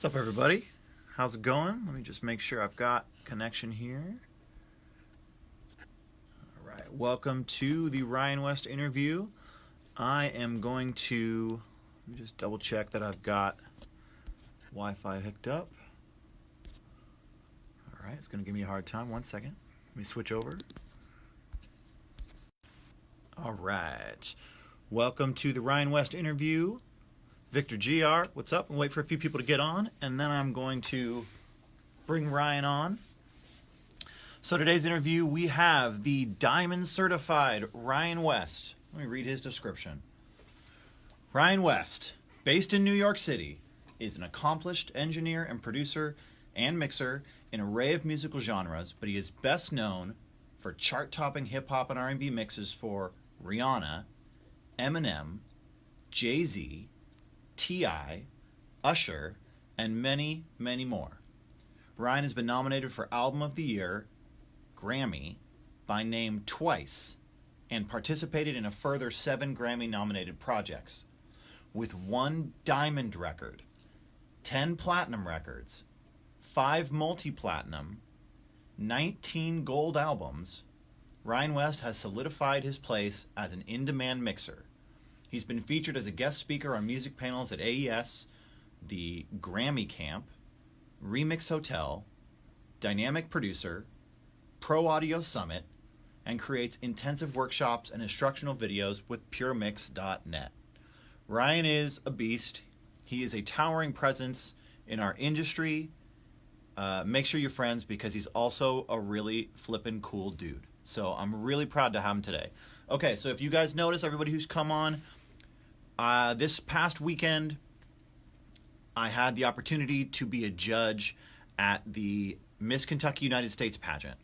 What's up, everybody? How's it going? Let me just make sure I've got connection here. All right, welcome to the Ryan West interview. I am going to, let me just double check that I've got Wi-Fi hooked up. All right, it's going to give me a hard time. 1 second. Let me switch over. All right, welcome to the Ryan West interview. Victor GR, what's up? I'll wait for a few people to get on, and then I'm going to bring Ryan on. So today's interview, we have the Diamond Certified Ryan West. Let me read his description. Ryan West, based in New York City, is an accomplished engineer and producer and mixer in an array of musical genres, but he is best known for chart-topping hip-hop and R&B mixes for Rihanna, Eminem, Jay-Z, T.I., Usher, and many, many more. Ryan has been nominated for Album of the Year, Grammy, by name twice, and participated in a further 7 Grammy-nominated projects. With 1 diamond record, 10 platinum records, 5 multi-platinum, 19 gold albums, Ryan West has solidified his place as an in-demand mixer. He's been featured as a guest speaker on music panels at AES, the Grammy Camp, Remix Hotel, Dynamic Producer, Pro Audio Summit, and creates intensive workshops and instructional videos with puremix.net. Ryan is a beast. He is a towering presence in our industry. Make sure you're friends because he's also a really flippin' cool dude. So I'm really proud to have him today. Okay, so if you guys notice, everybody who's come on, this past weekend, I had the opportunity to be a judge at the Miss Kentucky United States pageant.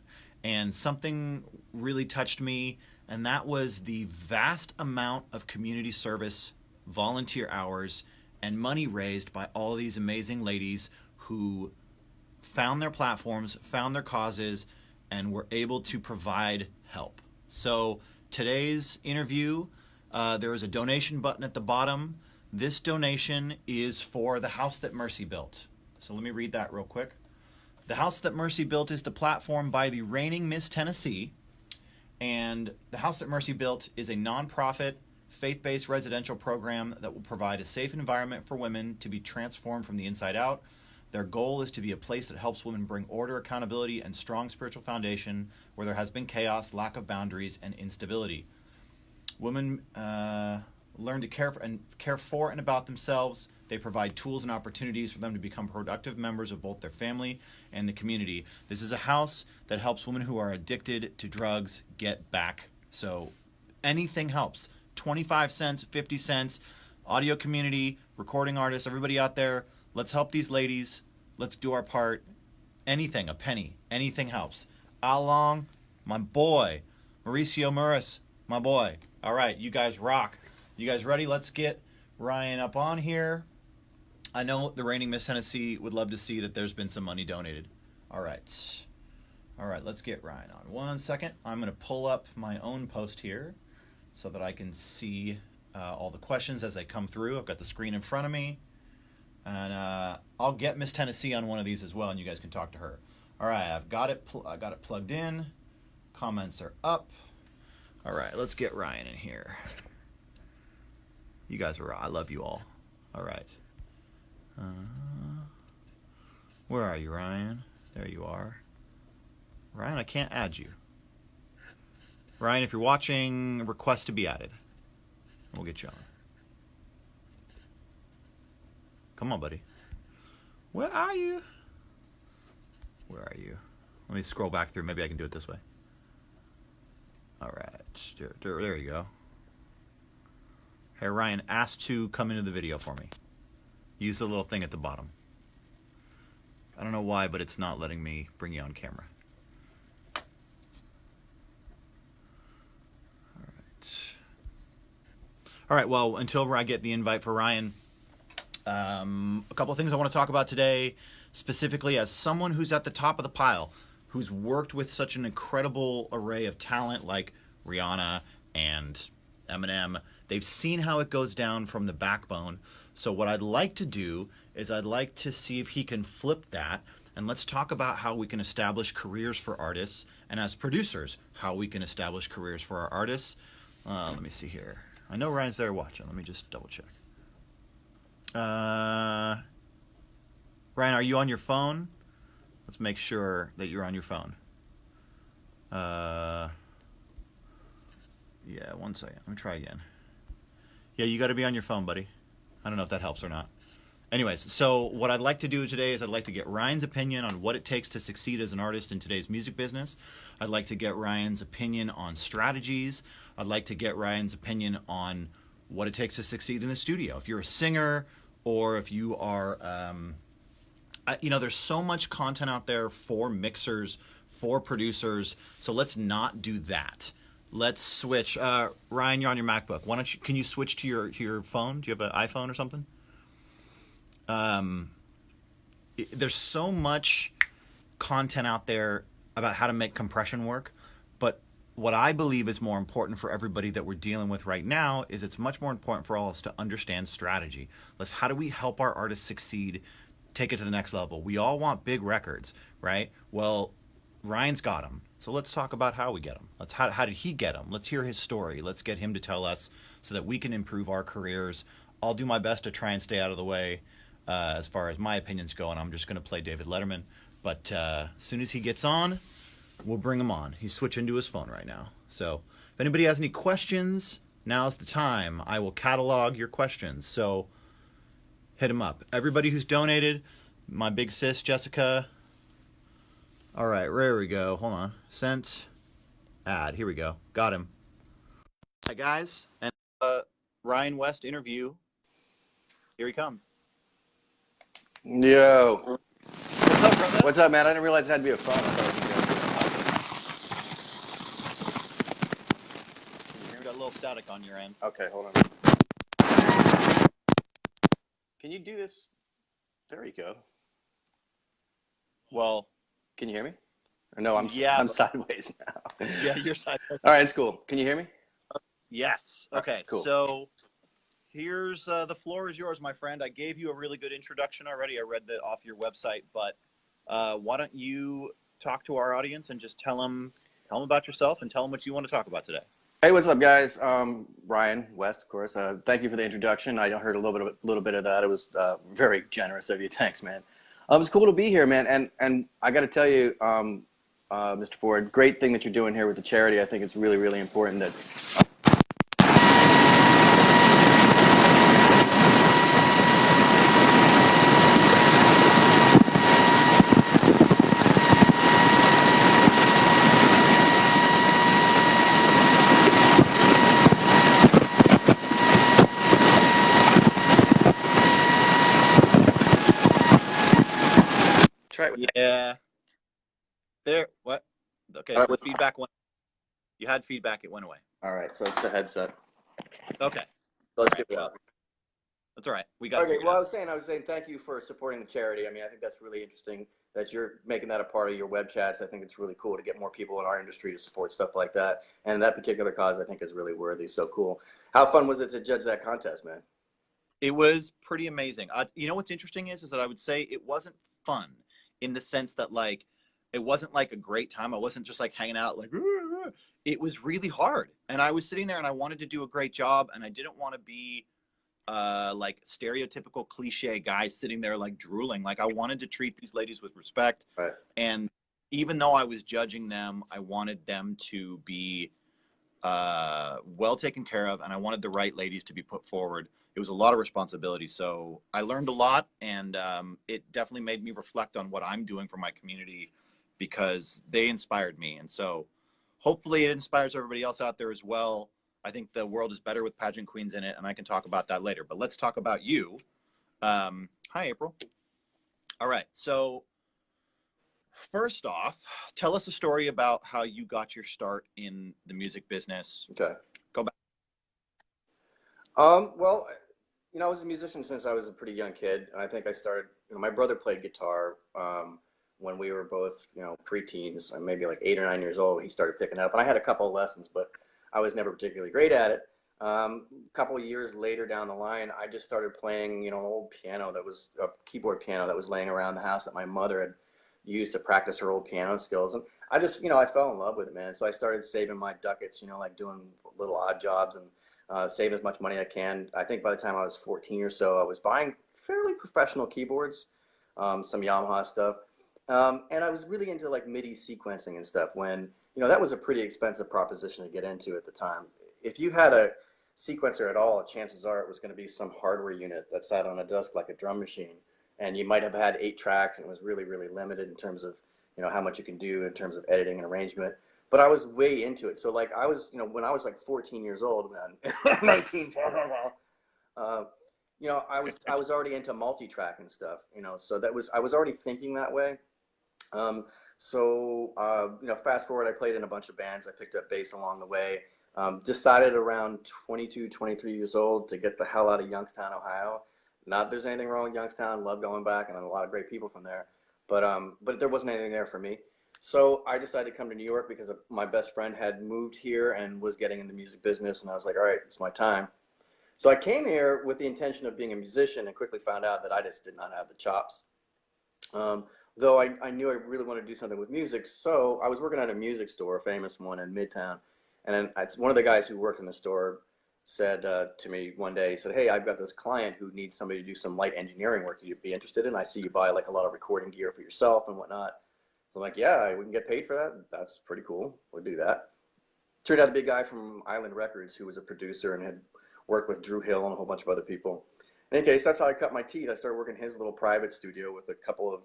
And something really touched me, and that was the vast amount of community service, volunteer hours, and money raised by all these amazing ladies who found their platforms, found their causes, and were able to provide help. So today's interview, there is a donation button at the bottom. This donation is for the house that Mercy built. So let me read that real quick. The house that Mercy built is the platform by the reigning Miss Tennessee. And the house that Mercy built is a nonprofit, faith-based residential program that will provide a safe environment for women to be transformed from the inside out. Their goal is to be a place that helps women bring order, accountability, and strong spiritual foundation where there has been chaos, lack of boundaries, and instability. Women learn to care for and about themselves. They provide tools and opportunities for them to become productive members of both their family and the community. This is a house that helps women who are addicted to drugs get back. So anything helps. 25 cents, 50 cents, audio community, recording artists, everybody out there, let's help these ladies. Let's do our part. Anything, a penny, anything helps. Along, my boy. Mauricio Murris, my boy. All right, you guys rock. You guys ready? Let's get Ryan up on here. I know the reigning Miss Tennessee would love to see that there's been some money donated. All right. All right, let's get Ryan on. 1 second. I'm going to pull up my own post here so that I can see all the questions as they come through. I've got the screen in front of me. And I'll get Miss Tennessee on one of these as well, and you guys can talk to her. All right, I've got it. I got it plugged in. Comments are up. All right, let's get Ryan in here. You guys are. I love you all. All right. Where are you, Ryan? There you are. Ryan, I can't add you. Ryan, if you're watching, request to be added. We'll get you on. Come on, buddy. Where are you? Where are you? Let me scroll back through. Maybe I can do it this way. All right. There you go. Hey, Ryan, ask to come into the video for me. Use the little thing at the bottom. I don't know why, but it's not letting me bring you on camera. All right. All right, well, until I get the invite for Ryan, a couple of things I want to talk about today, specifically as someone who's at the top of the pile, who's worked with such an incredible array of talent like Rihanna and Eminem. They've seen how it goes down from the backbone. So what I'd like to do is I'd like to see if he can flip that, and let's talk about how we can establish careers for artists, and as producers, how we can establish careers for our artists. Let me see here. I know Ryan's there watching. Let me just double check. Ryan, are you on your phone? Let's make sure that you're on your phone. Yeah, 1 second. Let me try again. Yeah, you got to be on your phone, buddy. I don't know if that helps or not. Anyways, so what I'd like to do today is I'd like to get Ryan's opinion on what it takes to succeed as an artist in today's music business. I'd like to get Ryan's opinion on strategies. I'd like to get Ryan's opinion on what it takes to succeed in the studio. If you're a singer or if you are, there's so much content out there for mixers, for producers. So let's not do that. Let's switch. Ryan, you're on your MacBook. Can you switch to your phone? Do you have an iPhone or something? There's so much content out there about how to make compression work, but what I believe is more important for everybody that we're dealing with right now is it's much more important for all of us to understand strategy. How do we help our artists succeed, take it to the next level? We all want big records, right? Well, Ryan's got them. So let's talk about how we get them. How did he get them? Let's hear his story. Let's get him to tell us so that we can improve our careers. I'll do my best to try and stay out of the way as far as my opinions go, and I'm just going to play David Letterman. But as soon as he gets on, we'll bring him on. He's switching to his phone right now. So if anybody has any questions, now's the time. I will catalog your questions. So hit him up. Everybody who's donated, my big sis, Jessica. All right, there we go. Hold on. Sent. Add. Here we go. Got him. Hi, guys. And Ryan West interview. Here he comes. Yo. What's up, brother? What's up, man? I didn't realize it had to be a phone. You got a little static on your end. Okay, hold on. Can you do this? There you go. Well, can you hear me? Or no, I'm sideways now. Yeah, you're sideways. All right, it's cool. Can you hear me? Yes. Okay, right, cool. So here's the floor is yours, my friend. I gave you a really good introduction already. I read that off your website, but why don't you talk to our audience and just tell them about yourself and tell them what you want to talk about today. Hey, what's up, guys? Ryan West, of course. Thank you for the introduction. I heard a little bit of that. It was very generous of you. Thanks, man. It's cool to be here, man. And I got to tell you, Mr. Ford, great thing that you're doing here with the charity. I think it's really, really important that. Yeah. There. What? Okay. So the feedback went. You had feedback. It went away. All right. So it's the headset. Okay. So let's get it up. That's all right. We got. Okay. Well, I was saying thank you for supporting the charity. I mean, I think that's really interesting that you're making that a part of your web chats. I think it's really cool to get more people in our industry to support stuff like that. And that particular cause, I think, is really worthy. So cool. How fun was it to judge that contest, man? It was pretty amazing. You know what's interesting is that I would say it wasn't fun. In the sense that it wasn't like a great time. I wasn't just like hanging out like, it was really hard. And I was sitting there and I wanted to do a great job. And I didn't want to be like stereotypical cliche guy sitting there like drooling. Like I wanted to treat these ladies with respect. Right. And even though I was judging them, I wanted them to be well taken care of. And I wanted the right ladies to be put forward. It was a lot of responsibility. So I learned a lot, and it definitely made me reflect on what I'm doing for my community because they inspired me. And so hopefully it inspires everybody else out there as well. I think the world is better with pageant queens in it, and I can talk about that later. But let's talk about you. Hi, April. All right. So first off, tell us a story about how you got your start in the music business. Okay. Go back. Well, I was a musician since I was a pretty young kid. I think I started, my brother played guitar when we were both, preteens, maybe like 8 or 9 years old. He started picking up, and I had a couple of lessons, but I was never particularly great at it. A couple of years later down the line, I just started playing, an old piano that was a keyboard piano that was laying around the house that my mother had used to practice her old piano skills. And I just, I fell in love with it, man. So I started saving my ducats, like doing little odd jobs and save as much money as I can. I think by the time I was 14 or so, I was buying fairly professional keyboards, some Yamaha stuff. And I was really into like MIDI sequencing and stuff when, that was a pretty expensive proposition to get into at the time. If you had a sequencer at all, chances are it was going to be some hardware unit that sat on a desk like a drum machine. And you might have had 8 tracks and it was really, really limited in terms of, how much you can do in terms of editing and arrangement. But I was way into it. So like I was, when I was like 14 years old, man, 19, I was already into multi-track and stuff, so I was already thinking that way. Fast forward, I played in a bunch of bands. I picked up bass along the way. Decided around 22, 23 years old to get the hell out of Youngstown, Ohio. Not that there's anything wrong with Youngstown. Love going back, and a lot of great people from there. But there wasn't anything there for me. So I decided to come to New York because my best friend had moved here and was getting in the music business, and I was like, all right, it's my time. So I came here with the intention of being a musician and quickly found out that I just did not have the chops. Though I knew I really wanted to do something with music, so I was working at a music store, a famous one in Midtown. And then one of the guys who worked in the store said to me one day, he said, hey, I've got this client who needs somebody to do some light engineering work you'd be interested in. I see you buy like a lot of recording gear for yourself and whatnot. So I'm like, yeah, we can get paid for that. That's pretty cool. We'll do that. Turned out to be a guy from Island Records who was a producer and had worked with Drew Hill and a whole bunch of other people. In any case, that's how I cut my teeth. I started working in his little private studio with a couple of,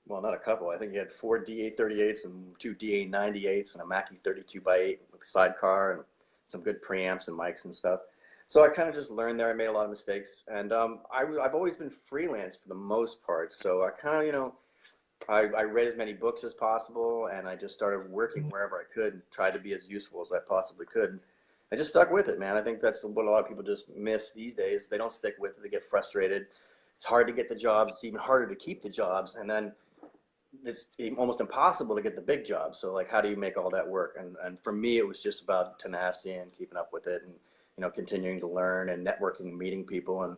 well, not a couple. I think he had 4 DA38s and 2 DA98s and a Mackie 32x8 with a sidecar and some good preamps and mics and stuff. So I kind of just learned there. I made a lot of mistakes. And I've always been freelance for the most part. So I kind of, I read as many books as possible, and I just started working wherever I could and tried to be as useful as I possibly could. I just stuck with it, man. I think that's what a lot of people just miss these days. They don't stick with it. They get frustrated. It's hard to get the jobs. It's even harder to keep the jobs. And then it's almost impossible to get the big jobs. So like, how do you make all that work? And for me, it was just about tenacity and keeping up with it and, continuing to learn and networking and meeting people and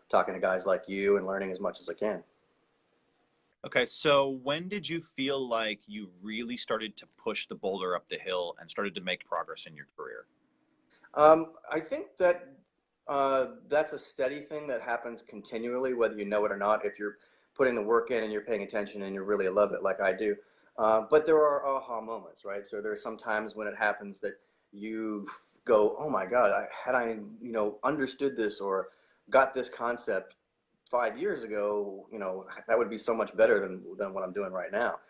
talking to guys like you and learning as much as I can. Okay, so when did you feel like you really started to push the boulder up the hill and started to make progress in your career? I think that that's a steady thing that happens continually, whether you know it or not. If you're putting the work in and you're paying attention and you really love it, like I do. But there are aha moments, right? So there are some times when it happens that you go, "Oh my God, had I, understood this or got this concept 5 years ago, that would be so much better than what I'm doing right now."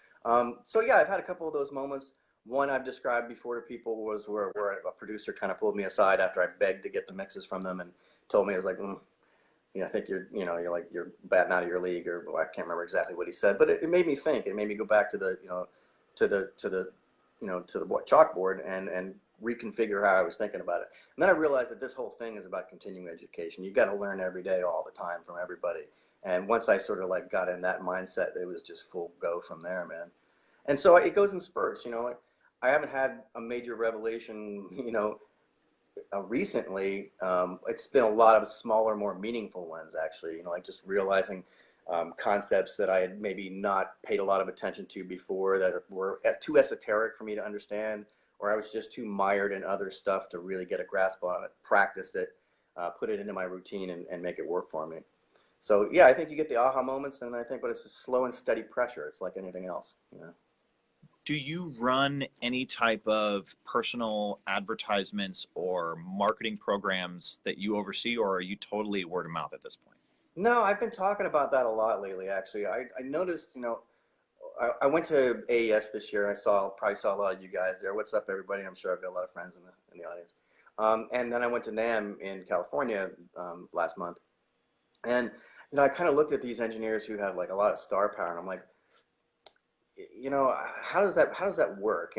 So yeah, I've had a couple of those moments. One I've described before to people was where a producer kind of pulled me aside after I begged to get the mixes from them and told me, it was like, I think you're batting out of your league, or well, I can't remember exactly what he said, but it made me think. It made me go back to the, to the chalkboard and reconfigure how I was thinking about it. And then I realized that this whole thing is about continuing education. You got to learn every day, all the time, from everybody. And once I sort of like got in that mindset, it was just full go from there, man. And so it goes in spurts. I haven't had a major revelation, recently. It's been a lot of smaller, more meaningful ones, actually, like just realizing concepts that I had maybe not paid a lot of attention to before, that were too esoteric for me to understand, or I was just too mired in other stuff to really get a grasp on it, practice it, put it into my routine and make it work for me. So yeah, I think you get the aha moments, and but it's a slow and steady pressure. It's like anything else. Do you run any type of personal advertisements or marketing programs that you oversee, or are you totally word of mouth at this point? No, I've been talking about that a lot lately, actually. I noticed, I went to AES this year. And probably saw a lot of you guys there. What's up, everybody? I'm sure I've got a lot of friends in the audience. And then I went to NAMM in California last month. And, I kind of looked at these engineers who have like a lot of star power, and I'm like, how does that work?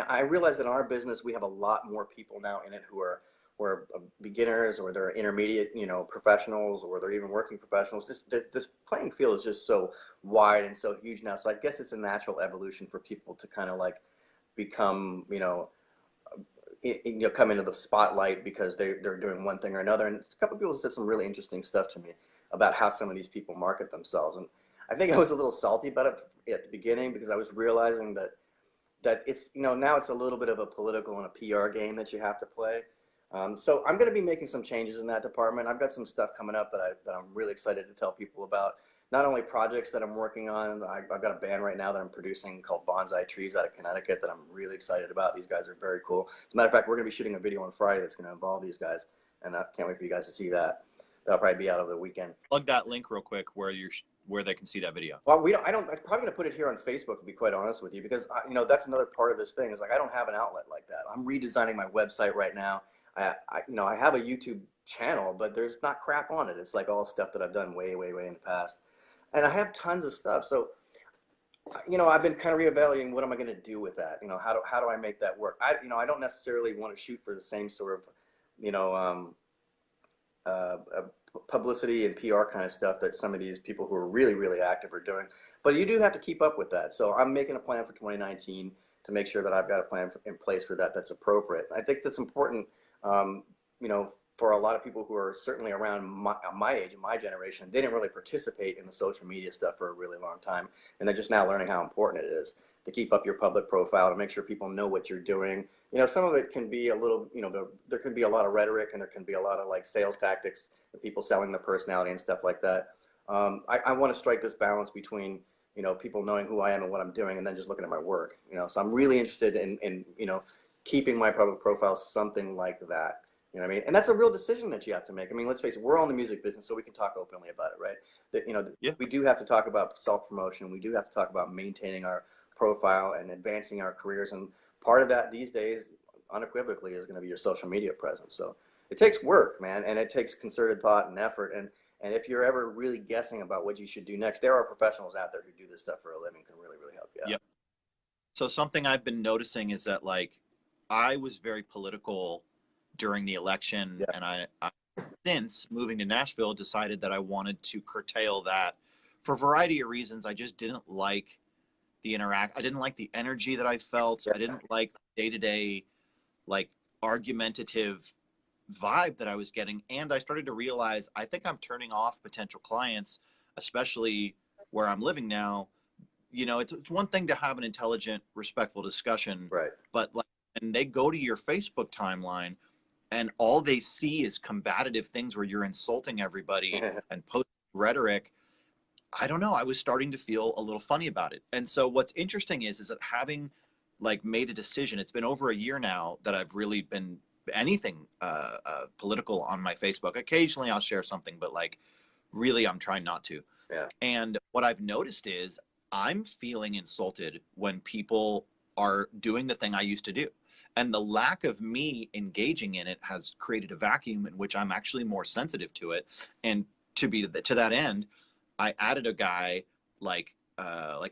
I realize that in our business, we have a lot more people now in it who are beginners, or they're intermediate, professionals, or they're even working professionals. This playing field is just so wide and so huge now. So I guess it's a natural evolution for people to kind of like become, come into the spotlight because they're doing one thing or another. And a couple of people said some really interesting stuff to me about how some of these people market themselves. And I think I was a little salty about it at the beginning because I was realizing that it's, now it's a little bit of a political and a PR game that you have to play. So I'm going to be making some changes in that department. I've got some stuff coming up that I'm really excited to tell people about. Not only projects that I'm working on, I've got a band right now that I'm producing called Bonsai Trees out of Connecticut that I'm really excited about. These guys are very cool. As a matter of fact, we're going to be shooting a video on Friday that's going to involve these guys, and I can't wait for you guys to see that. That'll probably be out over the weekend. Plug that link real quick where they can see that video. Well, I'm probably going to put it here on Facebook, to be quite honest with you, because that's another part of this thing is like I don't have an outlet like that. I'm redesigning my website right now. I have a YouTube channel, but there's not crap on it. It's like all stuff that I've done way, way, way in the past. And I have tons of stuff. So, I've been kind of reevaluating what am I going to do with that? How do I make that work? I don't necessarily want to shoot for the same sort of, publicity and PR kind of stuff that some of these people who are really, really active are doing. But you do have to keep up with that. So I'm making a plan for 2019 to make sure that I've got a plan in place for that that's appropriate. I think that's important, for a lot of people who are certainly around my age and my generation. They didn't really participate in the social media stuff for a really long time, and they're just now learning how important it is to keep up your public profile, to make sure people know what you're doing. Some of it can be a little, there can be a lot of rhetoric, and there can be a lot of like sales tactics, and people selling their personality and stuff like that. I want to strike this balance between, people knowing who I am and what I'm doing, and then just looking at my work. So I'm really interested in keeping my public profile something like that. You know what I mean? And that's a real decision that you have to make. I mean, let's face it, we're all in the music business, so we can talk openly about it, right? That, we do have to talk about self-promotion. We do have to talk about maintaining our profile and advancing our careers. And part of that these days, unequivocally, is going to be your social media presence. So it takes work, man, and it takes concerted thought and effort. And if you're ever really guessing about what you should do next, there are professionals out there who do this stuff for a living, can really, really help you out. Yep. So something I've been noticing is that, like, I was very political during the election, and I since moving to Nashville decided that I wanted to curtail that for a variety of reasons. I just didn't like the I didn't like the energy that I felt. I didn't like the day-to-day, like, argumentative vibe that I was getting. And I started to realize I think I'm turning off potential clients, especially where I'm living now. It's one thing to have an intelligent, respectful discussion, right? But like, and they go to your Facebook timeline and all they see is combative things where you're insulting everybody and posting rhetoric. I don't know. I was starting to feel a little funny about it. And so what's interesting is that having, like, made a decision, it's been over a year now that I've really been anything political on my Facebook. Occasionally I'll share something, but, like, really I'm trying not to. Yeah. And what I've noticed is I'm feeling insulted when people are doing the thing I used to do. And the lack of me engaging in it has created a vacuum in which I'm actually more sensitive to it. And to that end, I added a guy like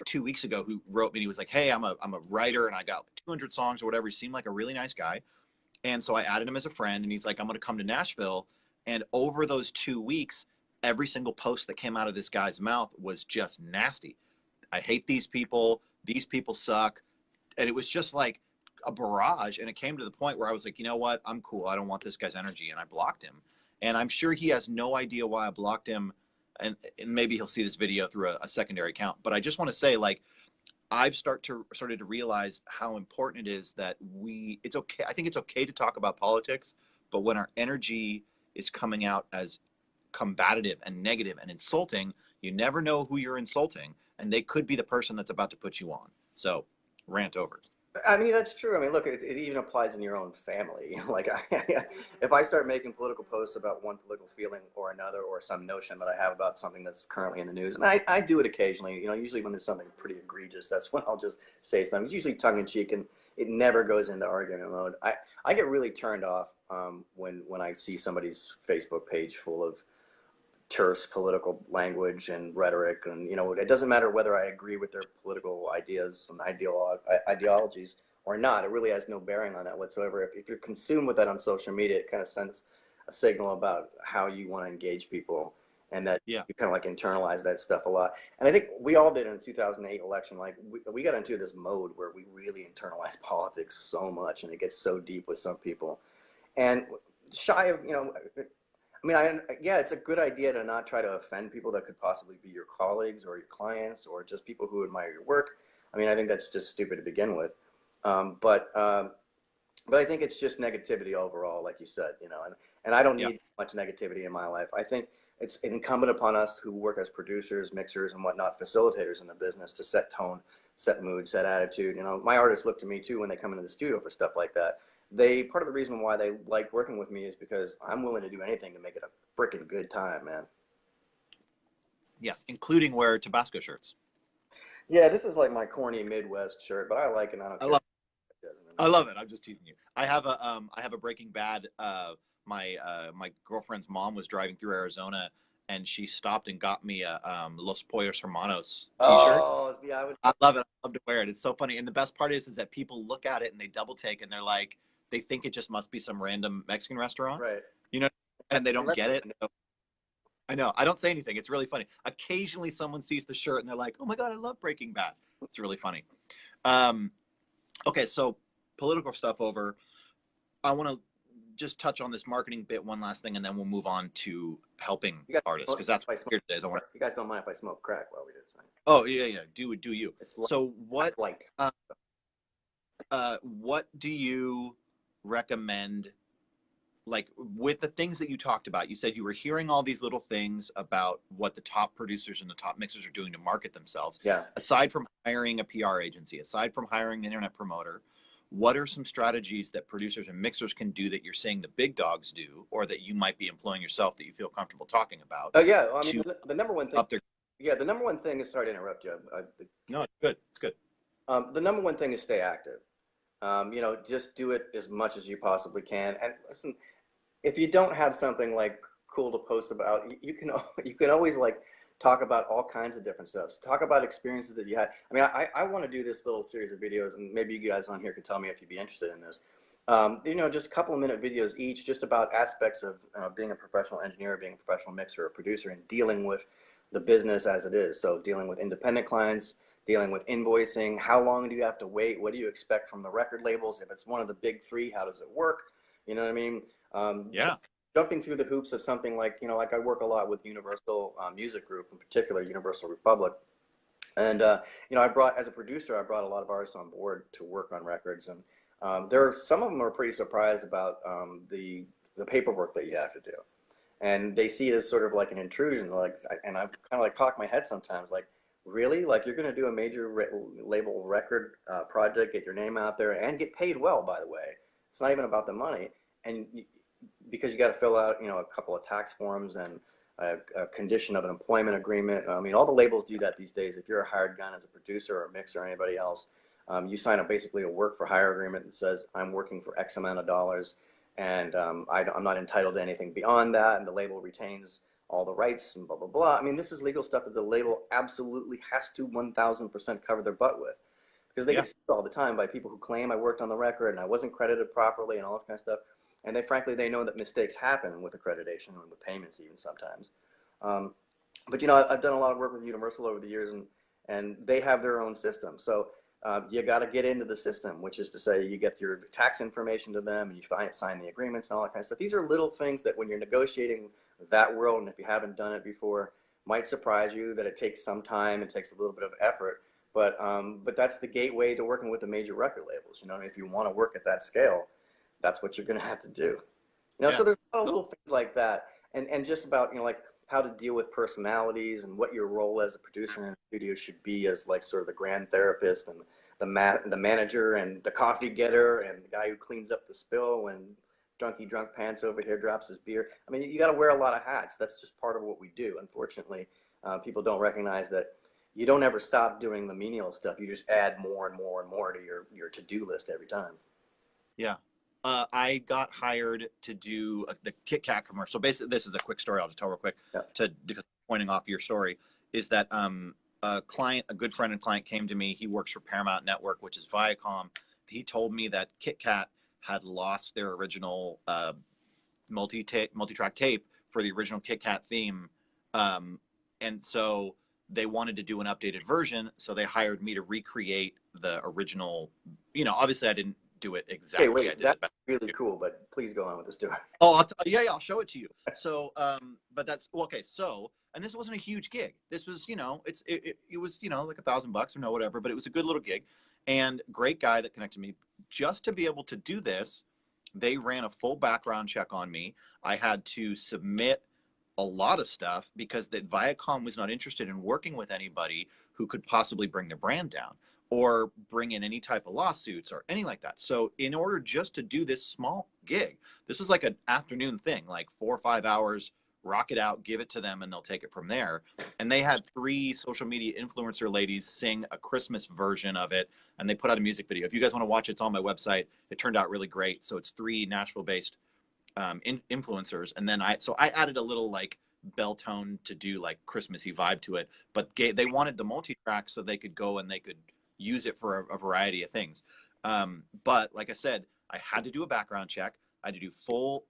2 weeks ago who wrote me. And he was like, "Hey, I'm a writer and I got 200 songs or whatever." He seemed like a really nice guy. And so I added him as a friend, and he's like, "I'm going to come to Nashville." And over those 2 weeks, every single post that came out of this guy's mouth was just nasty. I hate these people. These people suck. And it was just like a barrage. And it came to the point where I was like, you know what? I'm cool. I don't want this guy's energy. And I blocked him. And I'm sure he has no idea why I blocked him. And maybe he'll see this video through a secondary account. But I just want to say, like, I've started to realize how important it is that it's okay. I think it's okay to talk about politics, but when our energy is coming out as combative and negative and insulting, you never know who you're insulting, and they could be the person that's about to put you on. So, rant over. I mean, that's true. I mean, look, it even applies in your own family. Like, if I start making political posts about one political feeling or another, or some notion that I have about something that's currently in the news, and I do it occasionally, usually when there's something pretty egregious, that's when I'll just say something. It's usually tongue in cheek, and it never goes into argument mode. I get really turned off when I see somebody's Facebook page full of terse political language and rhetoric, and it doesn't matter whether I agree with their political ideas and ideologies or not. It really has no bearing on that whatsoever. If you're consumed with that on social media, it kind of sends a signal about how you want to engage people, and that Yeah. you kind of like internalize that stuff a lot. And I think we all did in the 2008 election. Like we got into this mode where we really internalize politics so much, and it gets so deep with some people. And shy of, I mean, yeah, it's a good idea to not try to offend people that could possibly be your colleagues or your clients or just people who admire your work. I mean, I think that's just stupid to begin with. But I think it's just negativity overall, like you said, and I don't need much negativity in my life. I think it's incumbent upon us who work as producers, mixers, and whatnot, facilitators in the business, to set tone, set mood, set attitude. My artists look to me too when they come into the studio for stuff like that. Part of the reason why they like working with me is because I'm willing to do anything to make it a freaking good time, man. Yes, including wear Tabasco shirts. Yeah, this is like my corny Midwest shirt, but I like it. I don't care. I love it. I'm just teasing you. I have a Breaking Bad. My girlfriend's mom was driving through Arizona, and she stopped and got me a Los Pollos Hermanos T-shirt. Oh, yeah, I love it. I love to wear it. It's so funny. And the best part is that people look at it and they double take, and they're like, they think it just must be some random Mexican restaurant, right? And they don't get it. I know. I don't say anything. It's really funny. Occasionally, someone sees the shirt and they're like, "Oh my God, I love Breaking Bad." It's really funny. Okay, so political stuff over. I want to just touch on this marketing bit one last thing, and then we'll move on to helping artists, because that's what here today. You guys don't mind if I smoke crack while we do this, right? Oh yeah. Do you? So what? Light. What do you recommend? Like, with the things that you talked about, you said you were hearing all these little things about what the top producers and the top mixers are doing to market themselves. Yeah. Aside from hiring a PR agency, aside from hiring an internet promoter, what are some strategies that producers and mixers can do that you're saying the big dogs do, or that you might be employing yourself that you feel comfortable talking about? Oh yeah, I mean, the number one thing. Their... Yeah, the number one thing is, sorry to interrupt you. No, it's good. It's good. The number one thing is stay active. Just do it as much as you possibly can. And listen, if you don't have something like cool to post about, you can always like talk about all kinds of different stuff. Talk about experiences that you had. I mean, I want to do this little series of videos, and maybe you guys on here can tell me if you'd be interested in this. Just a couple of minute videos each, just about aspects of being a professional engineer, being a professional mixer or producer, and dealing with the business as it is. So dealing with independent clients, dealing with invoicing, how long do you have to wait? What do you expect from the record labels? If it's one of the big three, how does it work? You know what I mean? Jumping through the hoops of something like, like I work a lot with Universal Music Group, in particular Universal Republic. And, as a producer, I brought a lot of artists on board to work on records. And some of them are pretty surprised about the paperwork that you have to do. And they see it as sort of like an intrusion. And I kind of like cock my head sometimes, like, really? Like, you're going to do a major label record project, get your name out there, and get paid well, by the way. It's not even about the money. And because you got to fill out, a couple of tax forms and a condition of an employment agreement. I mean, all the labels do that these days. If you're a hired gun as a producer or a mixer or anybody else, you sign up basically a work for hire agreement that says, I'm working for X amount of dollars, and I'm not entitled to anything beyond that, and the label retains all the rights and blah, blah, blah. I mean, this is legal stuff that the label absolutely has to 1,000% cover their butt with, because they get sued all the time by people who claim I worked on the record and I wasn't credited properly and all this kind of stuff. And they know that mistakes happen with accreditation and with payments even sometimes. But I've done a lot of work with Universal over the years, and they have their own system. So you got to get into the system, which is to say you get your tax information to them and you sign the agreements and all that kind of stuff. These are little things that when you're negotiating that world, and if you haven't done it before, might surprise you that it takes some time, it takes a little bit of effort. But that's the gateway to working with the major record labels. If you want to work at that scale, that's what you're going to have to do. So there's a lot of little things like that, and just about like how to deal with personalities and what your role as a producer in a studio should be, as like sort of the grand therapist and the manager and the coffee getter and the guy who cleans up the spill when drunk pants over here drops his beer. I mean, you got to wear a lot of hats. That's just part of what we do. Unfortunately, people don't recognize that you don't ever stop doing the menial stuff. You just add more and more and more to your to-do list every time. Yeah. I got hired to do the KitKat commercial. Basically, this is a quick story I'll just tell real quick, because pointing off your story, is that a good friend and client came to me. He works for Paramount Network, which is Viacom. He told me that KitKat had lost their original multi-track tape for the original KitKat theme And so they wanted to do an updated version, so they hired me to recreate the original. Obviously I didn't do it Okay, exactly. I wait, did the that's best. really cool, but please go on with the story. Oh, yeah, I'll show it to you. So, but that's well, okay. So, and this wasn't a huge gig. This was, it was, like $1,000 or no, whatever. But it was a good little gig, and great guy that connected me. Just to be able to do this, they ran a full background check on me. I had to submit a lot of stuff because that Viacom was not interested in working with anybody who could possibly bring the brand down or bring in any type of lawsuits or anything like that. So in order just to do this small gig, this was like an afternoon thing, like 4 or 5 hours, rock it out, give it to them, and they'll take it from there. And they had 3 social media influencer ladies sing a Christmas version of it, and they put out a music video. If you guys want to watch it, it's on my website. It turned out really great. So it's 3 Nashville-based influencers, and then I added a little like bell tone to do like Christmassy vibe to it, but they wanted the multi-track so they could go and they could use it for a variety of things. But like I said, I had to do a background check. I had to do full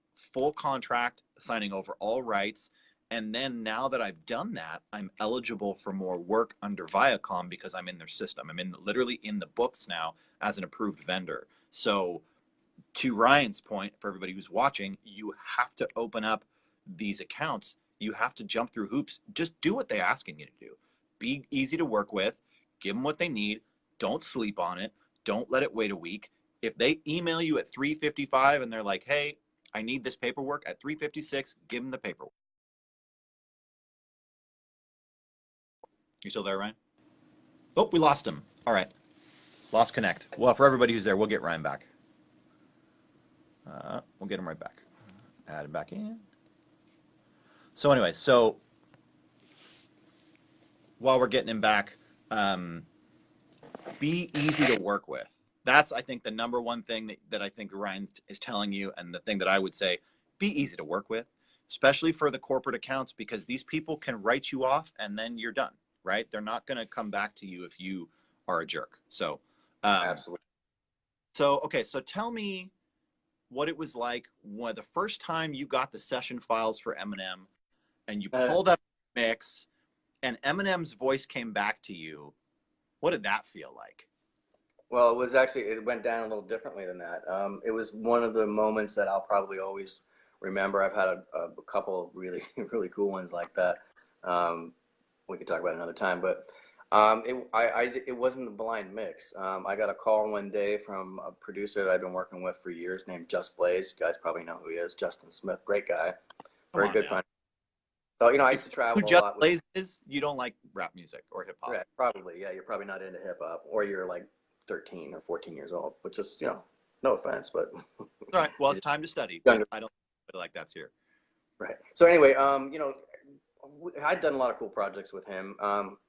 contract, signing over all rights. And then now that I've done that, I'm eligible for more work under Viacom because I'm in their system. I'm literally in the books now as an approved vendor. So to Ryan's point, for everybody who's watching, you have to open up these accounts. You have to jump through hoops. Just do what they're asking you to do. Be easy to work with. Give them what they need. Don't sleep on it. Don't let it wait a week. If they email you at 3:55 and they're like, hey, I need this paperwork at 3:56, give them the paperwork. You still there, Ryan? Oh, we lost him. All right. Lost connect. Well, for everybody who's there, we'll get Ryan back. We'll get him right back. Add him back in. So anyway, while we're getting him back, be easy to work with. That's, I think, the number one thing that I think Ryan is telling you, and the thing that I would say, be easy to work with, especially for the corporate accounts, because these people can write you off and then you're done, right? They're not going to come back to you if you are a jerk. So, Absolutely. Okay, so tell me what it was like when the first time you got the session files for Eminem and you pulled up the mix and Eminem's voice came back to you. What did that feel like? Well, it went down a little differently than that. It was one of the moments that I'll probably always remember. I've had a couple of really, really cool ones like that. We could talk about it another time, but it wasn't a blind mix. I got a call one day from a producer that I've been working with for years named Just Blaze. You guys probably know who he is. Justin Smith, great guy, very good friend. So, I used to travel a lot. Who Just Blaze is? You don't like rap music or hip hop? Yeah, probably. Yeah, you're probably not into hip hop, or you're like 13 or 14 years old, which is, no offense, but. All right. Well, it's time to study. I don't feel like that's here. Right. So anyway, I'd done a lot of cool projects with him,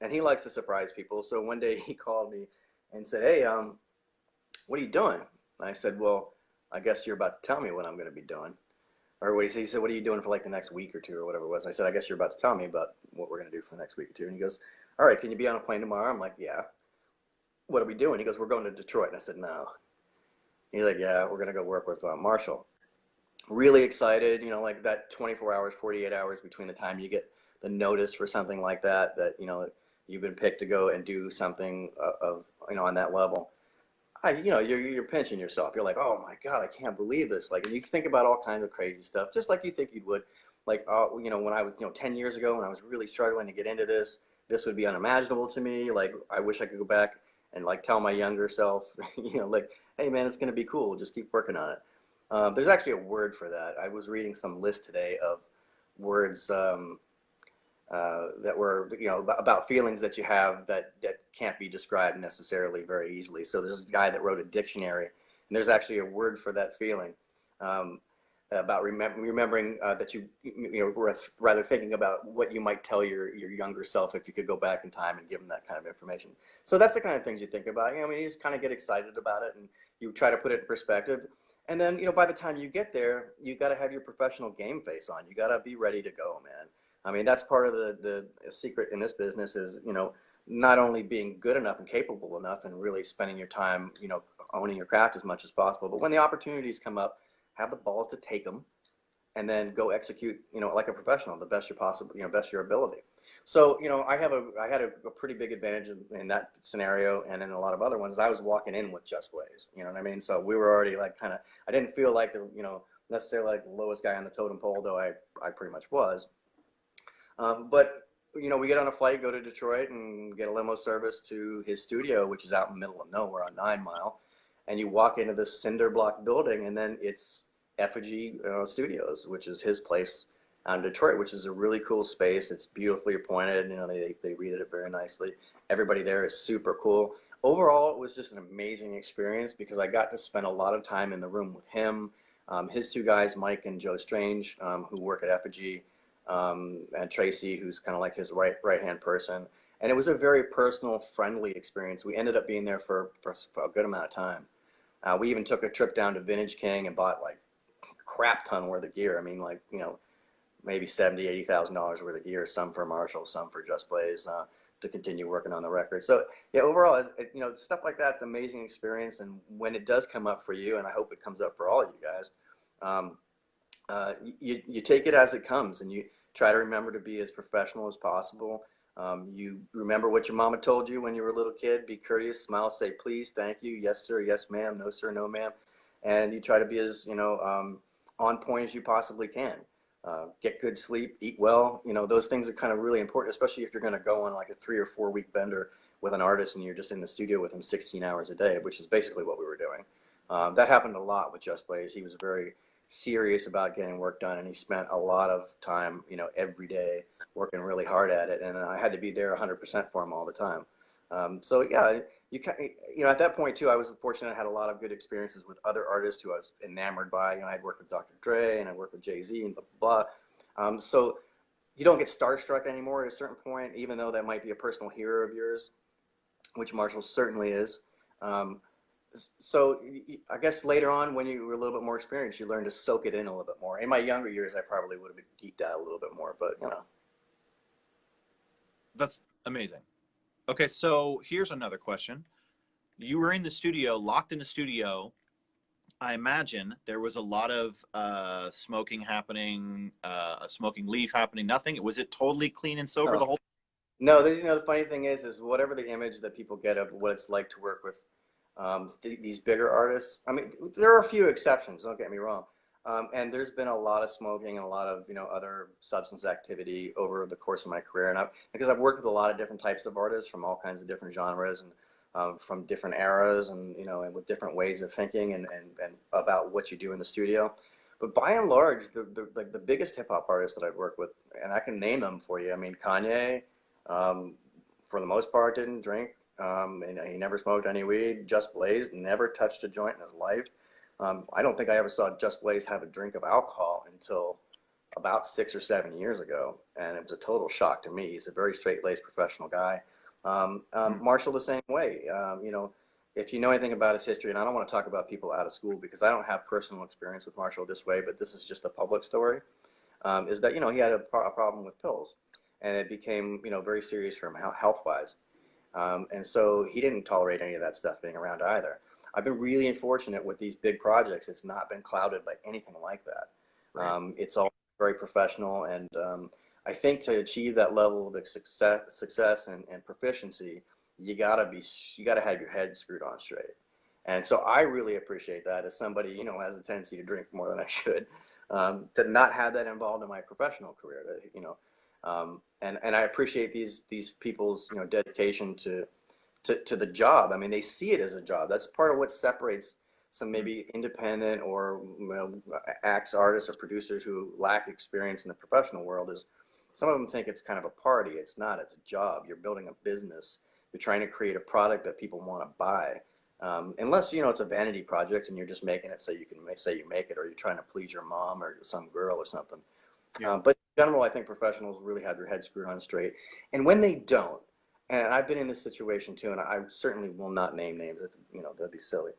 and he likes to surprise people. So one day he called me and said, hey, what are you doing? And I said, well, I guess you're about to tell me what I'm going to be doing. Or what he said, what are you doing for like the next week or two or whatever it was? And I said, I guess you're about to tell me about what we're going to do for the next week or two. And he goes, all right, can you be on a plane tomorrow? I'm like, yeah. What are we doing? He goes, we're going to Detroit. And I said, no. He's like, yeah, we're going to go work with Marshall. Really excited, like that 24 hours, 48 hours between the time you get the notice for something like that, you've been picked to go and do something on that level. You're pinching yourself. You're like, oh my God, I can't believe this. Like, and you think about all kinds of crazy stuff, just like you think you would. Like, when I was, 10 years ago, when I was really struggling to get into this would be unimaginable to me. Like, I wish I could go back and like tell my younger self, like, hey man, it's going to be cool. Just keep working on it. There's actually a word for that. I was reading some list today of words that were, about feelings that you have that can't be described necessarily very easily. So there's a guy that wrote a dictionary, and there's actually a word for that feeling, about remembering that you were rather thinking about what you might tell your younger self if you could go back in time and give them that kind of information. So that's the kind of things you think about. You just kind of get excited about it, and you try to put it in perspective. And then, by the time you get there, you got to have your professional game face on. You got to be ready to go, man. I mean, that's part of the secret in this business is, not only being good enough and capable enough and really spending your time, owning your craft as much as possible, but when the opportunities come up, have the balls to take them and then go execute, like a professional, the best you possible, best of your ability. So, I had a pretty big advantage in that scenario, and in a lot of other ones. I was walking in with Just Blaze, you know what I mean? So we were already like I didn't feel like necessarily like the lowest guy on the totem pole, though I pretty much was. But we get on a flight, go to Detroit, and get a limo service to his studio, which is out in the middle of nowhere on 9 Mile. And you walk into this cinder block building, and then it's Effigy Studios, which is his place in Detroit, which is a really cool space. It's beautifully appointed. They redid it very nicely. Everybody there is super cool. Overall, it was just an amazing experience because I got to spend a lot of time in the room with him, his two guys, Mike and Joe Strange, who work at Effigy, and Tracy, who's kind of like his right-hand person. And it was a very personal, friendly experience. We ended up being there for a good amount of time. We even took a trip down to Vintage King and bought like a crap ton worth of gear. I mean, like, maybe $70,000, $80,000 worth of gear, some for Marshall, some for Just Blaze, to continue working on the record. So yeah, overall, stuff like that's an amazing experience. And when it does come up for you, and I hope it comes up for all of you guys, you take it as it comes, and you try to remember to be as professional as possible. You remember what your mama told you when you were a little kid. Be courteous, smile, say please, thank you, yes sir, yes ma'am, no sir, no ma'am. And you try to be as on point as you possibly can. Get good sleep, eat well. Those things are kind of really important, especially if you're going to go on like a 3 or 4 week bender with an artist and you're just in the studio with him 16 hours a day, which is basically what we were doing. That happened a lot with Just Blaze. He was very serious about getting work done, and he spent a lot of time, every day working really hard at it. And I had to be there 100% for him all the time. So yeah, at that point too, I was fortunate. I had a lot of good experiences with other artists who I was enamored by. I had worked with Dr. Dre, and I worked with Jay-Z, and blah, blah, blah. So you don't get starstruck anymore at a certain point, even though that might be a personal hero of yours, which Marshall certainly is. So I guess later on, when you were a little bit more experienced, you learned to soak it in a little bit more. In my younger years, I probably would have been geeked out a little bit more, but That's amazing. Okay, so here's another question. You were in the studio, locked in the studio. I imagine there was a lot of smoking happening, a smoking leaf happening, nothing. Was it totally clean and sober the whole time? No, the funny thing is whatever the image that people get of what it's like to work with these bigger artists. I mean, there are a few exceptions, don't get me wrong. And there's been a lot of smoking and a lot of, other substance activity over the course of my career. And because I've worked with a lot of different types of artists from all kinds of different genres and from different eras and, and with different ways of thinking and about what you do in the studio. But by and large, the biggest hip hop artists that I've worked with, and I can name them for you. I mean, Kanye, for the most part, didn't drink. And he never smoked any weed. Just Blaze never touched a joint in his life. I don't think I ever saw Just Blaze have a drink of alcohol until about 6 or 7 years ago, and it was a total shock to me. He's a very straight-laced professional guy. Marshall the same way. If you know anything about his history, and I don't want to talk about people out of school because I don't have personal experience with Marshall this way, but this is just a public story, is that, he had a problem with pills, and it became, very serious for him health-wise. And so he didn't tolerate any of that stuff being around either. I've been really unfortunate with these big projects. It's not been clouded by anything like that. Right. It's all very professional, and I think to achieve that level of success and proficiency, you gotta have your head screwed on straight. And so I really appreciate that as somebody has a tendency to drink more than I should, to not have that involved in my professional career. And I appreciate these people's dedication to the job. I mean, they see it as a job. That's part of what separates some maybe independent or acts, artists, or producers who lack experience in the professional world. Is some of them think it's kind of a party. It's not. It's a job. You're building a business. You're trying to create a product that people want to buy. Unless it's a vanity project and you're just making it so you can say you make it, or you're trying to please your mom or some girl or something. Yeah. But in general, I think professionals really have their heads screwed on straight. And when they don't, and I've been in this situation too, and I certainly will not name names. That'd be silly.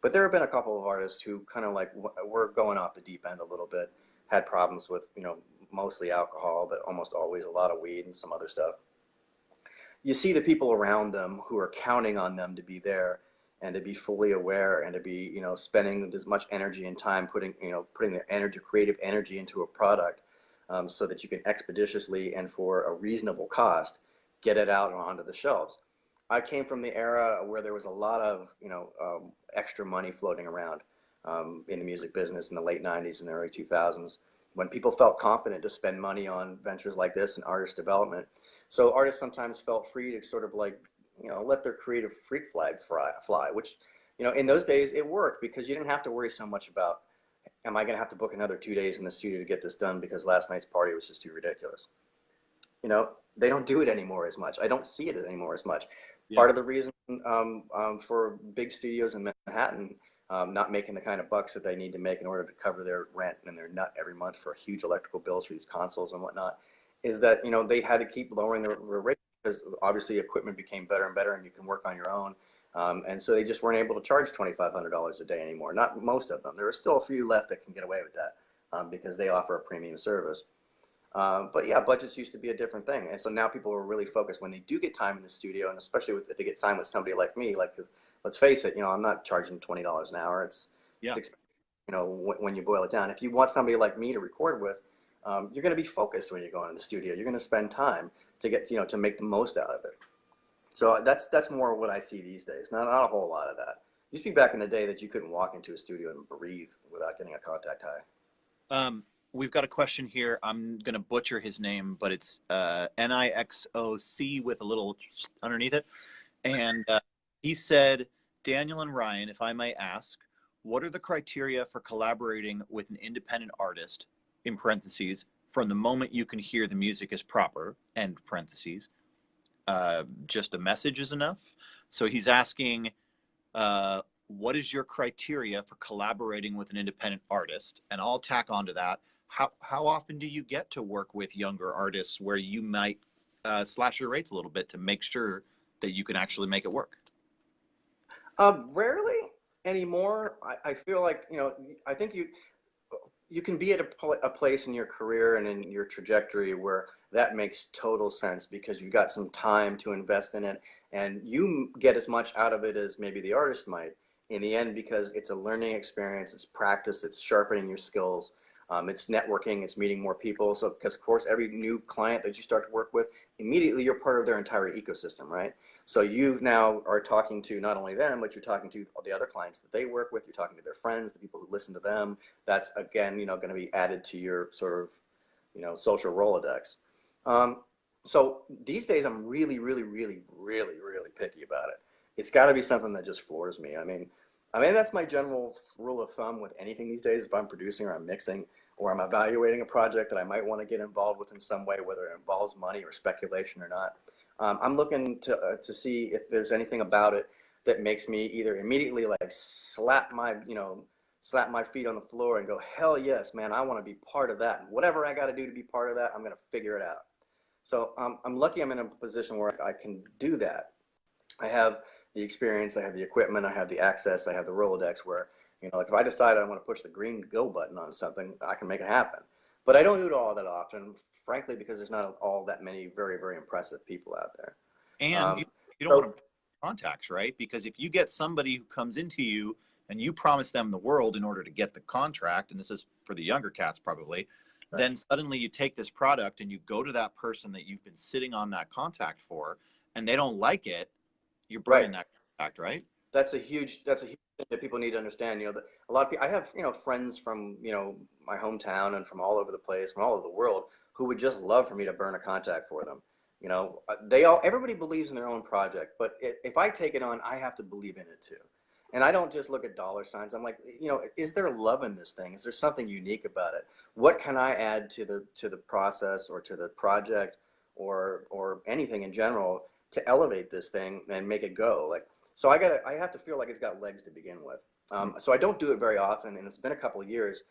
But there have been a couple of artists who kind of like were going off the deep end a little bit, had problems with mostly alcohol, but almost always a lot of weed and some other stuff. You see the people around them who are counting on them to be there, and to be fully aware and to be, spending as much energy and time putting the energy, creative energy into a product, so that you can expeditiously and for a reasonable cost get it out and onto the shelves. I came from the era where there was a lot of, extra money floating around, in the music business in the late 90s and the early 2000s, when people felt confident to spend money on ventures like this and artist development. So artists sometimes felt free to sort of like, let their creative freak flag fly, which, in those days it worked because you didn't have to worry so much about, am I going to have to book another 2 days in the studio to get this done because last night's party was just too ridiculous. They don't do it anymore as much. I don't see it anymore as much. Yeah. Part of the reason for big studios in Manhattan not making the kind of bucks that they need to make in order to cover their rent and their nut every month for huge electrical bills for these consoles and whatnot is that, they had to keep lowering their rate because obviously equipment became better and better and you can work on your own. And so they just weren't able to charge $2,500 a day anymore. Not most of them. There are still a few left that can get away with that because they offer a premium service. But yeah, budgets used to be a different thing. And so now people are really focused when they do get time in the studio, and especially if they get time with somebody like me, like, let's face it, I'm not charging $20 an hour. It's expensive, when you boil it down. If you want somebody like me to record with, you're going to be focused when you go into the studio. You're going to spend time to get, to make the most out of it. So that's more what I see these days. Not a whole lot of that. It used to be back in the day that you couldn't walk into a studio and breathe without getting a contact high. We've got a question here. I'm going to butcher his name, but it's Nixoc with a little underneath it. And he said, Daniel and Ryan, if I may ask, what are the criteria for collaborating with an independent artist, in parentheses, from the moment you can hear the music is proper, end parentheses, just a message is enough? So he's asking, what is your criteria for collaborating with an independent artist? And I'll tack onto that. How often do you get to work with younger artists where you might slash your rates a little bit to make sure that you can actually make it work? Rarely anymore. I feel like, I think you can be at a place in your career and in your trajectory where that makes total sense because you've got some time to invest in it and you get as much out of it as maybe the artist might in the end because it's a learning experience, it's practice, it's sharpening your skills. It's networking, it's meeting more people. So, because of course, every new client that you start to work with, immediately you're part of their entire ecosystem, right? So you now are talking to not only them, but you're talking to all the other clients that they work with. You're talking to their friends, the people who listen to them. That's again, going to be added to your sort of, social Rolodex. So these days, I'm really, really, really, really, really picky about it. It's got to be something that just floors me. I mean, that's my general rule of thumb with anything these days. If I'm producing or I'm mixing or I'm evaluating a project that I might want to get involved with in some way, whether it involves money or speculation or not, I'm looking to see if there's anything about it that makes me either immediately like slap my feet on the floor and go, hell yes, man, I want to be part of that. And whatever I got to do to be part of that, I'm going to figure it out. So I'm lucky I'm in a position where I can do that. I have the experience, I have the equipment, I have the access, I have the Rolodex where, like if I decide I want to push the green go button on something, I can make it happen. But I don't do it all that often, frankly, because there's not all that many very, very impressive people out there. And you don't want to contacts, right? Because if you get somebody who comes into you and you promise them the world in order to get the contract, and this is for the younger cats probably, right, then suddenly you take this product and you go to that person that you've been sitting on that contact for, and they don't like it, you're breaking that contract, right? That's a huge thing that people need to understand. That a lot of people, I have, friends from, my hometown and from all over the place, from all over the world, who would just love for me to burn a contact for them. Everybody believes in their own project, but if I take it on, I have to believe in it too. And I don't just look at dollar signs. I'm like, is there love in this thing? Is there something unique about it? What can I add to the process or to the project or anything in general to elevate this thing and make it go? So I have to feel like it's got legs to begin with. So I don't do it very often, and it's been a couple of years.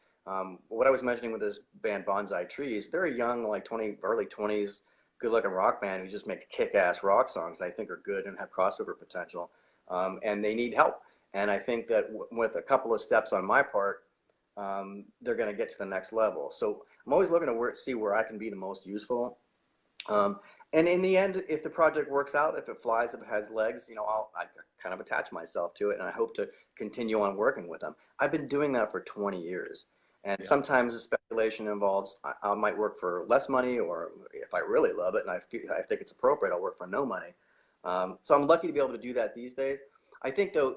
What I was mentioning with this band Bonsai Trees, they're a young, like early 20s, good-looking rock band who just makes kick-ass rock songs that I think are good and have crossover potential, and they need help. And I think that with a couple of steps on my part, they're going to get to the next level. So I'm always looking to see where I can be the most useful. And in the end, if the project works out, if it flies, if it has legs, I kind of attach myself to it, and I hope to continue on working with them. I've been doing that for 20 years. And Yeah. sometimes the speculation involves I might work for less money, or if I really love it and I think it's appropriate, I'll work for no money. So I'm lucky to be able to do that these days. I think, though,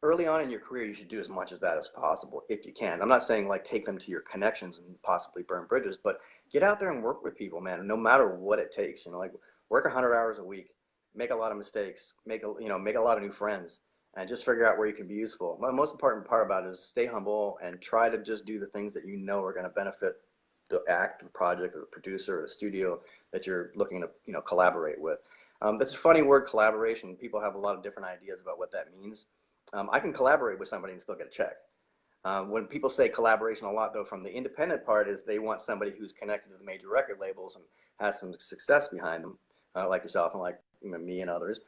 early on in your career, you should do as much as that as possible if you can. I'm not saying like take them to your connections and possibly burn bridges, but get out there and work with people, man, no matter what it takes. Like work 100 hours a week, make a lot of mistakes, make a lot of new friends, and just figure out where you can be useful. The most important part about it is stay humble and try to just do the things that are going to benefit the act, the project, or the producer, or the studio that you're looking to collaborate with. That's a funny word, collaboration. People have a lot of different ideas about what that means. I can collaborate with somebody and still get a check. When people say collaboration a lot, though, from the independent part, is they want somebody who's connected to the major record labels and has some success behind them, like yourself and like me and others.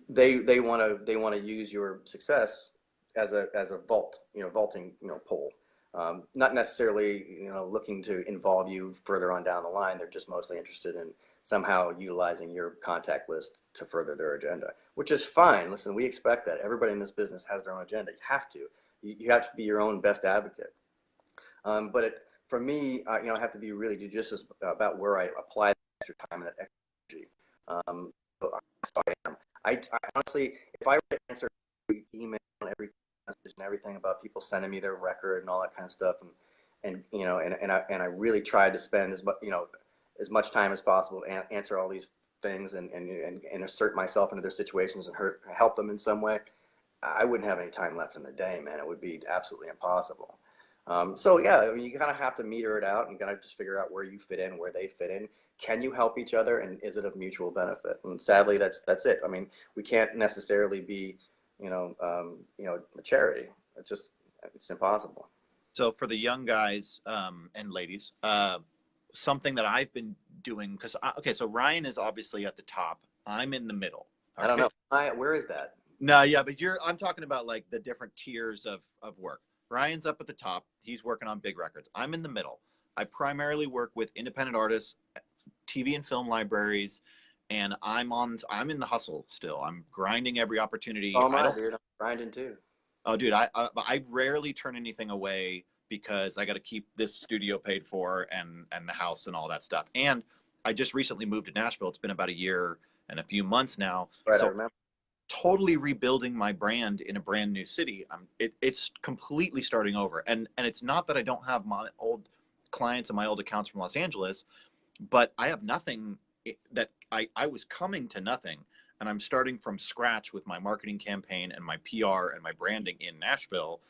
They want to use your success as a vaulting pole. Not necessarily looking to involve you further on down the line. They're just mostly interested in somehow utilizing your contact list to further their agenda, which is fine. Listen, we expect that. Everybody in this business has their own agenda. You have to. You have to be your own best advocate. For me, I have to be really judicious about where I apply extra time and that extra energy. So I am. I honestly, if I were to answer every email and every message and everything about people sending me their record and all that kind of stuff, and I really tried to spend as much time as possible to answer all these things and assert myself into their situations and help them in some way, I wouldn't have any time left in the day, man. It would be absolutely impossible. So yeah, I mean, you kind of have to meter it out and kind of just figure out where you fit in, where they fit in. Can you help each other, and is it of mutual benefit? And sadly, that's it. I mean, we can't necessarily be, a charity. It's impossible. So for the young guys and ladies, something that I've been doing, because so Ryan is obviously at the top. I'm in the middle. Okay? I don't know. Where is that? No, yeah, but I'm talking about like the different tiers of work. Ryan's up at the top. He's working on big records. I'm in the middle. I primarily work with independent artists, TV and film libraries, and I'm in the hustle still. I'm grinding every opportunity. Oh my, dude, I'm grinding too. Oh, dude, I rarely turn anything away because I got to keep this studio paid for and the house and all that stuff. And I just recently moved to Nashville. It's been about a year and a few months now. Right, so I remember. Totally rebuilding my brand in a brand new city. It's completely starting over. And it's not that I don't have my old clients and my old accounts from Los Angeles, but I have nothing that I was coming to nothing. And I'm starting from scratch with my marketing campaign and my PR and my branding in Nashville.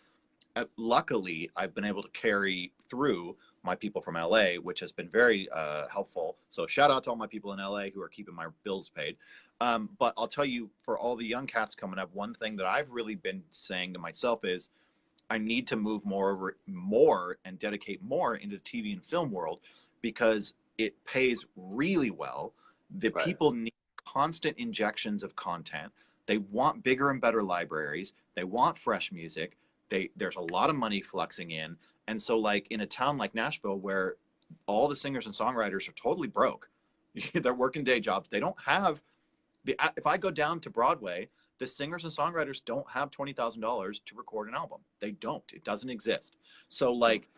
Luckily, I've been able to carry through my people from LA, which has been very helpful. So shout out to all my people in LA who are keeping my bills paid. But I'll tell you, for all the young cats coming up, one thing that I've really been saying to myself is I need to move more and dedicate more into the TV and film world, because it pays really well. The Right. people need constant injections of content. They want bigger and better libraries. They want fresh music. There's a lot of money fluxing in. And so like in a town like Nashville, where all the singers and songwriters are totally broke, they're working day jobs. They don't have if I go down to Broadway, the singers and songwriters don't have $20,000 to record an album. They don't. It doesn't exist. So like,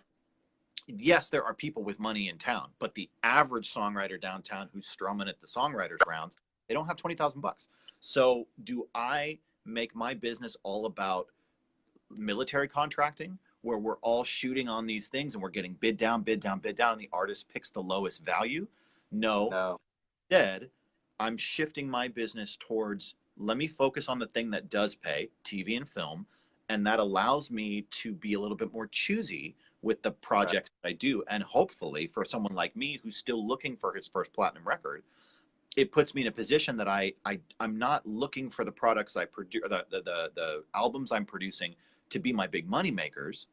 yes, there are people with money in town, but the average songwriter downtown who's strumming at the songwriters rounds, they don't have $20,000. So do I make my business all about military contracting, where we're all shooting on these things and we're getting bid down, bid down, bid down, and the artist picks the lowest value? No. Instead, I'm shifting my business towards, let me focus on the thing that does pay, TV and film, and that allows me to be a little bit more choosy with the project that I do. And hopefully for someone like me who's still looking for his first platinum record, it puts me in a position that I'm not looking for the products I produce, the albums I'm producing to be my big money makers.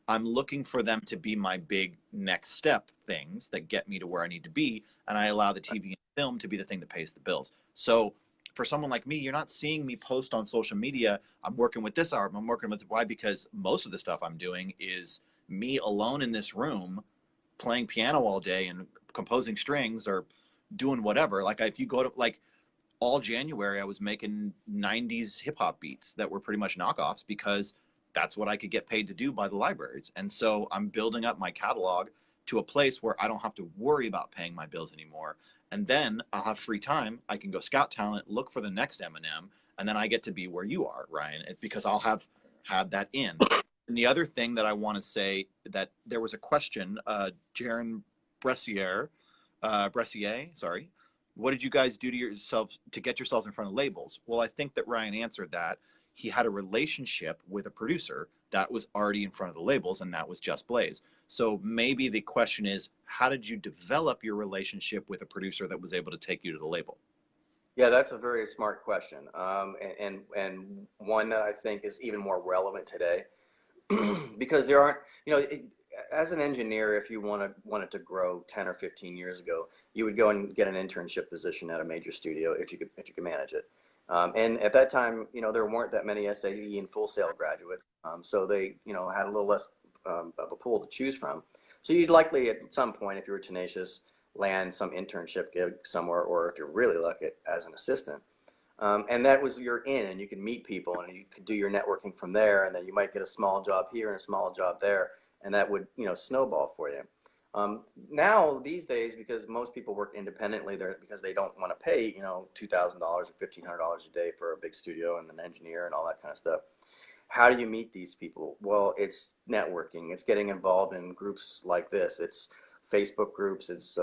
I'm looking for them to be my big next step things that get me to where I need to be. And I allow the TV and film to be the thing that pays the bills. So for someone like me, you're not seeing me post on social media, I'm working with this album, I'm working with, why? Because most of the stuff I'm doing is me alone in this room playing piano all day and composing strings or doing whatever. Like if you go to like all January, I was making 90s hip hop beats that were pretty much knockoffs because that's what I could get paid to do by the libraries. And so I'm building up my catalog to a place where I don't have to worry about paying my bills anymore. And then I'll have free time. I can go scout talent, look for the next Eminem, and then I get to be where you are, Ryan, because I'll have had that in. And the other thing that I want to say that there was a question, Jaron Bressier, sorry. What did you guys do to yourselves to get yourselves in front of labels? Well, I think that Ryan answered that. He had a relationship with a producer that was already in front of the labels, and that was Just Blaze. So maybe the question is, how did you develop your relationship with a producer that was able to take you to the label? Yeah, that's a very smart question, and one that I think is even more relevant today, because there aren't, as an engineer, if you wanted to grow 10 or 15 years ago, you would go and get an internship position at a major studio if you could manage it. And at that time, there weren't that many SAE and Full Sail graduates, so they, had a little less of a pool to choose from. So you'd likely, at some point, if you were tenacious, land some internship gig somewhere, or if you're really lucky, as an assistant. And that was your in, and you could meet people, and you could do your networking from there, and then you might get a small job here and a small job there, and that would, snowball for you. Now, these days, because most people work independently, because they don't want to pay, $2,000 or $1,500 a day for a big studio and an engineer and all that kind of stuff. How do you meet these people? Well, it's networking. It's getting involved in groups like this. It's Facebook groups. It's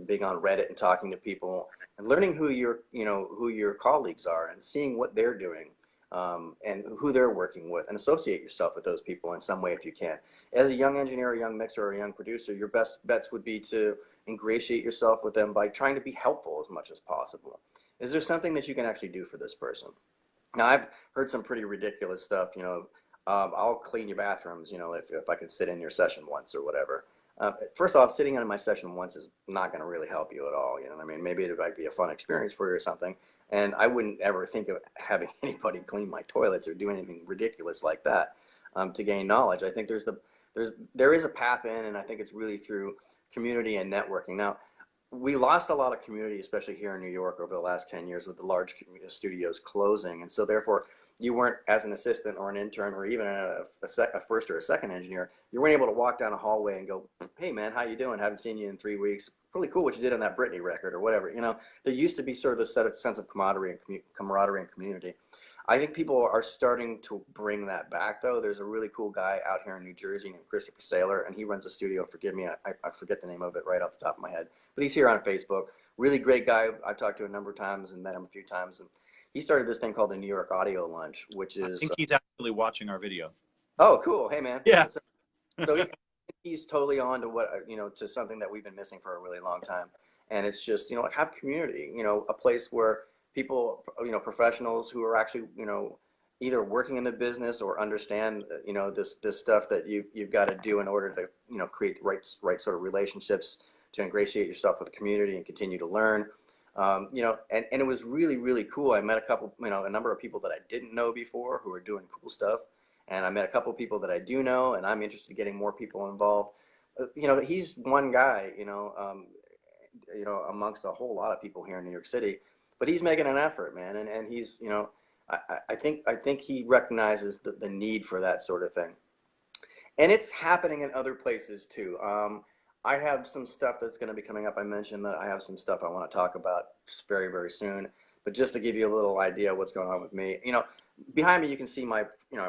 being on Reddit and talking to people and learning who your colleagues are and seeing what they're doing, and who they're working with, and associate yourself with those people in some way if you can. As a young engineer, a young mixer, or a young producer, your best bets would be to ingratiate yourself with them by trying to be helpful as much as possible. Is there something that you can actually do for this person? Now, I've heard some pretty ridiculous stuff, I'll clean your bathrooms, if I can sit in your session once or whatever. First off, sitting in my session once is not going to really help you at all. I mean, maybe it might be a fun experience for you or something. And I wouldn't ever think of having anybody clean my toilets or do anything ridiculous like that, to gain knowledge. I think there is a path in, and I think it's really through community and networking. Now, we lost a lot of community, especially here in New York, over the last 10 years with the large studios closing. And so therefore, you weren't, as an assistant or an intern or even a first or a second engineer, you weren't able to walk down a hallway and go, hey man, how you doing? Haven't seen you in 3 weeks. Really cool what you did on that Britney record or whatever. There used to be sort of this sense of camaraderie and community. I think people are starting to bring that back, though. There's a really cool guy out here in New Jersey named Christopher Saylor, and he runs a studio. Forgive me, I forget the name of it right off the top of my head, but he's here on Facebook. Really great guy. I've talked to him a number of times and met him a few times, and he started this thing called the New York Audio Lunch, which is... I think he's actually watching our video. Oh, cool. Hey, man. Yeah. So he's totally on to what, to something that we've been missing for a really long time. And it's just, have community, a place where people, professionals who are actually, either working in the business or understand, this stuff that you've got to do in order to, create the right sort of relationships to ingratiate yourself with the community and continue to learn. And it was really, really cool. I met a number of people that I didn't know before who are doing cool stuff. And I met a couple of people that I do know, and I'm interested in getting more people involved. He's one guy, amongst a whole lot of people here in New York City, but he's making an effort, man. And he's, I think he recognizes the need for that sort of thing. And it's happening in other places too. I have some stuff that's going to be coming up. I mentioned that I have some stuff I want to talk about very, very soon. But just to give you a little idea of what's going on with me, behind me you can see my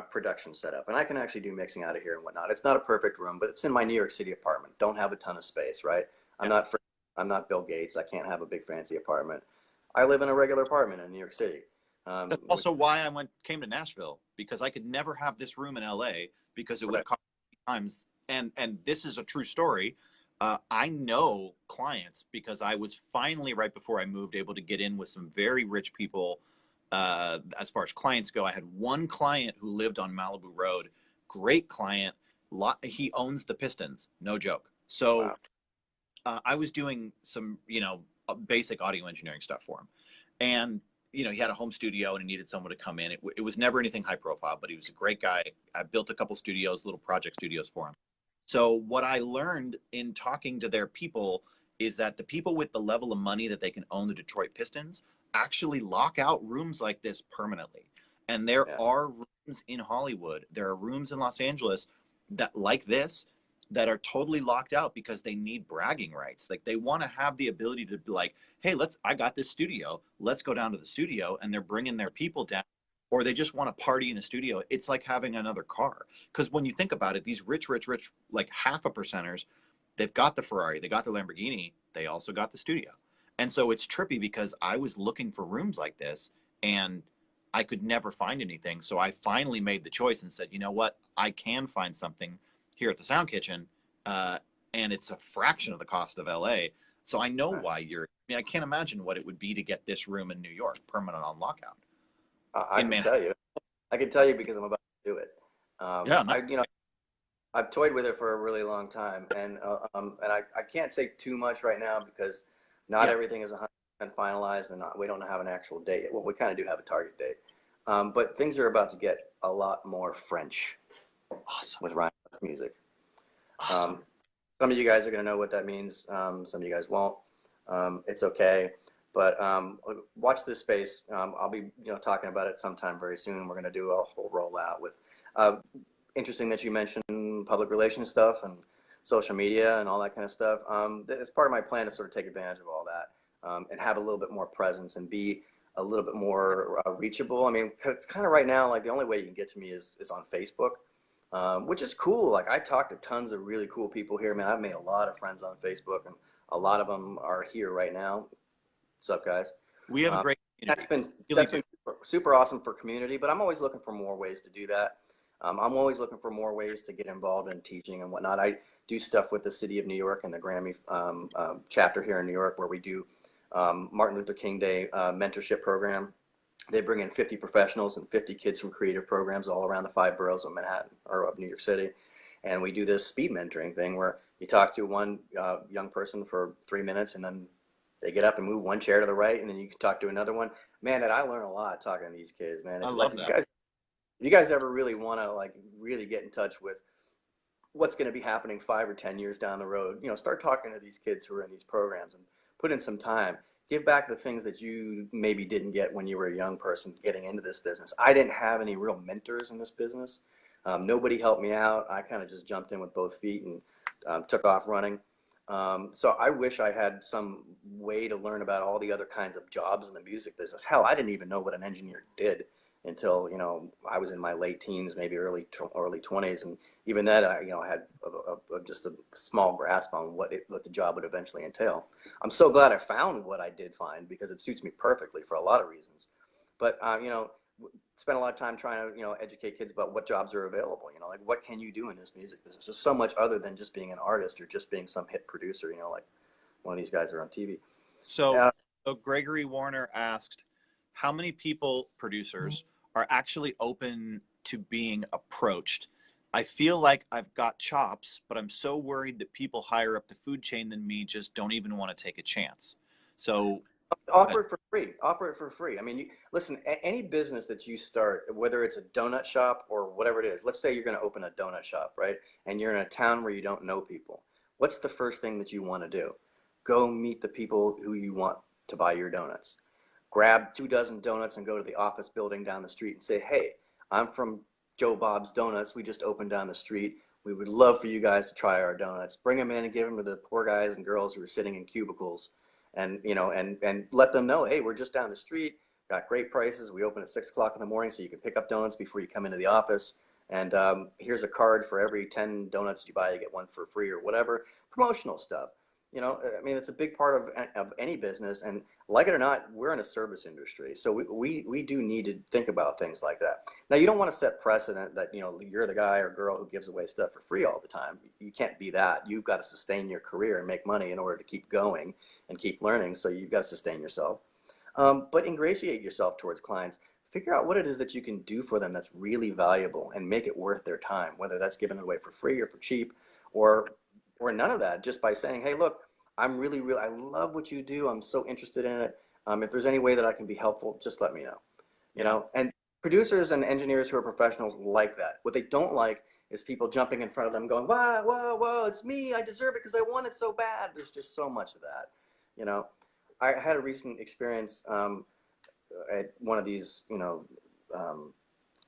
production setup, and I can actually do mixing out of here and whatnot. It's not a perfect room, but it's in my New York City apartment. Don't have a ton of space, right? I'm not Bill Gates. I can't have a big fancy apartment. I live in a regular apartment in New York City. That's also why I came to Nashville, because I could never have this room in LA because it would cost times. And this is a true story. I know clients because I was finally, right before I moved, able to get in with some very rich people. As far as clients go, I had one client who lived on Malibu Road. Great client. He owns the Pistons. No joke. So wow. I was doing some, basic audio engineering stuff for him. And, he had a home studio and he needed someone to come in. It was never anything high profile, but he was a great guy. I built a couple studios, little project studios for him. So what I learned in talking to their people is that the people with the level of money that they can own the Detroit Pistons actually lock out rooms like this permanently. And there Yeah. are rooms in Hollywood, there are rooms in Los Angeles that like this that are totally locked out because they need bragging rights. Like they want to have the ability to be like, hey, I got this studio, let's go down to the studio, and they're bringing their people down, or they just want to party in a studio. It's like having another car. Because when you think about it, these rich, like half a percenters, they've got the Ferrari, they got the Lamborghini, they also got the studio. And so it's trippy because I was looking for rooms like this and I could never find anything. So I finally made the choice and said, you know what, I can find something here at the Sound Kitchen, and it's a fraction of the cost of LA. So I know why I mean, I can't imagine what it would be to get this room in New York permanent on lockout. I can tell you. I can tell you because I'm about to do it. Yeah, no. I've toyed with it for a really long time, and I can't say too much right now because not everything is 100% finalized, and we don't have an actual date. Well, we kind of do have a target date, but things are about to get a lot more French. Awesome. With Ryan's music. Awesome. Some of you guys are going to know what that means. Some of you guys won't. It's okay. But watch this space. I'll be talking about it sometime very soon. We're going to do a whole rollout with. Interesting that you mentioned public relations stuff and social media and all that kind of stuff. It's part of my plan to sort of take advantage of all that and have a little bit more presence and be a little bit more reachable. I mean, it's kind of right now, like the only way you can get to me is on Facebook. Which is cool. Like I talked to tons of really cool people here, man. I've made a lot of friends on Facebook, and a lot of them are here right now. What's up, guys? We have a great community. That's been super awesome for community, but I'm always looking for more ways to do that. I'm always looking for more ways to get involved in teaching and whatnot. I do stuff with the City of New York and the Grammy chapter here in New York, where we do Martin Luther King Day mentorship program. They bring in 50 professionals and 50 kids from creative programs all around the 5 boroughs of Manhattan or of New York City. And we do this speed mentoring thing where you talk to one young person for 3 minutes and then they get up and move one chair to the right and then you can talk to another one. Man, and I learn a lot talking to these kids, man. It's I love that. If you guys ever really want to like really get in touch with what's going to be happening 5 or 10 years down the road, start talking to these kids who are in these programs and put in some time. Give back the things that you maybe didn't get when you were a young person getting into this business. I didn't have any real mentors in this business. Nobody helped me out. I kind of just jumped in with both feet and took off running. So I wish I had some way to learn about all the other kinds of jobs in the music business. Hell, I didn't even know what an engineer did until I was in my late teens, maybe early 20s, and even then I had just a small grasp on what the job would eventually entail. I'm so glad I found what I did find because it suits me perfectly for a lot of reasons. But spent a lot of time trying to educate kids about what jobs are available. Like what can you do in this music business? There's so much other than just being an artist or just being some hit producer. Like one of these guys are on TV. So Gregory Warner asked, how many producers are actually open to being approached? I feel like I've got chops, but I'm so worried that people higher up the food chain than me just don't even want to take a chance. So offer it for free. Offer it for free. I mean, listen, any business that you start, whether it's a donut shop or whatever it is, let's say you're going to open a donut shop, right? And you're in a town where you don't know people. What's the first thing that you want to do? Go meet the people who you want to buy your donuts. Grab 2 dozen donuts and go to the office building down the street and say, hey, I'm from Joe Bob's Donuts. We just opened down the street. We would love for you guys to try our donuts. Bring them in and give them to the poor guys and girls who are sitting in cubicles and let them know, hey, we're just down the street, got great prices. We open at 6 o'clock in the morning so you can pick up donuts before you come into the office. And here's a card for every 10 donuts you buy, you get one for free or whatever. Promotional stuff. I mean, it's a big part of any business, and like it or not, we're in a service industry, so we do need to think about things like that. Now, you don't want to set precedent that you're the guy or girl who gives away stuff for free all the time. You can't be that. You've got to sustain your career and make money in order to keep going and keep learning. So you've got to sustain yourself, but ingratiate yourself towards clients. Figure out what it is that you can do for them that's really valuable and make it worth their time, whether that's giving it away for free or for cheap, or none of that, just by saying, hey, look, I love what you do. I'm so interested in it. If there's any way that I can be helpful, just let me know. And producers and engineers who are professionals like that. What they don't like is people jumping in front of them going, whoa, whoa, whoa, it's me, I deserve it because I want it so bad. There's just so much of that, you know. I had a recent experience at one of these,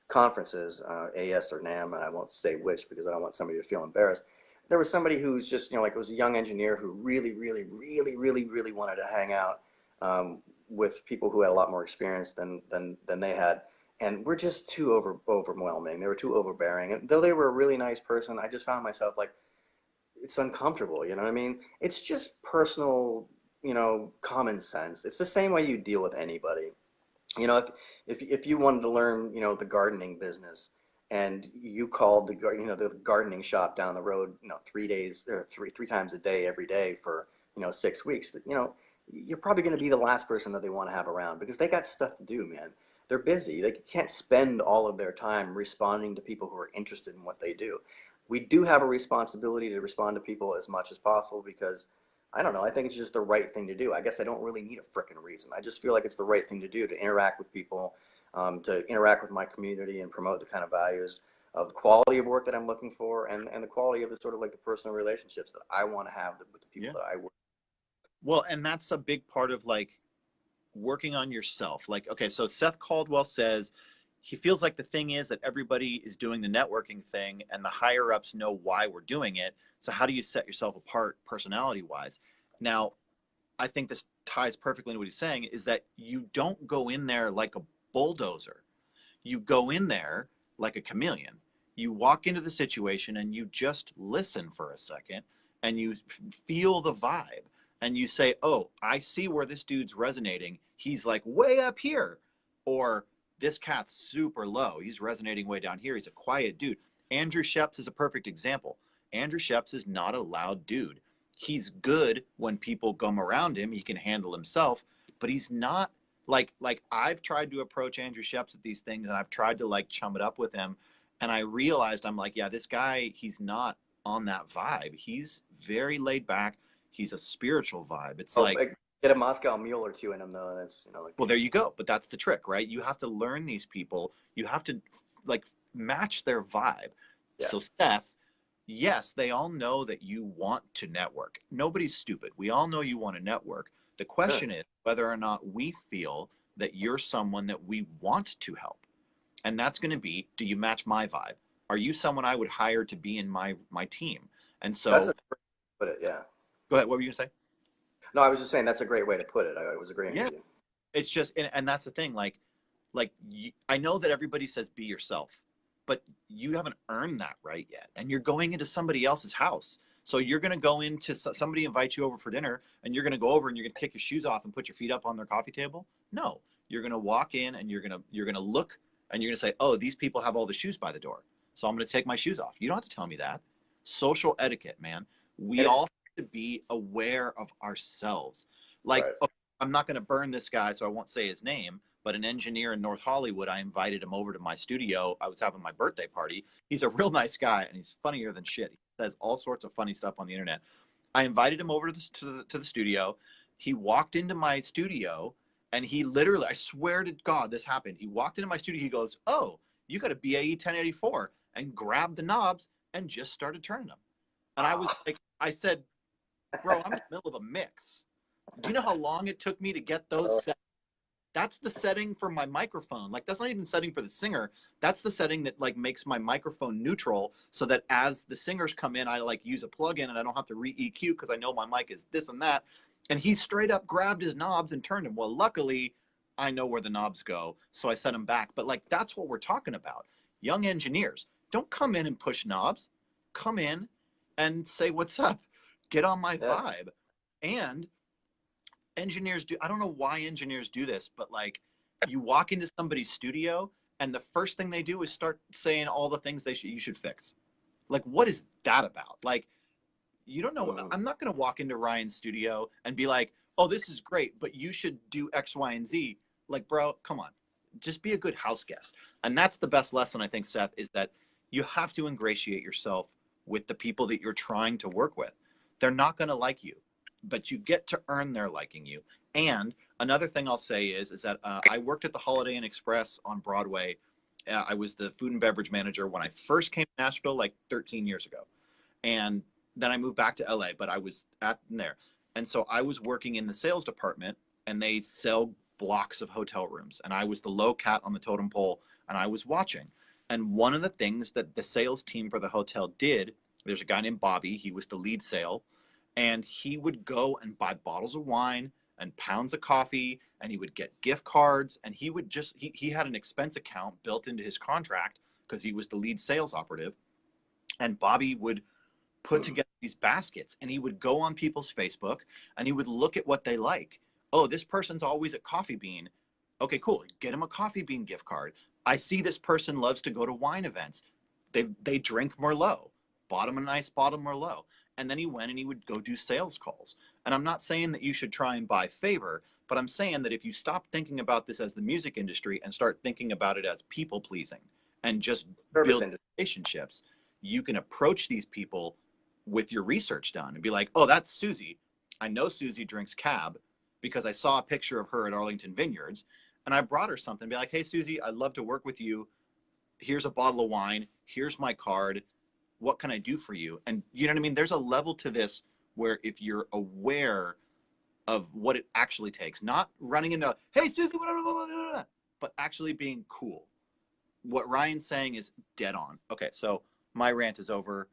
conferences, AS or NAM, and I won't say which because I don't want somebody to feel embarrassed. There was somebody who's just, like, it was a young engineer who really, really, really, really, really wanted to hang out with people who had a lot more experience than they had. And we're just too overwhelming. They were too overbearing. And though they were a really nice person, I just found myself like, it's uncomfortable. You know what I mean? It's just personal, common sense. It's the same way you deal with anybody. If you wanted to learn, the gardening business, and you called the gardening shop down the road, 3 days or three times a day every day for 6 weeks, you're probably going to be the last person that they want to have around because they got stuff to do, man. They're busy. They can't spend all of their time responding to people who are interested in what they do. We do have a responsibility to respond to people as much as possible because I don't know. I think it's just the right thing to do. I guess I don't really need a frickin' reason. I just feel like it's the right thing to do to interact with people, to interact with my community and promote the kind of values of the quality of work that I'm looking for and the quality of the sort of like the personal relationships that I want to have with the people that I work with. Well, and that's a big part of like working on yourself. Like, okay, so Seth Caldwell says he feels like the thing is that everybody is doing the networking thing and the higher ups know why we're doing it. So how do you set yourself apart personality wise? Now, I think this ties perfectly into what he's saying is that you don't go in there like a bulldozer. You go in there like a chameleon. You walk into the situation and you just listen for a second and you feel the vibe and you say, oh, I see where this dude's resonating. He's like way up here. Or this cat's super low. He's resonating way down here. He's a quiet dude. Andrew Sheps is a perfect example. Andrew Sheps is not a loud dude. He's good when people come around him. He can handle himself, but he's not like I've tried to approach Andrew Sheps at these things and I've tried to like chum it up with him. And I realized I'm like, yeah, this guy, he's not on that vibe. He's very laid back. He's a spiritual vibe. It's like get a Moscow Mule or two in him though, and it's like, well, there you go. But that's the trick, right? You have to learn these people. You have to like match their vibe. Yeah. So Seth, yes, they all know that you want to network. Nobody's stupid. We all know you want to network. The question is whether or not we feel that you're someone that we want to help. And that's going to be, do you match my vibe? Are you someone I would hire to be in my team? And so that's a great way to put it, yeah. Go ahead. What were you going to say? No, I was just saying that's a great way to put it. I was agreeing with you. It's just, and that's the thing. Like I know that everybody says be yourself, but you haven't earned that right yet. And you're going into somebody else's house. So you're going to go into somebody invites you over for dinner and you're going to go over and you're going to kick your shoes off and put your feet up on their coffee table. No, you're going to walk in and you're going to look and you're going to say, oh, these people have all the shoes by the door. So I'm going to take my shoes off. You don't have to tell me that. Social etiquette, man. We all have to be aware of ourselves. Like, okay, I'm not going to burn this guy, so I won't say his name, but an engineer in North Hollywood, I invited him over to my studio. I was having my birthday party. He's a real nice guy, and he's funnier than shit. He says all sorts of funny stuff on the internet. I invited him over to the studio. He walked into my studio, and he literally, I swear to God, this happened. He walked into my studio. He goes, oh, you got a BAE 1084, and grabbed the knobs and just started turning them. And I was like, I said, bro, I'm in the middle of a mix. Do you know how long it took me to get those set? That's the setting for my microphone. Like, that's not even setting for the singer. That's the setting that like makes my microphone neutral so that as the singers come in, I like use a plug-in and I don't have to re-EQ because I know my mic is this and that. And he straight up grabbed his knobs and turned them. Well, luckily, I know where the knobs go, so I set them back. But like, that's what we're talking about. Young engineers, don't come in and push knobs. Come in and say, what's up? Get on my vibe. And engineers do, I don't know why engineers do this, but like you walk into somebody's studio and the first thing they do is start saying all the things you should fix. Like, what is that about? Like, you don't know. I'm not going to walk into Ryan's studio and be like, oh, this is great, but you should do X, Y, and Z. Like, bro, come on. Just be a good house guest. And that's the best lesson, I think, Seth, is that you have to ingratiate yourself with the people that you're trying to work with. They're not going to like you, but you get to earn their liking you. And another thing I'll say is that I worked at the Holiday Inn Express on Broadway I was the food and beverage manager when I first came to Nashville like 13 years ago. And then I moved back to LA, but I was at there. And so I was working in the sales department, and they sell blocks of hotel rooms. And I was the low cat on the totem pole, and I was watching. And one of the things that the sales team for the hotel did, there's a guy named Bobby, he was the lead sale, and he would go and buy bottles of wine and pounds of coffee, and he would get gift cards, and he would just, he had an expense account built into his contract because he was the lead sales operative. And Bobby would put together these baskets, and he would go on people's Facebook, and he would look at what they like. Oh, this person's always at Coffee Bean. Okay, cool. Get him a Coffee Bean gift card. I see this person loves to go to wine events. They drink Merlot. Bought him a nice bottle of Merlot. And then he went and he would go do sales calls. And I'm not saying that you should try and buy favor, but I'm saying that if you stop thinking about this as the music industry and start thinking about it as people pleasing and just build relationships, you can approach these people with your research done and be like, oh, that's Susie. I know Susie drinks Cab because I saw a picture of her at Arlington Vineyards, and I brought her something. Be like, hey, Susie, I'd love to work with you. Here's a bottle of wine. Here's my card. What can I do for you? And you know what I mean? There's a level to this where if you're aware of what it actually takes, not running into, hey, Susie, whatever, blah, blah, blah, blah, but actually being cool. What Ryan's saying is dead on. Okay, so my rant is over.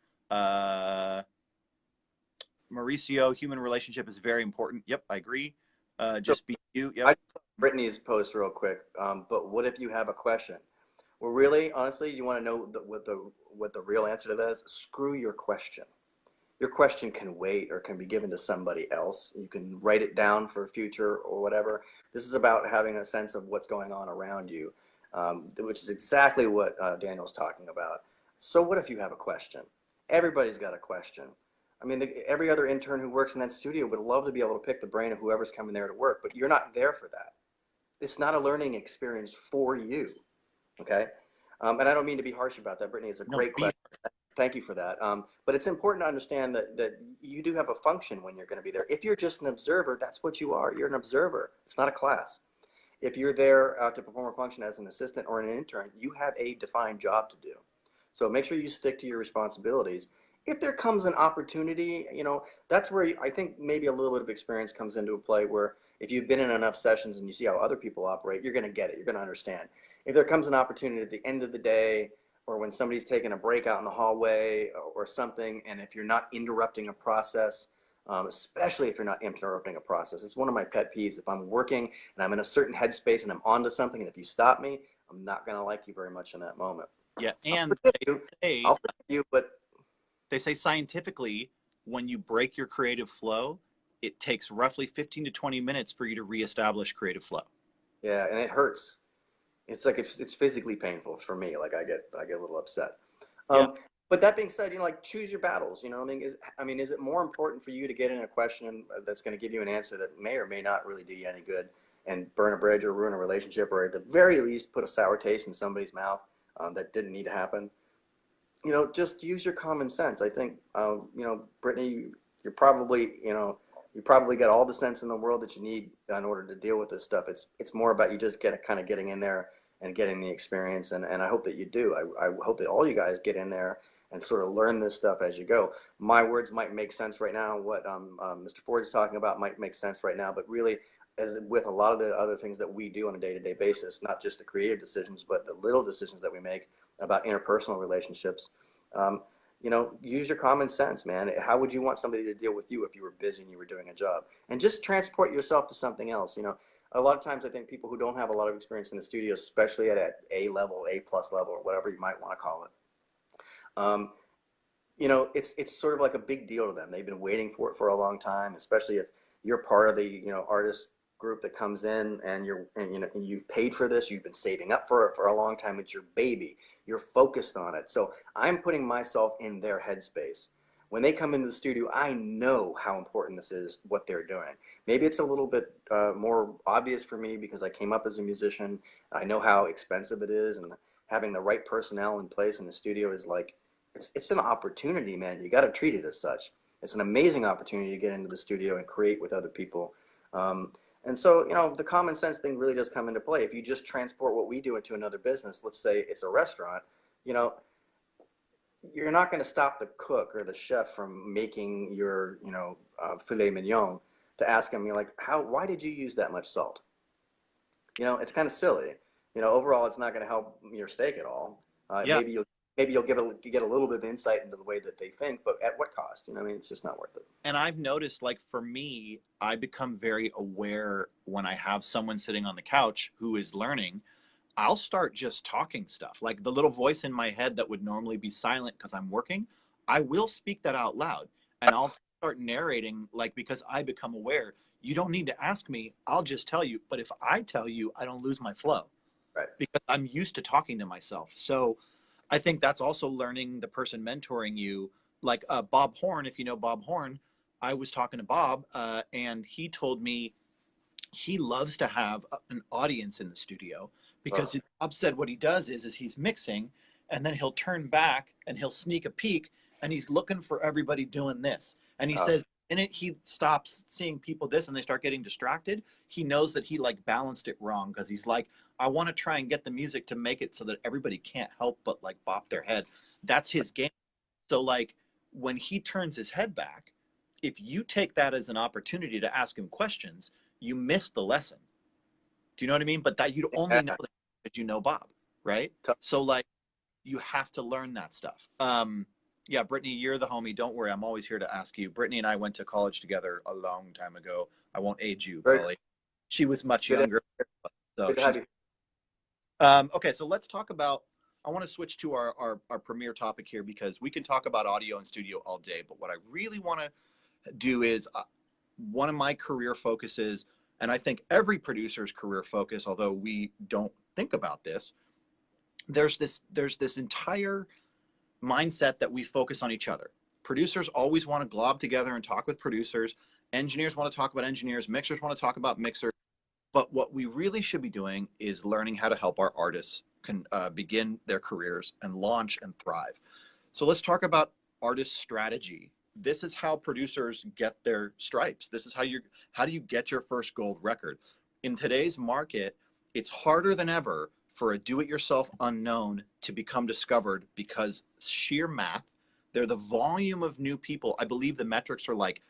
Mauricio, human relationship is very important. Yep, I agree. Just be you. Yep. I Brittany's post real quick. But what if you have a question? Well, really, honestly, you want to know what the real answer to that is? Screw your question. Your question can wait or can be given to somebody else. You can write it down for future or whatever. This is about having a sense of what's going on around you, which is exactly what Daniel's talking about. So what if you have a question? Everybody's got a question. I mean, every other intern who works in that studio would love to be able to pick the brain of whoever's coming there to work, but you're not there for that. It's not a learning experience for you. Okay. And I don't mean to be harsh about that, Brittany. It's a great question. Thank you for that. But it's important to understand that you do have a function when you're going to be there. If you're just an observer, that's what you are. You're an observer. It's not a class. If you're there to perform a function as an assistant or an intern, you have a defined job to do. So make sure you stick to your responsibilities. If there comes an opportunity, you know, that's where I think maybe a little bit of experience comes into a play, where if you've been in enough sessions and you see how other people operate, you're going to get it. You're going to understand. If there comes an opportunity at the end of the day, or when somebody's taking a break out in the hallway or something, and if you're not interrupting a process, especially if you're not interrupting a process, it's one of my pet peeves. If I'm working and I'm in a certain headspace and I'm onto something, and if you stop me, I'm not going to like you very much in that moment. Yeah, and I'll forgive you, but they say scientifically, when you break your creative flow, it takes roughly 15 to 20 minutes for you to reestablish creative flow. Yeah, and it hurts. It's like it's physically painful for me. Like I get a little upset. Yeah. But that being said, you know, like, choose your battles. You know, is it more important for you to get in a question that's going to give you an answer that may or may not really do you any good and burn a bridge or ruin a relationship, or at the very least put a sour taste in somebody's mouth that didn't need to happen? You know, just use your common sense. I think, you know, Brittany, you probably got all the sense in the world that you need in order to deal with this stuff. It's more about you just kind of getting in there and getting the experience. And I hope that you do. I hope that all you guys get in there and sort of learn this stuff as you go. My words might make sense right now. What Mr. Ford's talking about might make sense right now, but really, as with a lot of the other things that we do on a day-to-day basis, not just the creative decisions, but the little decisions that we make about interpersonal relationships, you know, use your common sense, man. How would you want somebody to deal with you if you were busy and you were doing a job? And just transport yourself to something else. You know, a lot of times I think people who don't have a lot of experience in the studio, especially at A level, A+ level, or whatever you might want to call it, you know, it's sort of like a big deal to them. They've been waiting for it for a long time, especially if you're part of the, you know, artist group that comes in and you know, you've paid for this, you've been saving up for it for a long time. It's your baby. You're focused on it. So I'm putting myself in their headspace. When they come into the studio, I know how important this is, what they're doing. Maybe it's a little bit more obvious for me because I came up as a musician. I know how expensive it is, and having the right personnel in place in the studio is like, it's an opportunity, man. You got to treat it as such. It's an amazing opportunity to get into the studio and create with other people. And so, the common sense thing really does come into play. If you just transport what we do into another business, let's say it's a restaurant, you know, you're not going to stop the cook or the chef from making your, filet mignon to ask him, like, why did you use that much salt? It's kind of silly. Overall, it's not going to help your steak at all. Yeah. Maybe you'll get a little bit of insight into the way that they think, but at what cost? I mean, it's just not worth it. And I've noticed, like, for me, I become very aware when I have someone sitting on the couch who is learning. I'll start just talking stuff. Like the little voice in my head that would normally be silent because I'm working, I will speak that out loud. And I'll start narrating, like, because I become aware. You don't need to ask me, I'll just tell you. But if I tell you, I don't lose my flow. Right. Because I'm used to talking to myself. So I think that's also learning the person mentoring you. Like Bob Horn, if you know Bob Horn, I was talking to Bob and he told me he loves to have an audience in the studio because Bob said what he does is he's mixing and then he'll turn back and he'll sneak a peek and he's looking for everybody doing this. And he says, in it, he stops seeing people this and they start getting distracted. He knows that he like balanced it wrong because he's like, I want to try and get the music to make it so that everybody can't help but like bop their head. That's his game. So like when he turns his head back, if you take that as an opportunity to ask him questions, you miss the lesson. Do you know what I mean? But that you'd only know that because you know Bob, right? So like you have to learn that stuff. Yeah, Brittany, you're the homie. Don't worry. I'm always here to ask you. Brittany and I went to college together a long time ago. I won't age you, Polly. She was much younger. So she's, okay, so let's talk about, I want to switch to our premier topic here because we can talk about audio and studio all day. But what I really want to do is one of my career focuses, and I think every producer's career focus, although we don't think about this, there's this entire mindset that we focus on each other. Producers always want to glob together and talk with producers. Engineers want to talk about engineers. Mixers want to talk about mixers. But what we really should be doing is learning how to help our artists can begin their careers and launch and thrive. So let's talk about artist strategy. This is how producers get their stripes. This is how do you get your first gold record? In today's market, it's harder than ever for a do-it-yourself unknown to become discovered because sheer math, they're the volume of new people. I believe the metrics are like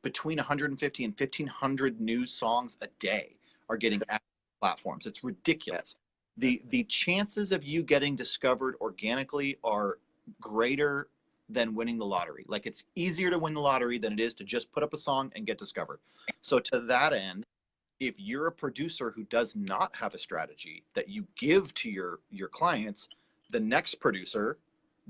between 150 and 1,500 new songs a day are getting at platforms. It's ridiculous. The chances of you getting discovered organically are greater than winning the lottery. Like it's easier to win the lottery than it is to just put up a song and get discovered. So to that end, if you're a producer who does not have a strategy that you give to your clients, the next producer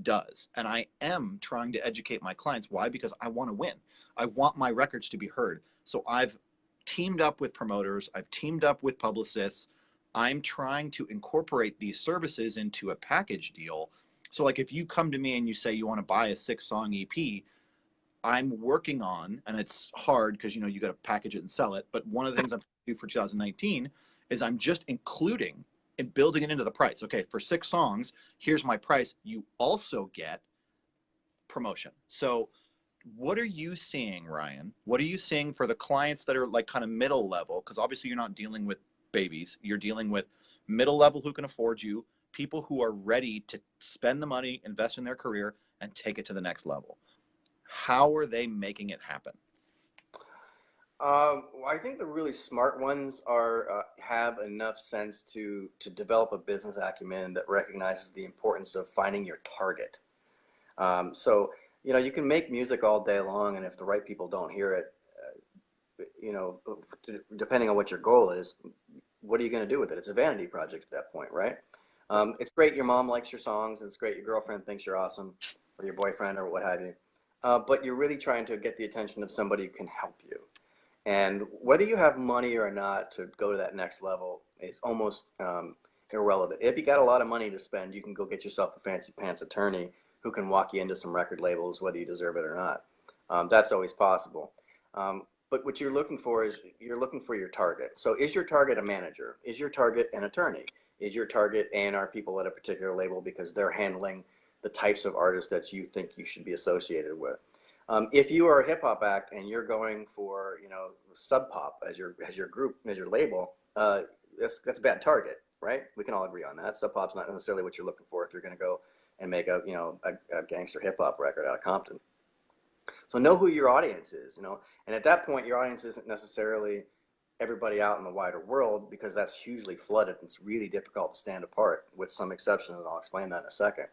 does. And I am trying to educate my clients. Why? Because I want to win. I want my records to be heard. So I've teamed up with promoters. I've teamed up with publicists. I'm trying to incorporate these services into a package deal. So like if you come to me and you say you want to buy a 6-song EP, I'm working on, and it's hard because you got to package it and sell it. But one of the things I'm trying to do for 2019 is I'm just including and building it into the price. Okay, for 6 songs, here's my price. You also get promotion. So what are you seeing, Ryan? What are you seeing for the clients that are like kind of middle level? Because obviously you're not dealing with babies. You're dealing with middle level who can afford you, people who are ready to spend the money, invest in their career, and take it to the next level. How are they making it happen? Well, I think the really smart ones are have enough sense to develop a business acumen that recognizes the importance of finding your target. So you can make music all day long, and if the right people don't hear it, depending on what your goal is, what are you going to do with it? It's a vanity project at that point, right? It's great your mom likes your songs, and it's great your girlfriend thinks you're awesome, or your boyfriend, or what have you. But you're really trying to get the attention of somebody who can help you. And whether you have money or not to go to that next level is almost irrelevant. If you got a lot of money to spend, you can go get yourself a fancy pants attorney who can walk you into some record labels, whether you deserve it or not. That's always possible. But what you're looking for is you're looking for your target. So is your target a manager? Is your target an attorney? Is your target A&R people at a particular label because they're handling the types of artists that you think you should be associated with? If you are a hip hop act and you're going for, you know, sub pop as your group, as your label, that's a bad target, right? We can all agree on that. Sub pop's not necessarily what you're looking for if you're going to go and make a, you know, a gangster hip hop record out of Compton. So know who your audience is, you know, and at that point, your audience isn't necessarily everybody out in the wider world, because that's hugely flooded and it's really difficult to stand apart, with some exceptions, and I'll explain that in a second.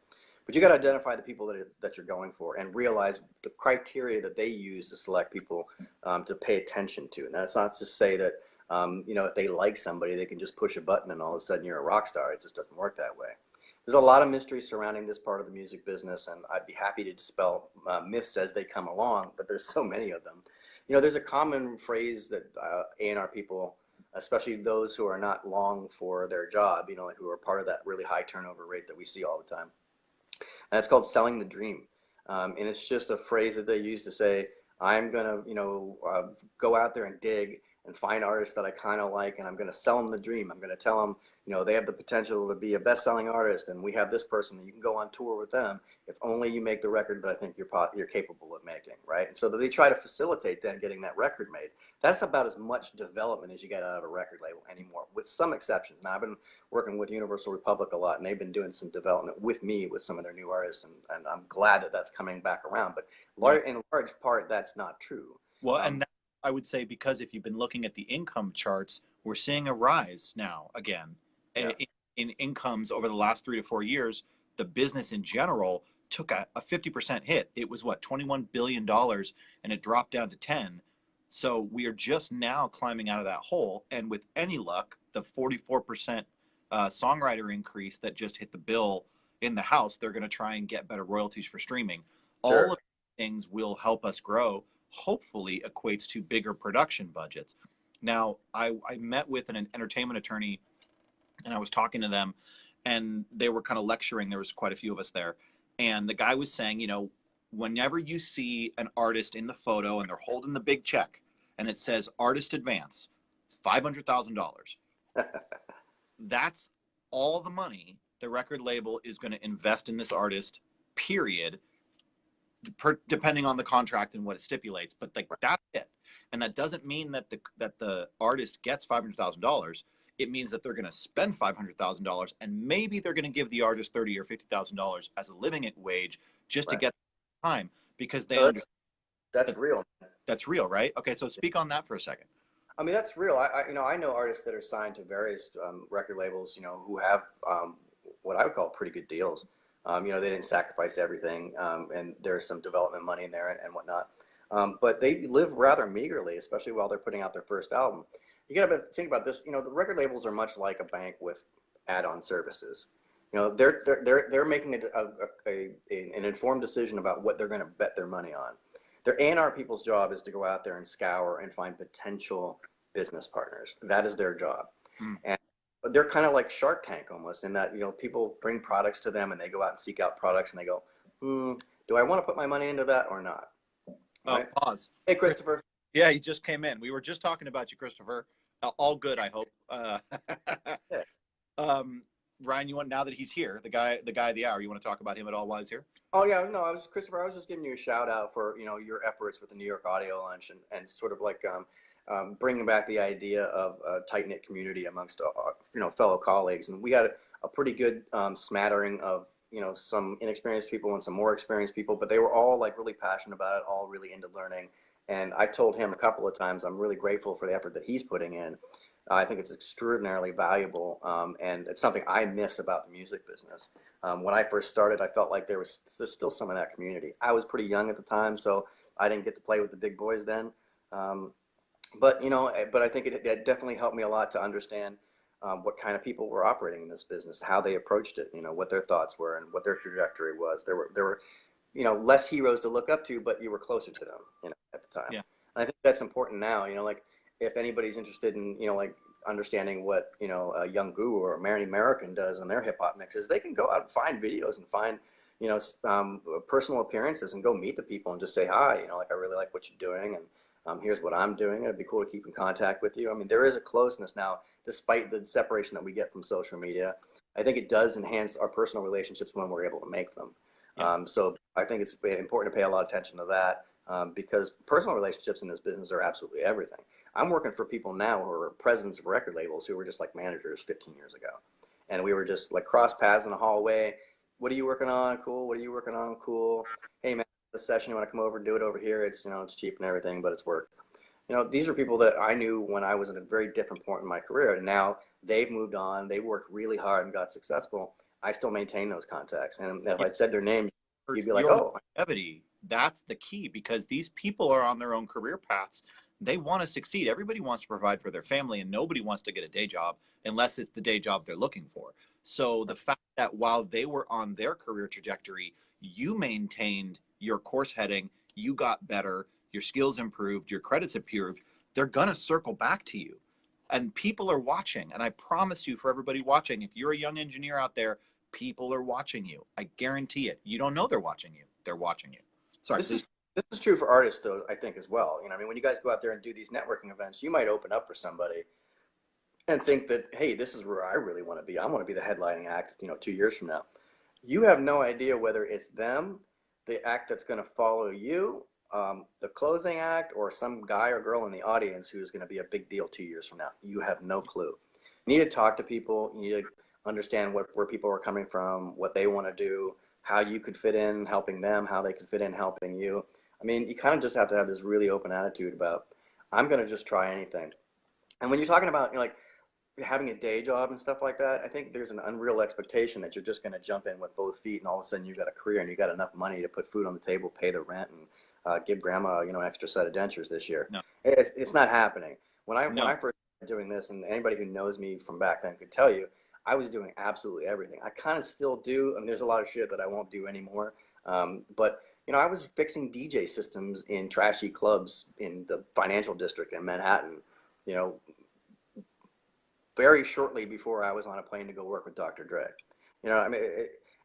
But you got to identify the people that you're going for and realize the criteria that they use to select people to pay attention to. And that's not to say that, you know, if they like somebody, they can just push a button and all of a sudden you're a rock star. It just doesn't work that way. There's a lot of mystery surrounding this part of the music business, and I'd be happy to dispel myths as they come along, but there's so many of them. You know, there's a common phrase that A&R people, especially those who are not long for their job, you know, like who are part of that really high turnover rate that we see all the time. And it's called selling the dream. And it's just a phrase that they use to say, I'm going to, you know, go out there and dig and find artists that I kind of like, and I'm going to sell them the dream. I'm going to tell them, you know, they have the potential to be a best-selling artist, and we have this person, and you can go on tour with them if only you make the record that I think you're capable of making, right? And so they try to facilitate then getting that record made. That's about as much development as you get out of a record label anymore, with some exceptions. Now, I've been working with Universal Republic a lot, and they've been doing some development with me with some of their new artists, and I'm glad that that's coming back around. But in large part, that's not true. Well, and that, I would say, because if you've been looking at the income charts, we're seeing a rise now again in incomes over the last 3 to 4 years. The business in general took a 50% hit. It was what, $21 billion, and it dropped down to 10. So we are just now climbing out of that hole. And with any luck, the 44% songwriter increase that just hit the bill in the House, they're going to try and get better royalties for streaming. Sure. All of these things will help us grow, hopefully equates to bigger production budgets. Now, I met with an entertainment attorney, and I was talking to them, and they were kind of lecturing. There was quite a few of us there. And the guy was saying, you know, whenever you see an artist in the photo and they're holding the big check and it says artist advance, $500,000, that's all the money the record label is going to invest in this artist, period, depending on the contract and what it stipulates. But like, that's it. And that doesn't mean that the artist gets $500,000. It means that they're going to spend $500,000, and maybe they're going to give the artist $30,000 or $50,000 as a living wage just to get time, because they understand that's real. That's real, right? Okay, so speak on that for a second. I mean, that's real. I know artists that are signed to various record labels, you know, who have what I would call pretty good deals. You know, they didn't sacrifice everything, and there's some development money in there and whatnot. But they live rather meagerly, especially while they're putting out their first album. You got to think about this. You know, the record labels are much like a bank with add-on services. You know, they're making an informed decision about what they're going to bet their money on. Their A&R people's job is to go out there and scour and find potential business partners. That is their job. And they're kind of like Shark Tank almost, in that, you know, people bring products to them and they go out and seek out products and they go, do I want to put my money into that or not? Right? Pause. Hey, Christopher. Yeah, he just came in. We were just talking about you, Christopher. All good, I hope. Ryan, you want, now that he's here, the guy of the hour, you want to talk about him at all while he's here? Oh yeah, no, Christopher. I was just giving you a shout out for, you know, your efforts with the New York Audio Lunch, and sort of like bringing back the idea of a tight knit community amongst you know, fellow colleagues. And we had a pretty good smattering of, you know, some inexperienced people and some more experienced people, but they were all like really passionate about it, all really into learning. And I told him a couple of times, I'm really grateful for the effort that he's putting in. I think it's extraordinarily valuable, and it's something I miss about the music business. When I first started, I felt like there's still some of that community. I was pretty young at the time, so I didn't get to play with the big boys then. But you know, but I think it definitely helped me a lot to understand what kind of people were operating in this business, how they approached it, you know, what their thoughts were and what their trajectory was. There were, you know, less heroes to look up to, but you were closer to them, you know, at the time. Yeah. And I think that's important now, you know, like, if anybody's interested in, you know, like understanding what, you know, a Young Guru or Mary American does on their hip hop mixes, they can go out and find videos and find, you know, personal appearances and go meet the people and just say hi, you know, like, I really like what you're doing, and here's what I'm doing. It'd be cool to keep in contact with you. I mean, there is a closeness now, despite the separation that we get from social media. I think it does enhance our personal relationships when we're able to make them. Yeah. So I think it's important to pay a lot of attention to that. because personal relationships in this business are absolutely everything. I'm working for people now who are presidents of record labels who were just like managers 15 years ago. And we were just like cross paths in the hallway. What are you working on? Cool. What are you working on? Cool. Hey man, the session, you want to come over and do it over here? It's, it's cheap and everything, but it's work. These are people that I knew when I was at a very different point in my career. And now they've moved on. They worked really hard and got successful. I still maintain those contacts. And if I said their name, you'd be like, oh. Longevity, that's the key, because these people are on their own career paths. They want to succeed. Everybody wants to provide for their family, and nobody wants to get a day job unless it's the day job they're looking for. So the fact that while they were on their career trajectory, you maintained your course heading, you got better, your skills improved, your credits improved, they're going to circle back to you. And people are watching. And I promise you, for everybody watching, if you're a young engineer out there, people are watching you. I guarantee it. You don't know they're watching you. They're watching you. Sorry. This is true for artists, though, I think, as well. I mean, when you guys go out there and do these networking events, you might open up for somebody and think that, hey, this is where I really want to be. I want to be the headlining act, 2 years from now. You have no idea whether it's them, the act that's going to follow you, the closing act, or some guy or girl in the audience who's going to be a big deal 2 years from now. You have no clue. You need to talk to people. You need to understand where people are coming from, what they want to do, how you could fit in helping them, how they could fit in helping you. I mean, you kind of just have to have this really open attitude about, I'm going to just try anything. And when you're talking about, like, having a day job and stuff like that, I think there's an unreal expectation that you're just going to jump in with both feet and all of a sudden you've got a career and you got enough money to put food on the table, pay the rent, and give grandma, an extra set of dentures this year. No. It's not happening. When I first started doing this, and anybody who knows me from back then could tell you, I was doing absolutely everything. I kind of still do. I mean, there's a lot of shit that I won't do anymore. But I was fixing DJ systems in trashy clubs in the financial district in Manhattan, very shortly before I was on a plane to go work with Dr. Dre. I mean,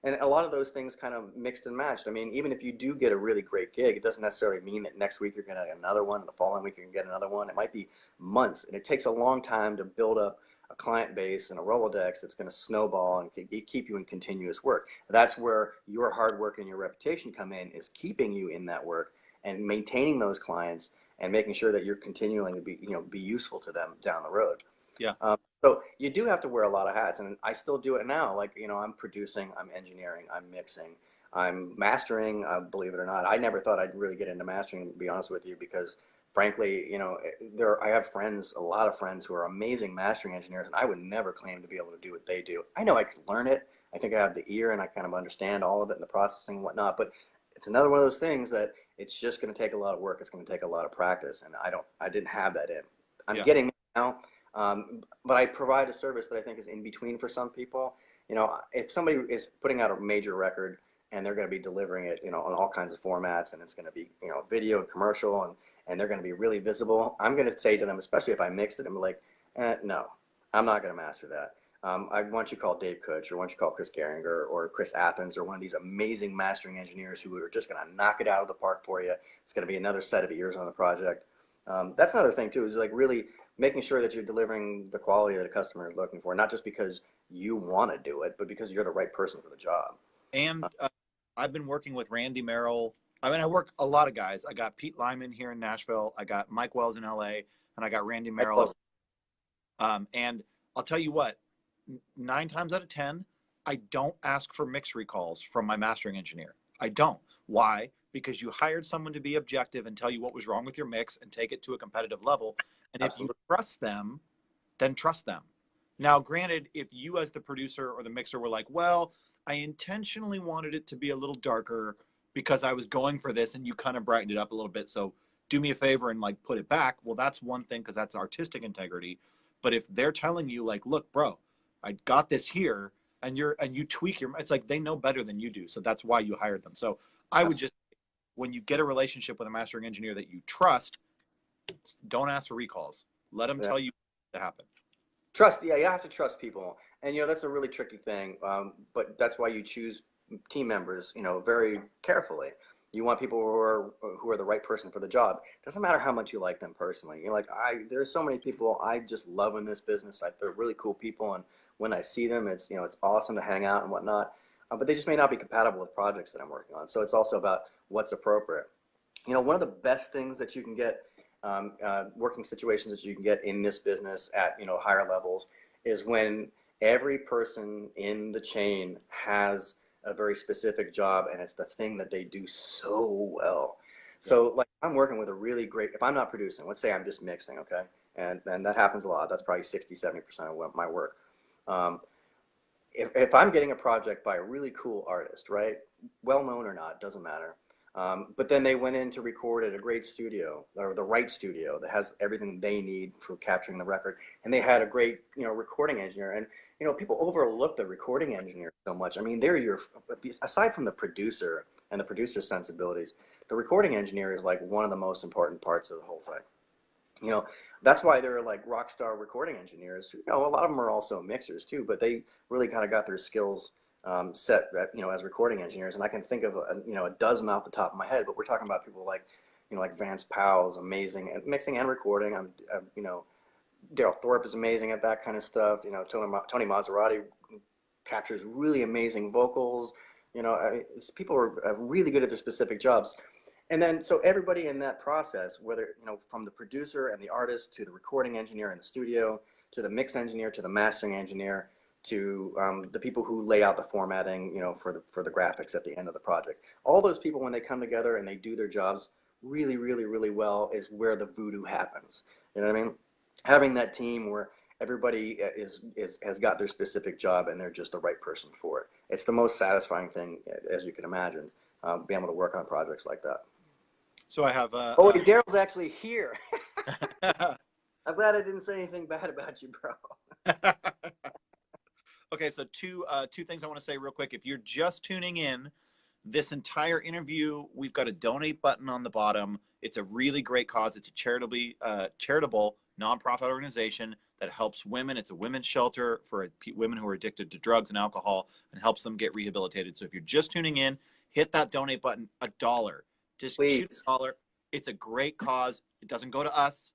and a lot of those things kind of mixed and matched. I mean, even if you do get a really great gig, it doesn't necessarily mean that next week you're going to get another one, and the following week you can get another one. It might be months, and it takes a long time to build up a client base and a Rolodex that's going to snowball and keep you in continuous work. That's where your hard work and your reputation come in, is keeping you in that work and maintaining those clients and making sure that you're continuing to be useful to them down the road. Yeah. So you do have to wear a lot of hats, and I still do it now. Like, I'm producing, I'm engineering, I'm mixing, I'm mastering, believe it or not. I never thought I'd really get into mastering, to be honest with you, because frankly, I have friends, a lot of friends who are amazing mastering engineers, and I would never claim to be able to do what they do. I know I could learn it. I think I have the ear, and I kind of understand all of it and the processing and whatnot, but it's another one of those things that it's just going to take a lot of work. It's going to take a lot of practice, and I didn't have that in. I'm getting there now. But I provide a service that I think is in between for some people. If somebody is putting out a major record and they're going to be delivering it, on all kinds of formats, and it's going to be, video and commercial, and they're going to be really visible, I'm going to say to them, especially if I mixed it, I'm like, no, I'm not going to master that. I want you to call Dave Kutch, or why don't you call Chris Gehringer or Chris Athens, or one of these amazing mastering engineers who are just going to knock it out of the park for you. It's going to be another set of ears on the project. That's another thing too, is like really making sure that you're delivering the quality that a customer is looking for, not just because you want to do it, but because you're the right person for the job. And I've been working with Randy Merrill. I mean, I work a lot of guys. I got Pete Lyman here in Nashville. I got Mike Wells in LA, and I got Randy Merrill. And I'll tell you what, 9 times out of 10, I don't ask for mix recalls from my mastering engineer. I don't. Why? Because you hired someone to be objective and tell you what was wrong with your mix and take it to a competitive level. And Absolutely. If you trust them, then trust them. Now, granted, if you as the producer or the mixer were like, well, I intentionally wanted it to be a little darker because I was going for this, and you kind of brightened it up a little bit, so do me a favor and like put it back. Well, that's one thing, because that's artistic integrity. But if they're telling you like, look, bro, I got this here, and you tweak it's like they know better than you do. So that's why you hired them. So I would just, when you get a relationship with a mastering engineer that you trust, don't ask for recalls. Let them tell you what to happen. Trust, you have to trust people, and that's a really tricky thing. But that's why you choose team members, very carefully. You want people who are the right person for the job. Doesn't matter how much you like them personally. There's so many people I just love in this business. They're really cool people, and when I see them, it's it's awesome to hang out and whatnot. But they just may not be compatible with projects that I'm working on. So it's also about what's appropriate. one of the best things that you can get, working situations that you can get in this business at, higher levels, is when every person in the chain has a very specific job, and it's the thing that they do so well. So like I'm working with a really great, if I'm not producing, let's say I'm just mixing, okay? And that happens a lot. That's probably 60-70% of my work. If I'm getting a project by a really cool artist, right? Well known or not, doesn't matter. But then they went in to record at a great studio, or the right studio that has everything they need for capturing the record. And they had a great, recording engineer. And, people overlook the recording engineer so much. I mean, aside from the producer and the producer's sensibilities, the recording engineer is like one of the most important parts of the whole thing. That's why they're like rock star recording engineers. A lot of them are also mixers too, but they really kind of got their skills set, as recording engineers. And I can think of a dozen off the top of my head. But we're talking about people like, like Vance Powell's amazing at mixing and recording. Daryl Thorpe is amazing at that kind of stuff. Tony Maserati captures really amazing vocals. People are really good at their specific jobs. And then, so everybody in that process, whether, from the producer and the artist to the recording engineer in the studio, to the mix engineer, to the mastering engineer, to the people who lay out the formatting, for the graphics at the end of the project. All those people, when they come together and they do their jobs really, really, really well, is where the voodoo happens. You know what I mean? Having that team where everybody has got their specific job and they're just the right person for it. It's the most satisfying thing, as you can imagine, being able to work on projects like that. So I have. Daryl's actually here. I'm glad I didn't say anything bad about you, bro. Okay, so two things I want to say real quick. If you're just tuning in, this entire interview, we've got a donate button on the bottom. It's a really great cause. It's a charitable nonprofit organization that helps women. It's a women's shelter for women who are addicted to drugs and alcohol, and helps them get rehabilitated. So if you're just tuning in, hit that donate button. $1. Just shoot $1. It's a great cause. It doesn't go to us.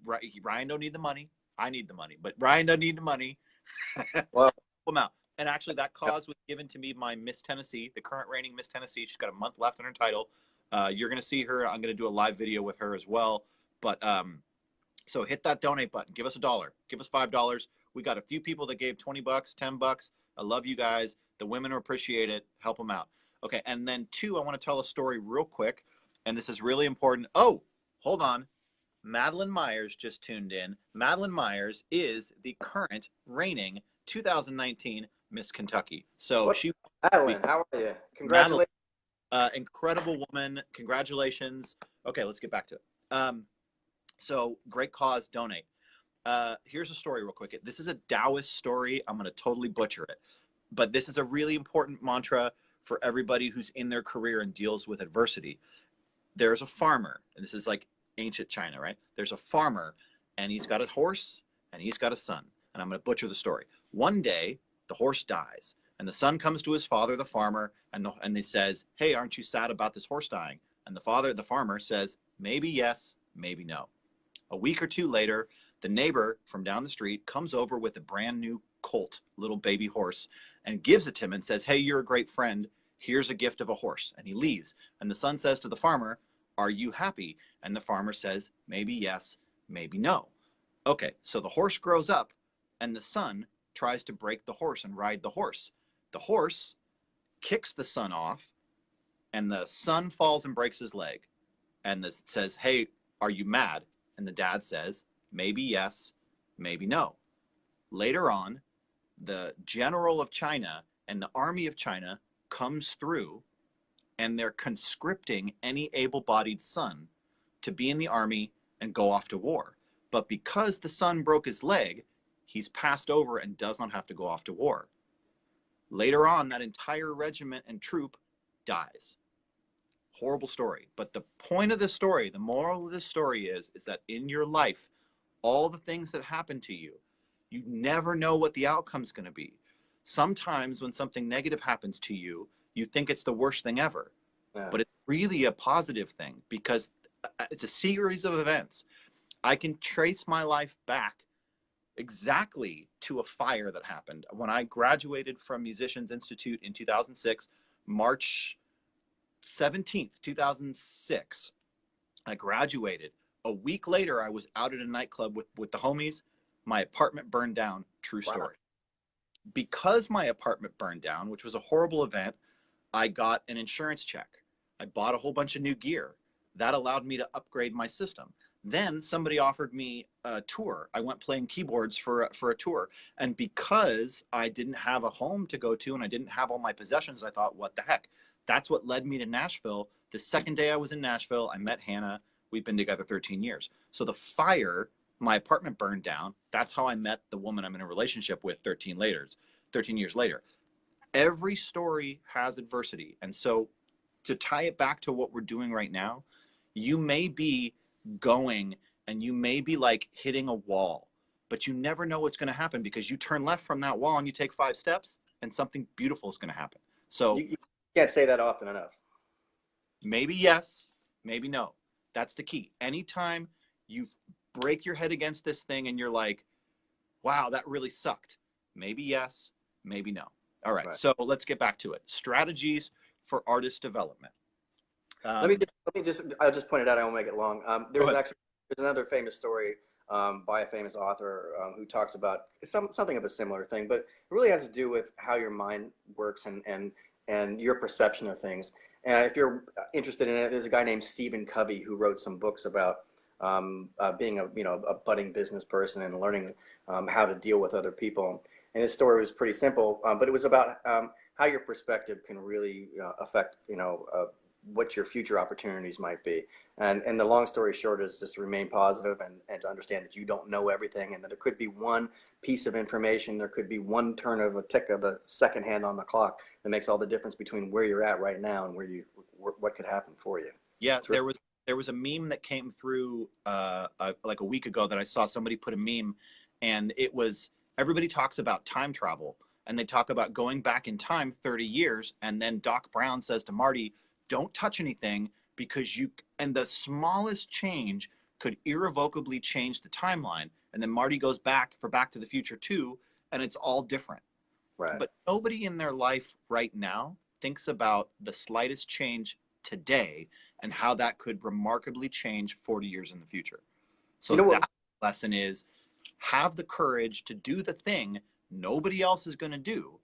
Ryan don't need the money. I need the money, but Ryan doesn't need the money. Well, and actually, that cause was given to me by Miss Tennessee, the current reigning Miss Tennessee. She's got a month left on her title. You're going to see her. I'm going to do a live video with her as well. But so hit that donate button. Give us $1. Give us $5. We got a few people that gave $20, $10. I love you guys. The women appreciate it. Help them out. Okay, and then 2, I want to tell a story real quick, and this is really important. Oh, hold on. Madeline Myers just tuned in. Madeline Myers is the current reigning 2019 Miss Kentucky. So Madeline, how are you? Congratulations. Incredible woman. Congratulations. Okay, let's get back to it. So great cause, donate. Here's a story real quick. This is a Taoist story. I'm going to totally butcher it. But this is a really important mantra for everybody who's in their career and deals with adversity. There's a farmer, and this is like ancient China, right? There's a farmer, and he's got a horse, and he's got a son. And I'm going to butcher the story. One day, the horse dies, and the son comes to his father, the farmer, and he says, "Hey, aren't you sad about this horse dying?" And the farmer says, "Maybe yes, maybe no." A week or 2 later, the neighbor from down the street comes over with a brand new colt, little baby horse, and gives it to him and says, "Hey, you're a great friend. Here's a gift of a horse." And he leaves. And the son says to the farmer, "Are you happy?" And the farmer says, "Maybe yes, maybe no." Okay, so the horse grows up, and the son tries to break the horse and ride the horse. The horse kicks the son off, and the son falls and breaks his leg. And says, "Hey, are you mad?" And the dad says, "Maybe yes, maybe no." Later on, the general of China and the army of China comes through, and they're conscripting any able-bodied son to be in the army and go off to war. But because the son broke his leg, he's passed over and does not have to go off to war. Later on, that entire regiment and troop dies. Horrible story. But the point of this story, the moral of this story is that in your life, all the things that happen to you, you never know what the outcome's going to be. Sometimes when something negative happens to you, you think it's the worst thing ever. Yeah. But it's really a positive thing, because it's a series of events. I can trace my life back exactly to a fire that happened. When I graduated from Musicians Institute in 2006, March 17th, 2006. I graduated. A week later, I was out at a nightclub with the homies. My apartment burned down. True story. Wow. Because my apartment burned down, which was a horrible event, I got an insurance check. I bought a whole bunch of new gear. That allowed me to upgrade my system. Then somebody offered me a tour. I went playing keyboards for a tour. And because I didn't have a home to go to and I didn't have all my possessions, I thought, what the heck? That's what led me to Nashville. The second day I was in Nashville, I met Hannah. We've been together 13 years. So the fire, my apartment burned down. That's how I met the woman I'm in a relationship with 13 years later. Every story has adversity. And so to tie it back to what we're doing right now, you may be going and you may be like hitting a wall, but you never know what's going to happen because you turn left from that wall and you take 5 steps and something beautiful is going to happen. So you can't say that often enough. Maybe yes, maybe no. That's the key. Anytime you break your head against this thing and you're like, wow, that really sucked. Maybe yes, maybe no. All right. So let's get back to it. Strategies for artist development. I'll just point it out. I won't make it long. There's another famous story by a famous author who talks about something of a similar thing, but it really has to do with how your mind works and your perception of things. And if you're interested in it, there's a guy named Stephen Covey who wrote some books about being a budding business person and learning how to deal with other people. And his story was pretty simple, but it was about how your perspective can really affect what your future opportunities might be. And the long story short is just to remain positive and to understand that you don't know everything, and that there could be one piece of information, there could be one turn of a tick of the second hand on the clock that makes all the difference between where you're at right now and what could happen for you. Yeah, there was a meme that came through like a week ago that I saw somebody put a meme, and it was, everybody talks about time travel and they talk about going back in time 30 years. And then Doc Brown says to Marty, don't touch anything because and the smallest change could irrevocably change the timeline. And then Marty goes back for Back to the Future 2 and it's all different. Right. But nobody in their life right now thinks about the slightest change today and how that could remarkably change 40 years in the future. So that lesson is, have the courage to do the thing nobody else is going to do,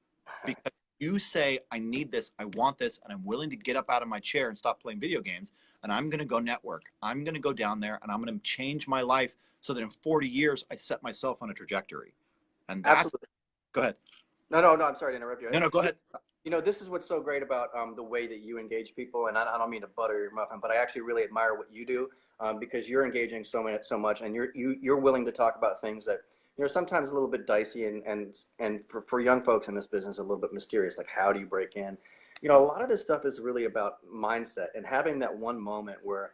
because you say, I need this, I want this, and I'm willing to get up out of my chair and stop playing video games, and I'm going to go network. I'm going to go down there and I'm going to change my life so that in 40 years I set myself on a trajectory. And that's, absolutely. Go ahead. No, I'm sorry to interrupt you. No, go ahead. This is what's so great about the way that you engage people, and I don't mean to butter your muffin, but I actually really admire what you do because you're engaging so much, and you're willing to talk about things that sometimes a little bit dicey and for young folks in this business a little bit mysterious, like how do you break in? A lot of this stuff is really about mindset and having that one moment where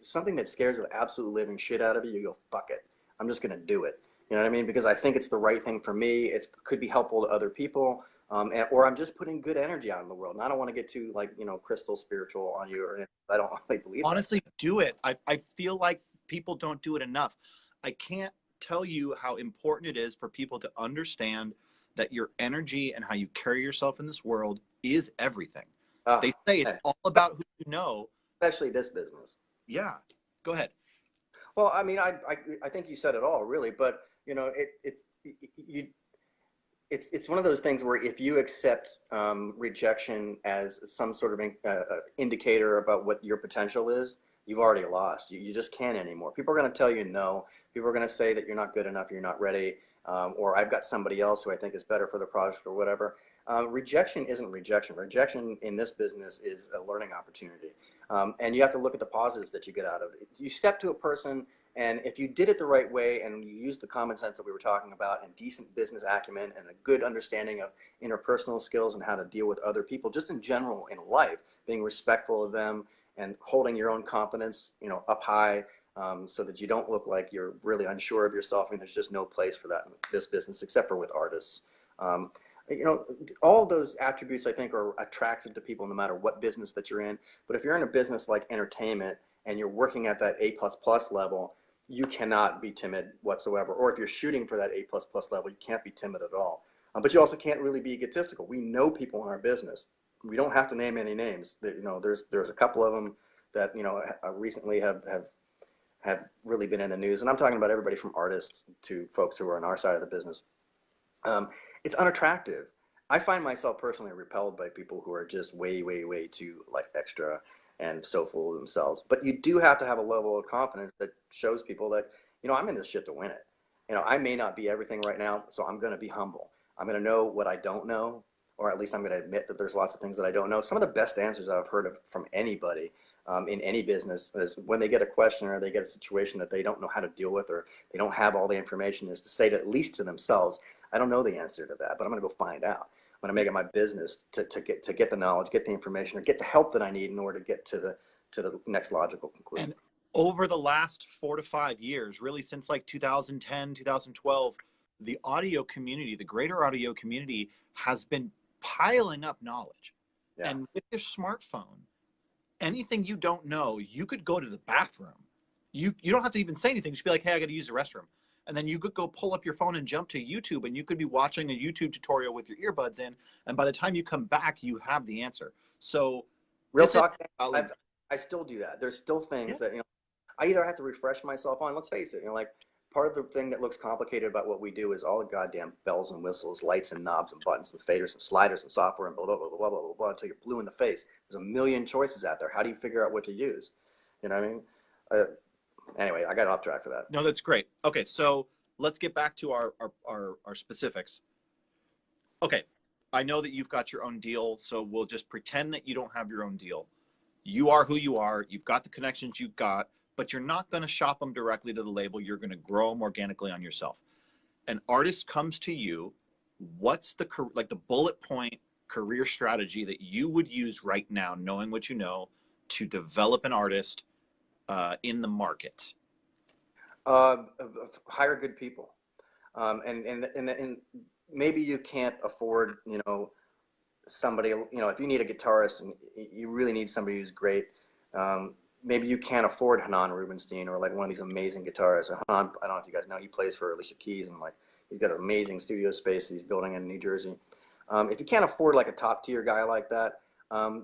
something that scares the absolute living shit out of you, you go, fuck it, I'm just gonna do it. You know what I mean? Because I think it's the right thing for me. It could be helpful to other people. Or I'm just putting good energy out in the world. And I don't want to get too crystal spiritual on you or anything. I don't really believe Honestly, do it. I feel like people don't do it enough. I can't tell you how important it is for people to understand that your energy and how you carry yourself in this world is everything. They say it's all about who you know. Especially this business. Yeah. Go ahead. Well, I mean, I think you said it all, really. But, it's one of those things where if you accept rejection as some sort of indicator about what your potential is, you've already lost. You just can't anymore. People are going to tell you no. People are going to say that you're not good enough, you're not ready, or I've got somebody else who I think is better for the project or whatever. Rejection isn't rejection. Rejection in this business is a learning opportunity. And you have to look at the positives that you get out of it. You step to a person, and if you did it the right way and you used the common sense that we were talking about and decent business acumen and a good understanding of interpersonal skills and how to deal with other people, just in general in life, being respectful of them and holding your own confidence, up high, so that you don't look like you're really unsure of yourself. I mean, there's just no place for that in this business except for with artists. All of those attributes I think are attractive to people no matter what business that you're in. But if you're in a business like entertainment and you're working at that A++ level, you cannot be timid whatsoever. Or if you're shooting for that A++ level, you can't be timid at all. But you also can't really be egotistical. We know people in our business we don't have to name any names. There's a couple of them that recently have really been in the news, and I'm talking about everybody from artists to folks who are on our side of the business. It's unattractive. I find myself personally repelled by people who are just way too like extra and so full of themselves. But you do have to have a level of confidence that shows people that, I'm in this shit to win it. I may not be everything right now, so I'm going to be humble. I'm going to know what I don't know, or at least I'm going to admit that there's lots of things that I don't know. Some of the best answers I've heard from anybody in any business is when they get a question or they get a situation that they don't know how to deal with, or they don't have all the information, is to say to, at least to themselves, I don't know the answer to that, but I'm going to go find out. I'm going to make it my business to get the knowledge, get the information, or get the help that I need in order to get to the next logical conclusion. And over the last 4 to 5 years, really since like 2010, 2012, the audio community, the greater audio community, has been piling up knowledge. Yeah. And with your smartphone, anything you don't know, you could go to the bathroom. You don't have to even say anything. Just be like, hey, I got to use the restroom. And then you could go pull up your phone and jump to YouTube, and you could be watching a YouTube tutorial with your earbuds in. And by the time you come back, you have the answer. So real talk, I still do that. There's still things that, I either have to refresh myself on. Let's face it, like part of the thing that looks complicated about what we do is all the goddamn bells and whistles, lights and knobs and buttons and faders and sliders and software and blah, blah, blah, blah, blah, blah, blah, until you're blue in the face. There's a million choices out there. How do you figure out what to use? You know what I mean? Anyway, I got off track for that. No, that's great. Okay, so let's get back to our specifics. Okay, I know that you've got your own deal, so we'll just pretend that you don't have your own deal. You are who you are. You've got the connections you've got, but you're not going to shop them directly to the label. You're going to grow them organically on yourself. An artist comes to you. What's the bullet point career strategy that you would use right now, knowing what you know, to develop an artist in the market? Hire good people, and maybe you can't afford somebody, if you need a guitarist and you really need somebody who's great, maybe you can't afford Hanan Rubinstein or like one of these amazing guitarists. Hanan, I don't know if you guys know, he plays for Alicia Keys, and like he's got an amazing studio space he's building in New Jersey. If you can't afford like a top tier guy like that,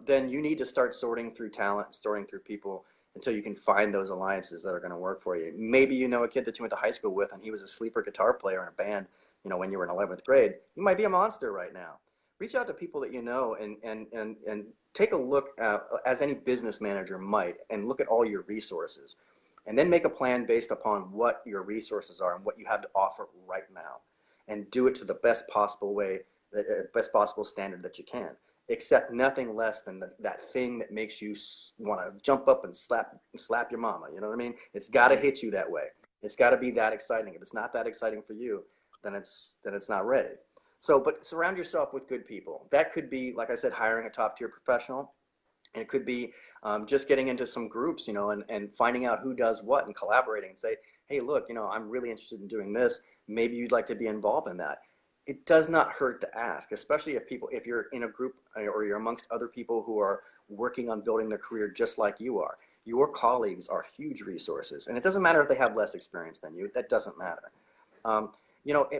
then you need to start sorting through talent, sorting through people until you can find those alliances that are going to work for you. Maybe you know a kid that you went to high school with and he was a sleeper guitar player in a band, when you were in 11th grade. You might be a monster right now. Reach out to people that you know and take a look at, as any business manager might, and look at all your resources. And then make a plan based upon what your resources are and what you have to offer right now. And do it to the best possible way, the best possible standard that you can. Accept nothing less than that thing that makes you want to jump up and slap your mama. You know what I mean? It's got to hit you that way. It's got to be that exciting. If it's not that exciting for you, then it's not ready. So, but surround yourself with good people. That could be, like I said, hiring a top tier professional. And it could be just getting into some groups, and finding out who does what and collaborating and say, hey, look, I'm really interested in doing this. Maybe you'd like to be involved in that. It does not hurt to ask, especially if you're in a group or you're amongst other people who are working on building their career just like you are. Your colleagues are huge resources, and it doesn't matter if they have less experience than you. That doesn't matter.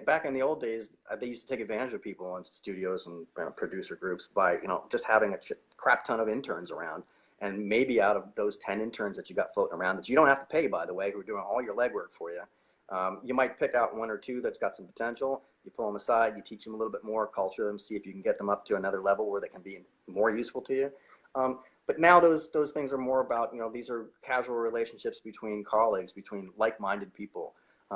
Back in the old days, they used to take advantage of people in studios and producer groups by, just having a crap ton of interns around. And maybe out of those 10 interns that you got floating around, that you don't have to pay, by the way, who are doing all your legwork for you, you might pick out one or two that's got some potential. You pull them aside, you teach them a little bit more, culture them, see if you can get them up to another level where they can be more useful to you. But now those things are more about, these are casual relationships between colleagues, between like-minded people.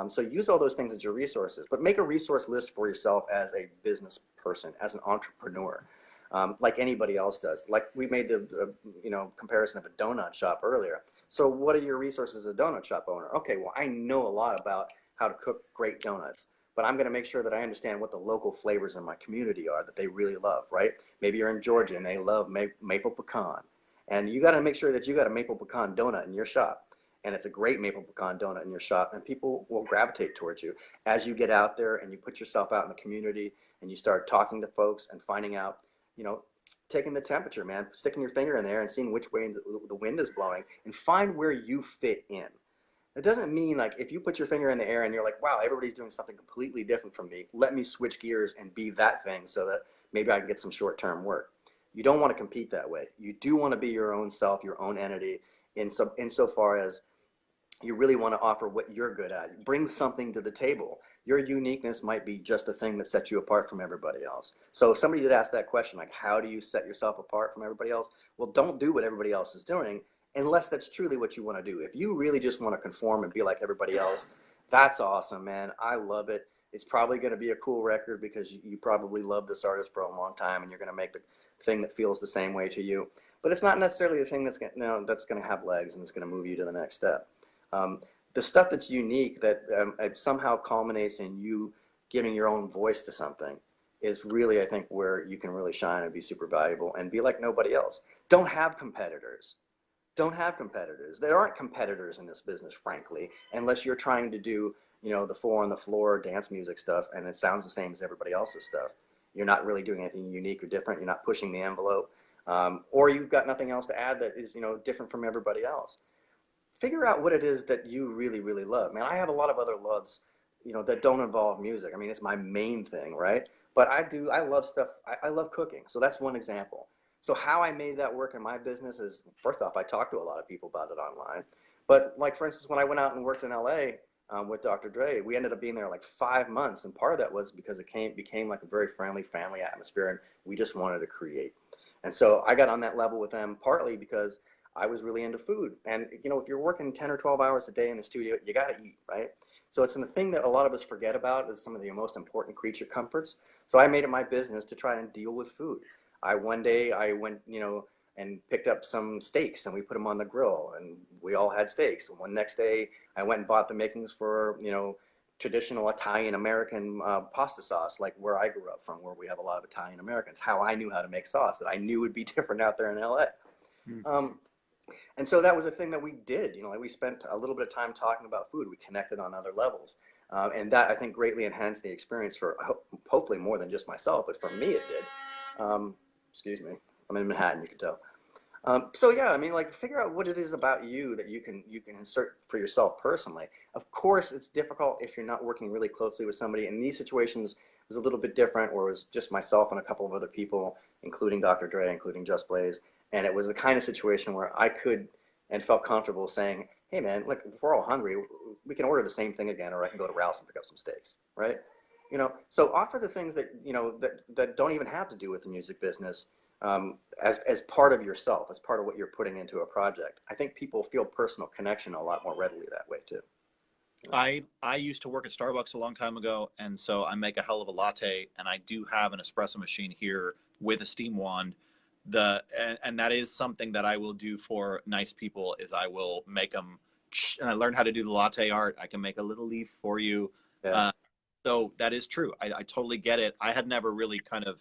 So use all those things as your resources, but make a resource list for yourself as a business person, as an entrepreneur, like anybody else does. Like we made the comparison of a donut shop earlier. So what are your resources as a donut shop owner? Okay, well, I know a lot about how to cook great donuts, but I'm going to make sure that I understand what the local flavors in my community are that they really love, right? Maybe you're in Georgia and they love maple pecan, and you got to make sure that you got a maple pecan donut in your shop. And it's a great maple pecan donut in your shop, and people will gravitate towards you as you get out there and you put yourself out in the community and you start talking to folks and finding out, taking the temperature, man, sticking your finger in there and seeing which way the wind is blowing, and find where you fit in. It doesn't mean like if you put your finger in the air and you're like, wow, everybody's doing something completely different from me, let me switch gears and be that thing so that maybe I can get some short-term work. You don't want to compete that way. You do want to be your own self, your own entity, insofar as you really want to offer what you're good at. Bring something to the table. Your uniqueness might be just the thing that sets you apart from everybody else. So somebody that asked that question, like, how do you set yourself apart from everybody else? Well, don't do what everybody else is doing unless that's truly what you want to do. If you really just want to conform and be like everybody else, that's awesome, man. I love it. It's probably going to be a cool record because you probably love this artist for a long time, and you're going to make the thing that feels the same way to you. But it's not necessarily the thing that's going to have legs and it's going to move you to the next step. The stuff that's unique that somehow culminates in you giving your own voice to something is really, I think, where you can really shine and be super valuable and be like nobody else. Don't have competitors. Don't have competitors. There aren't competitors in this business, frankly, unless you're trying to do, the 4 on the floor dance music stuff and it sounds the same as everybody else's stuff. You're not really doing anything unique or different. You're not pushing the envelope, or you've got nothing else to add that is, different from everybody else. Figure out what it is that you really, really love. Man, I have a lot of other loves, that don't involve music. I mean, it's my main thing, right? But I love stuff. I love cooking. So that's one example. So how I made that work in my business is, first off, I talked to a lot of people about it online. But like, for instance, when I went out and worked in LA with Dr. Dre, we ended up being there like 5 months. And part of that was because it became like a very friendly family atmosphere, and we just wanted to create. And so I got on that level with them partly because I was really into food. And, if you're working 10 or 12 hours a day in the studio, you got to eat, right? So it's the thing that a lot of us forget about is some of the most important creature comforts. So I made it my business to try and deal with food. One day I went, and picked up some steaks and we put them on the grill and we all had steaks. One next day I went and bought the makings for, traditional Italian American pasta sauce, like where I grew up from, where we have a lot of Italian Americans, how I knew how to make sauce that I knew would be different out there in LA. And so that was a thing that we did, like we spent a little bit of time talking about food. We connected on other levels. And that, I think, greatly enhanced the experience for hopefully more than just myself, but for me it did. Excuse me, I'm in Manhattan, you can tell. So yeah, I mean, like, figure out what it is about you that you can insert for yourself personally. Of course, it's difficult if you're not working really closely with somebody. In these situations, it was a little bit different, where it was just myself and a couple of other people, including Dr. Dre, including Just Blaze. And it was the kind of situation where I could and felt comfortable saying, hey man, look, if we're all hungry, we can order the same thing again, or I can go to Rouse and pick up some steaks, right? So offer the things that, that don't even have to do with the music business, as part of yourself, as part of what you're putting into a project. I think people feel personal connection a lot more readily that way too. I used to work at Starbucks a long time ago, and so I make a hell of a latte, and I do have an espresso machine here with a steam wand. And that is something that I will do for nice people, is I will make them, and I learned how to do the latte art. I can make a little leaf for you. Yeah. So that is true. I totally get it. I had never really kind of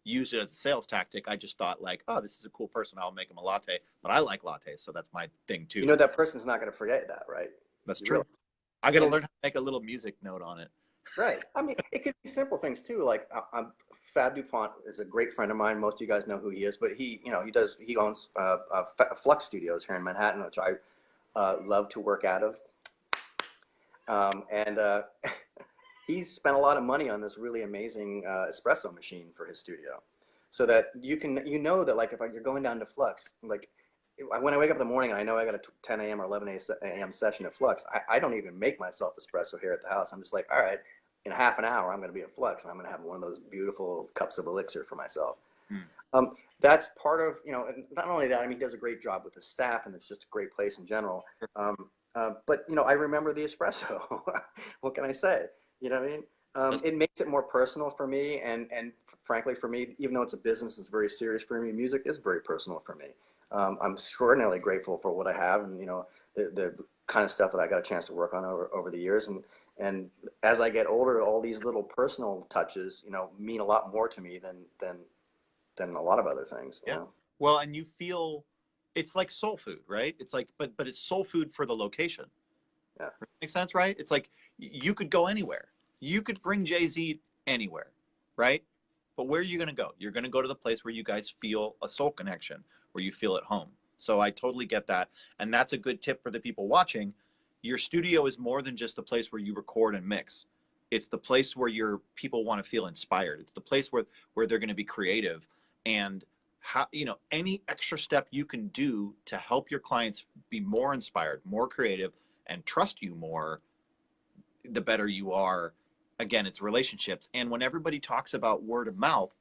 used it as a sales tactic. I just thought like, oh, this is a cool person, I'll make him a latte. But I like lattes, so that's my thing too. That person's not going to forget that, right? That's true. I got to learn how to make a little music note on it. Right. I mean, it could be simple things too. Like Fab DuPont is a great friend of mine. Most of you guys know who he is, but he owns Flux Studios here in Manhattan, which I love to work out of. And he spent a lot of money on this really amazing espresso machine for his studio, so that you can, that like if you're going down to Flux, like when I wake up in the morning and I know I got a 10 a.m. or 11 a.m. session at Flux, I don't even make myself espresso here at the house. I'm just like, all right, in half an hour, I'm going to be at Flux and I'm going to have one of those beautiful cups of elixir for myself. That's part of, and not only that, I mean, he does a great job with his staff, and it's just a great place in general. But, I remember the espresso. What can I say? You know what I mean? It makes it more personal for me. And frankly, for me, even though it's a business that's very serious for me, music is very personal for me. I'm extraordinarily grateful for what I have, and, the kind of stuff that I got a chance to work on over the years. And as I get older, all these little personal touches, mean a lot more to me than a lot of other things. Yeah. Well, and you feel it's like soul food, right? It's like, but it's soul food for the location. Yeah. Makes sense, right? It's like you could go anywhere. You could bring Jay-Z anywhere, right? But where are you going to go? You're going to go to the place where you guys feel a soul connection, where you feel at home. So I totally get that. And that's a good tip for the people watching. Your studio is more than just a place where you record and mix. It's the place where your people want to feel inspired. It's the place where they're going to be creative. And how, any extra step you can do to help your clients be more inspired, more creative, and trust you more, the better you are. Again, it's relationships. And when everybody talks about word of mouth,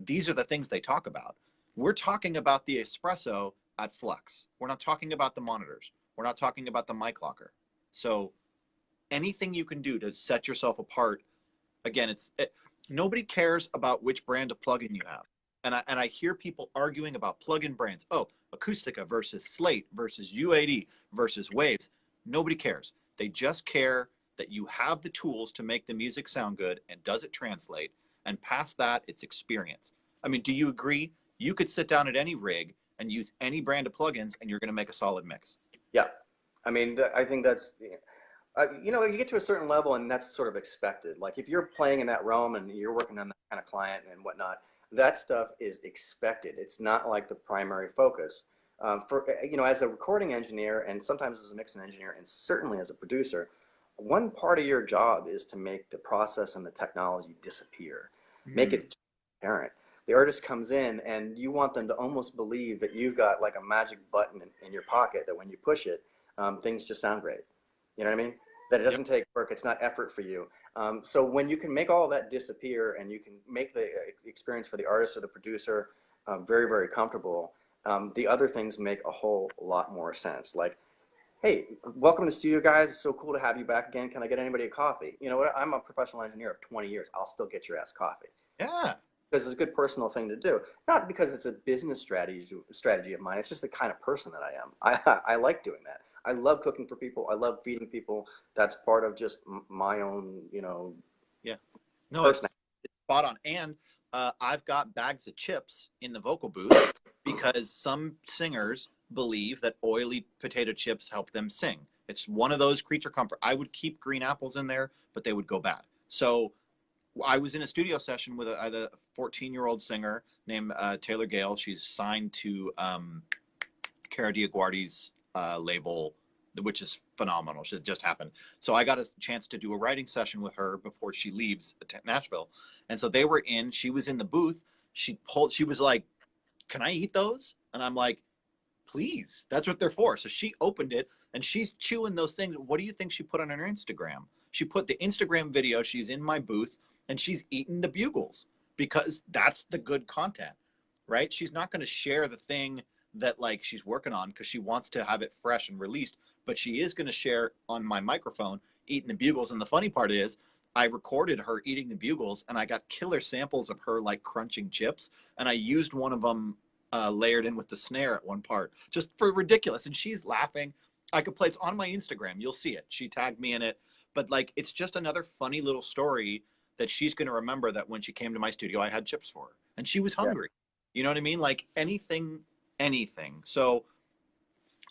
these are the things they talk about. We're talking about the espresso at Flux. We're not talking about the monitors. We're not talking about the mic locker. So anything you can do to set yourself apart, again, nobody cares about which brand of plugin you have. And I hear people arguing about plugin brands. Oh, Acoustica versus Slate versus U80 versus Waves. Nobody cares. They just care that you have the tools to make the music sound good, and does it translate? And past that, it's experience. I mean, do you agree? You could sit down at any rig and use any brand of plugins, and you're going to make a solid mix. Yeah. I mean, I think that's, you get to a certain level and that's sort of expected. Like if you're playing in that realm and you're working on that kind of client and whatnot, that stuff is expected. It's not like the primary focus. As a recording engineer and sometimes as a mixing engineer and certainly as a producer, one part of your job is to make the process and the technology disappear, make it transparent. The artist comes in and you want them to almost believe that you've got like a magic button in your pocket that when you push it, things just sound great. You know what I mean? That it doesn't take work. It's not effort for you. So when you can make all that disappear and you can make the experience for the artist or the producer very, very comfortable, the other things make a whole lot more sense. Like, hey, welcome to the studio, guys. It's so cool to have you back again. Can I get anybody a coffee? You know what? I'm a professional engineer of 20 years. I'll still get your ass coffee. Yeah. Because it's a good personal thing to do. Not because it's a business strategy of mine. It's just the kind of person that I am. I like doing that. I love cooking for people. I love feeding people. That's part of just my own, Yeah. No, it's spot on. And I've got bags of chips in the vocal booth because some singers believe that oily potato chips help them sing. It's one of those creature comfort. I would keep green apples in there, but they would go bad. So I was in a studio session with a 14-year-old singer named Taylor Gale. She's signed to Cara Diaguardi's label, which is phenomenal. It just happened. So I got a chance to do a writing session with her before she leaves Nashville. And so they were she was in the booth. She was like, "Can I eat those?" And I'm like, "Please, that's what they're for." So she opened it and she's chewing those things. What do you think she put on her Instagram? She put the Instagram video. She's in my booth and she's eating the bugles because that's the good content, right? She's not going to share the thing that like she's working on because she wants to have it fresh and released, but she is going to share on my microphone eating the bugles. And the funny part is I recorded her eating the bugles and I got killer samples of her like crunching chips. And I used one of them layered in with the snare at one part just for ridiculous. And she's laughing. I could play, it's on my Instagram. You'll see it. She tagged me in it, but like, it's just another funny little story that she's going to remember that when she came to my studio, I had chips for her and she was hungry. Yeah. You know what I mean? Like anything. So,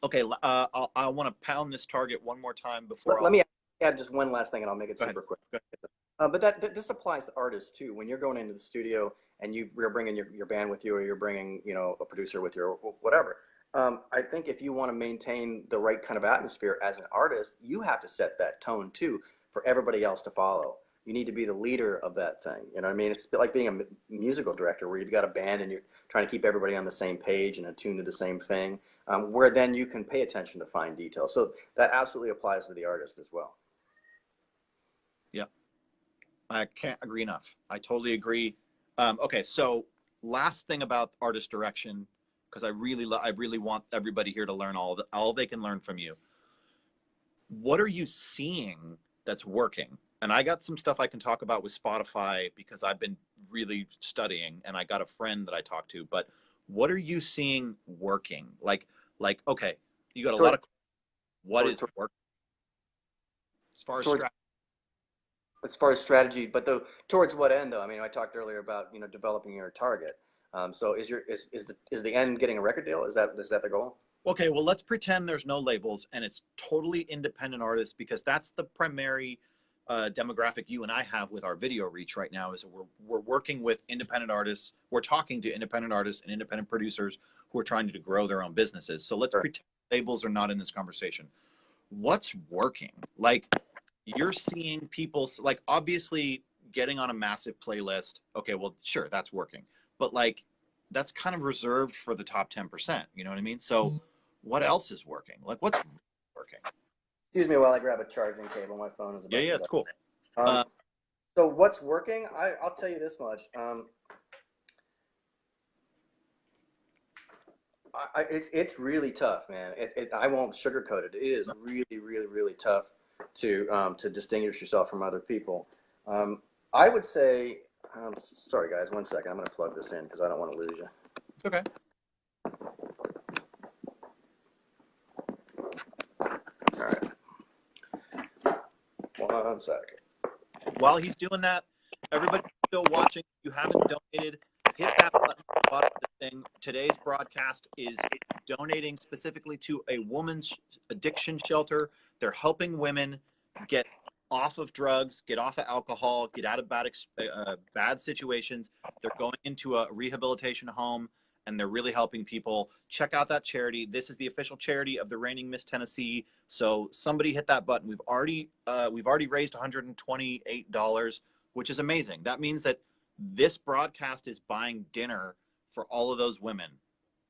okay, I want to pound this target one more time before. Let me add just one last thing, and I'll make it super quick. But this applies to artists too. When you're going into the studio and you're bringing your band with you, or you're bringing a producer with you, or whatever. I think if you want to maintain the right kind of atmosphere as an artist, you have to set that tone too for everybody else to follow. You need to be the leader of that thing. You know what I mean? It's a bit like being a musical director where you've got a band and you're trying to keep everybody on the same page and attuned to the same thing, where then you can pay attention to fine details. So that absolutely applies to the artist as well. Yeah, I can't agree enough. I totally agree. Okay, so last thing about artist direction, because I really want everybody here to learn all they can learn from you. What are you seeing that's working? And I got some stuff I can talk about with Spotify because I've been really studying and I got a friend that I talked to, but what are you seeing working? Like, okay, you got a lot of, what is working? As far as strategy, but towards what end though? I mean, I talked earlier about, developing your target. So is the end getting a record deal? Is that the goal? Okay, well, let's pretend there's no labels and it's totally independent artists, because that's the primary demographic you and I have with our video reach right now. Is we're working with independent artists. We're talking to independent artists and independent producers who are trying to grow their own businesses. So let's pretend labels are not in this conversation. What's working? Like, you're seeing people, like, obviously getting on a massive playlist. Okay, well, sure, that's working. But like, that's kind of reserved for the top 10%. You know what I mean? So what else is working? Like what's working? Excuse me while I grab a charging cable. My phone is about Yeah, to it's die. cool. So what's working? I'll tell you this much. It's really tough, man. I won't sugarcoat it. It is really, really, really tough to distinguish yourself from other people. I would say, sorry guys, 1 second. I'm going to plug this in because I don't want to lose you. It's okay. All right. 1 second. While he's doing that, everybody still watching, if you haven't donated, hit that button at the bottom of the thing. Today's broadcast is donating specifically to a woman's addiction shelter. They're helping women get off of drugs, get off of alcohol, get out of bad situations. They're going into a rehabilitation home, and they're really helping people. Check out that charity. This is the official charity of the reigning Miss Tennessee. So somebody hit that button. We've already raised $128, which is amazing. That means that this broadcast is buying dinner for all of those women.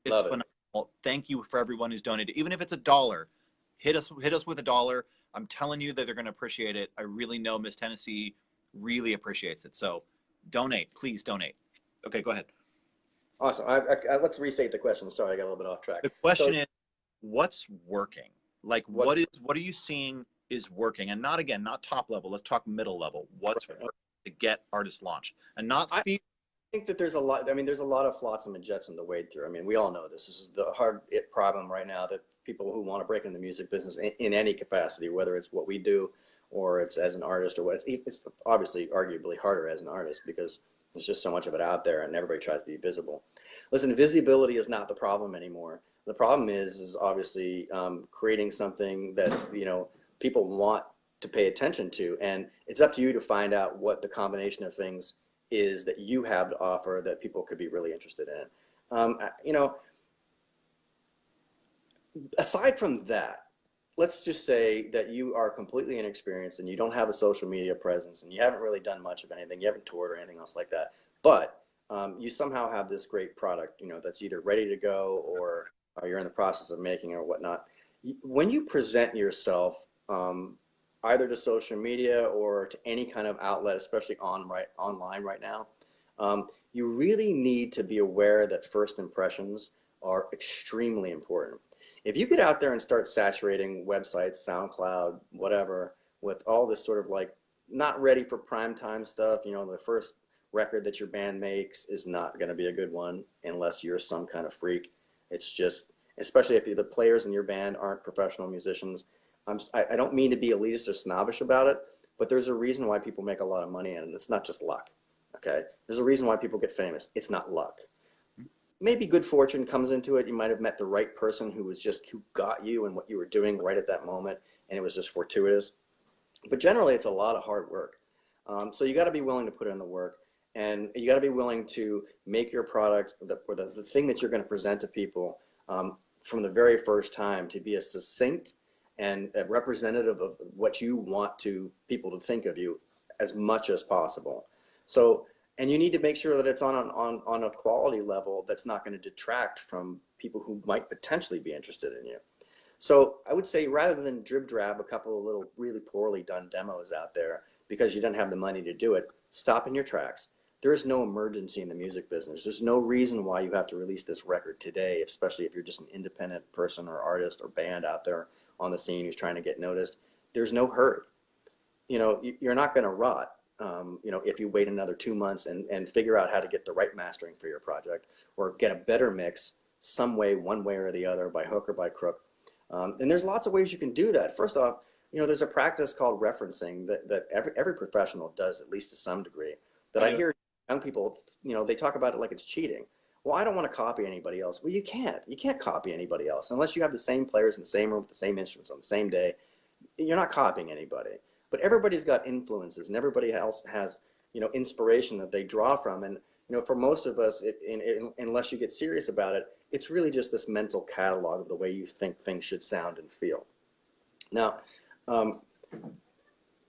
It's phenomenal. Thank you for everyone who's donated. Even if it's $1, hit us with $1. I'm telling you that they're going to appreciate it. I really know Miss Tennessee really appreciates it. So donate, please donate. Okay, go ahead. Awesome. Let's restate the question. Sorry, I got a little bit off track. The question is, what's working? Like, what are you seeing is working? And not top level. Let's talk middle level. What's working to get artists launched? And not I think that there's a lot. I mean, there's a lot of flotsam and jetsam to wade through. I mean, we all know this. This is the hard problem right now that people who want to break into the music business in any capacity, whether it's what we do or it's as an artist or what it's obviously arguably harder as an artist because there's just so much of it out there and everybody tries to be visible. Listen, visibility is not the problem anymore. The problem is obviously creating something that, people want to pay attention to. And it's up to you to find out what the combination of things is that you have to offer that people could be really interested in. Aside from that, let's just say that you are completely inexperienced and you don't have a social media presence and you haven't really done much of anything. You haven't toured or anything else like that. But you somehow have this great product, that's either ready to go or you're in the process of making or whatnot. When you present yourself either to social media or to any kind of outlet, especially online right now, you really need to be aware that first impressions are extremely important. If you get out there and start saturating websites, SoundCloud, whatever, with all this sort of like not ready for prime time stuff, the first record that your band makes is not going to be a good one unless you're some kind of freak. It's just, especially if the players in your band aren't professional musicians. I don't mean to be elitist or snobbish about it, but there's a reason why people make a lot of money and it's not just luck. Okay, there's a reason why people get famous. It's not luck. Maybe good fortune comes into it. You might have met the right person who got you and what you were doing right at that moment, and it was just fortuitous. But generally, it's a lot of hard work. So you got to be willing to put in the work, and you got to be willing to make your product or the thing that you're going to present to people from the very first time to be a succinct and a representative of what you want people to think of you as much as possible. So. And you need to make sure that it's on a quality level that's not going to detract from people who might potentially be interested in you. So I would say rather than drab a couple of little really poorly done demos out there because you don't have the money to do it, stop in your tracks. There is no emergency in the music business. There's no reason why you have to release this record today, especially if you're just an independent person or artist or band out there on the scene who's trying to get noticed. There's no hurry. You're not going to rot. If you wait another 2 months and figure out how to get the right mastering for your project or get a better mix some way, one way or the other, by hook or by crook. And there's lots of ways you can do that. First off, there's a practice called referencing that every professional does, at least to some degree, that I hear young people, they talk about it like it's cheating. Well, I don't want to copy anybody else. Well, you can't copy anybody else unless you have the same players in the same room with the same instruments on the same day. You're not copying anybody. But everybody's got influences and everybody else has, inspiration that they draw from. And, for most of us, unless you get serious about it, it's really just this mental catalog of the way you think things should sound and feel. Now,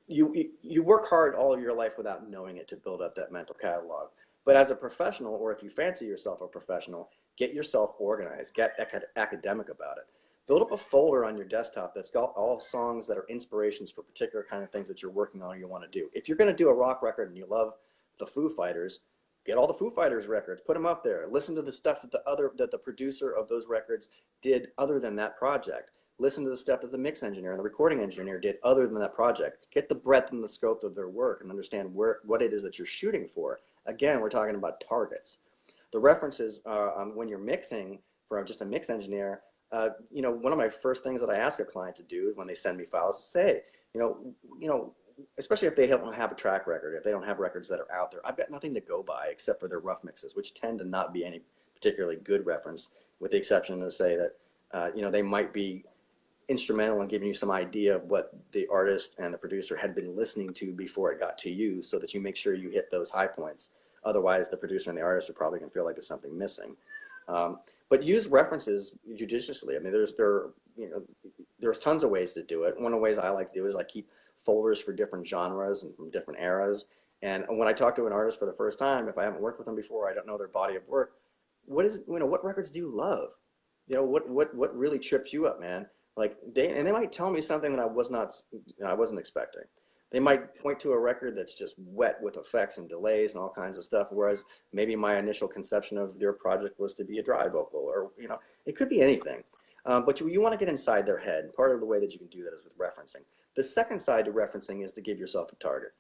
you work hard all of your life without knowing it to build up that mental catalog. But as a professional, or if you fancy yourself a professional, get yourself organized, get academic about it. Build up a folder on your desktop that's got all songs that are inspirations for particular kind of things that you're working on or you want to do. If you're going to do a rock record and you love the Foo Fighters, get all the Foo Fighters records, put them up there. Listen to the stuff that the producer of those records did other than that project. Listen to the stuff that the mix engineer and the recording engineer did other than that project. Get the breadth and the scope of their work and understand what it is that you're shooting for. Again, we're talking about targets. The references when you're mixing for just a mix engineer, one of my first things that I ask a client to do when they send me files is say, especially if they don't have a track record, if they don't have records that are out there, I've got nothing to go by except for their rough mixes, which tend to not be any particularly good reference, with the exception to say that, they might be instrumental in giving you some idea of what the artist and the producer had been listening to before it got to you, so that you make sure you hit those high points. Otherwise, the producer and the artist are probably going to feel like there's something missing. But use references judiciously. I mean, there's tons of ways to do it. One of the ways I like to do is I keep folders for different genres and from different eras. And when I talk to an artist for the first time, if I haven't worked with them before, I don't know their body of work. What records do you love? What really trips you up, man? Like they might tell me something that I wasn't expecting. They might point to a record that's just wet with effects and delays and all kinds of stuff, whereas maybe my initial conception of their project was to be a dry vocal, or it could be anything. But you want to get inside their head. Part of the way that you can do that is with referencing. The second side to referencing is to give yourself a target.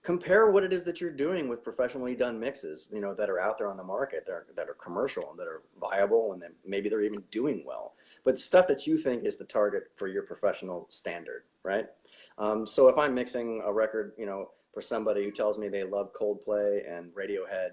Compare what it is that you're doing with professionally done mixes, that are out there on the market, that are commercial and that are viable, and that maybe they're even doing well. But stuff that you think is the target for your professional standard, right? So if I'm mixing a record, for somebody who tells me they love Coldplay and Radiohead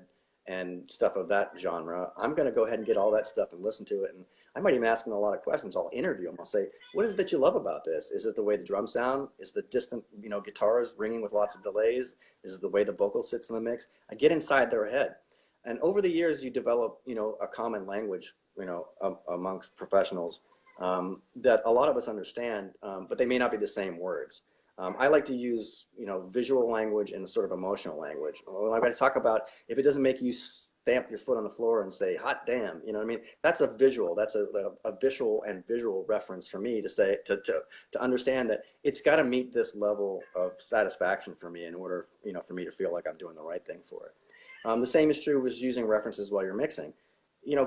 and stuff of that genre, I'm going to go ahead and get all that stuff and listen to it. And I might even ask them a lot of questions. I'll interview them. I'll say, what is it that you love about this? Is it the way the drums sound? Is the distant, guitars ringing with lots of delays? Is it the way the vocal sits in the mix? I get inside their head. And over the years, you develop, a common language, amongst professionals that a lot of us understand, but they may not be the same words. I like to use, visual language and sort of emotional language. When I talk about, if it doesn't make you stamp your foot on the floor and say, hot damn, that's a visual. That's a visual reference for me to say, to understand that it's got to meet this level of satisfaction for me in order, for me to feel like I'm doing the right thing for it. The same is true with using references while you're mixing.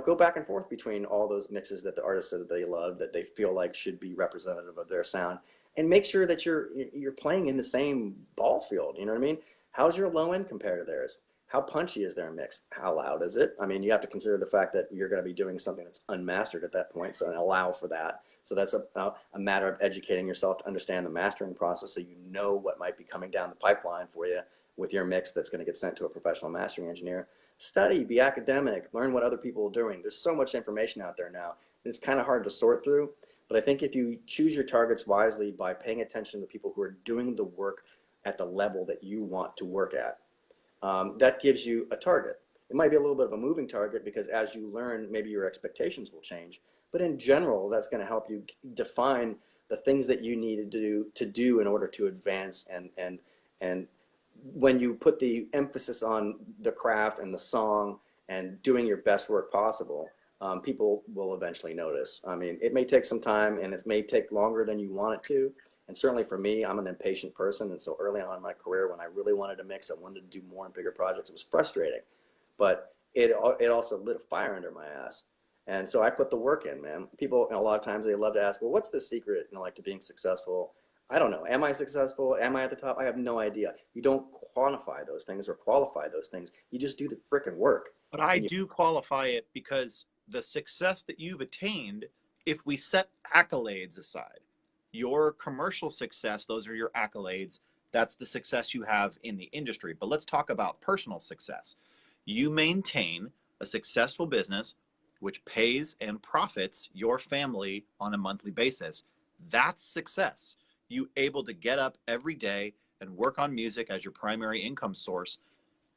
Go back and forth between all those mixes that the artist said that they love, that they feel like should be representative of their sound, and make sure that you're playing in the same ball field. You know what I mean? How's your low end compared to theirs? How punchy is their mix? How loud is it? I mean, you have to consider the fact that you're going to be doing something that's unmastered at that point, so allow for that. So that's a matter of educating yourself to understand the mastering process, so you know what might be coming down the pipeline for you with your mix that's going to get sent to a professional mastering engineer. Study, be academic, learn what other people are doing. There's so much information out there now. It's kind of hard to sort through, but I think if you choose your targets wisely by paying attention to people who are doing the work at the level that you want to work at, that gives you a target. It might be a little bit of a moving target because as you learn, maybe your expectations will change. But in general, that's going to help you define the things that you need to do in order to advance. And when you put the emphasis on the craft and the song and doing your best work possible, people will eventually notice. I mean, it may take some time and it may take longer than you want it to. And certainly for me, I'm an impatient person. And so early on in my career, when I really wanted to mix, I wanted to do more and bigger projects. It was frustrating, but it also lit a fire under my ass. And so I put the work in, man. People, a lot of times they love to ask, well, what's the secret, to being successful? I don't know. Am I successful? Am I at the top? I have no idea. You don't quantify those things or qualify those things. You just do the frickin' work. But I do qualify it because the success that you've attained, if we set accolades aside, your commercial success, those are your accolades. That's the success you have in the industry. But let's talk about personal success. You maintain a successful business which pays and profits your family on a monthly basis. That's success. You able to get up every day and work on music as your primary income source.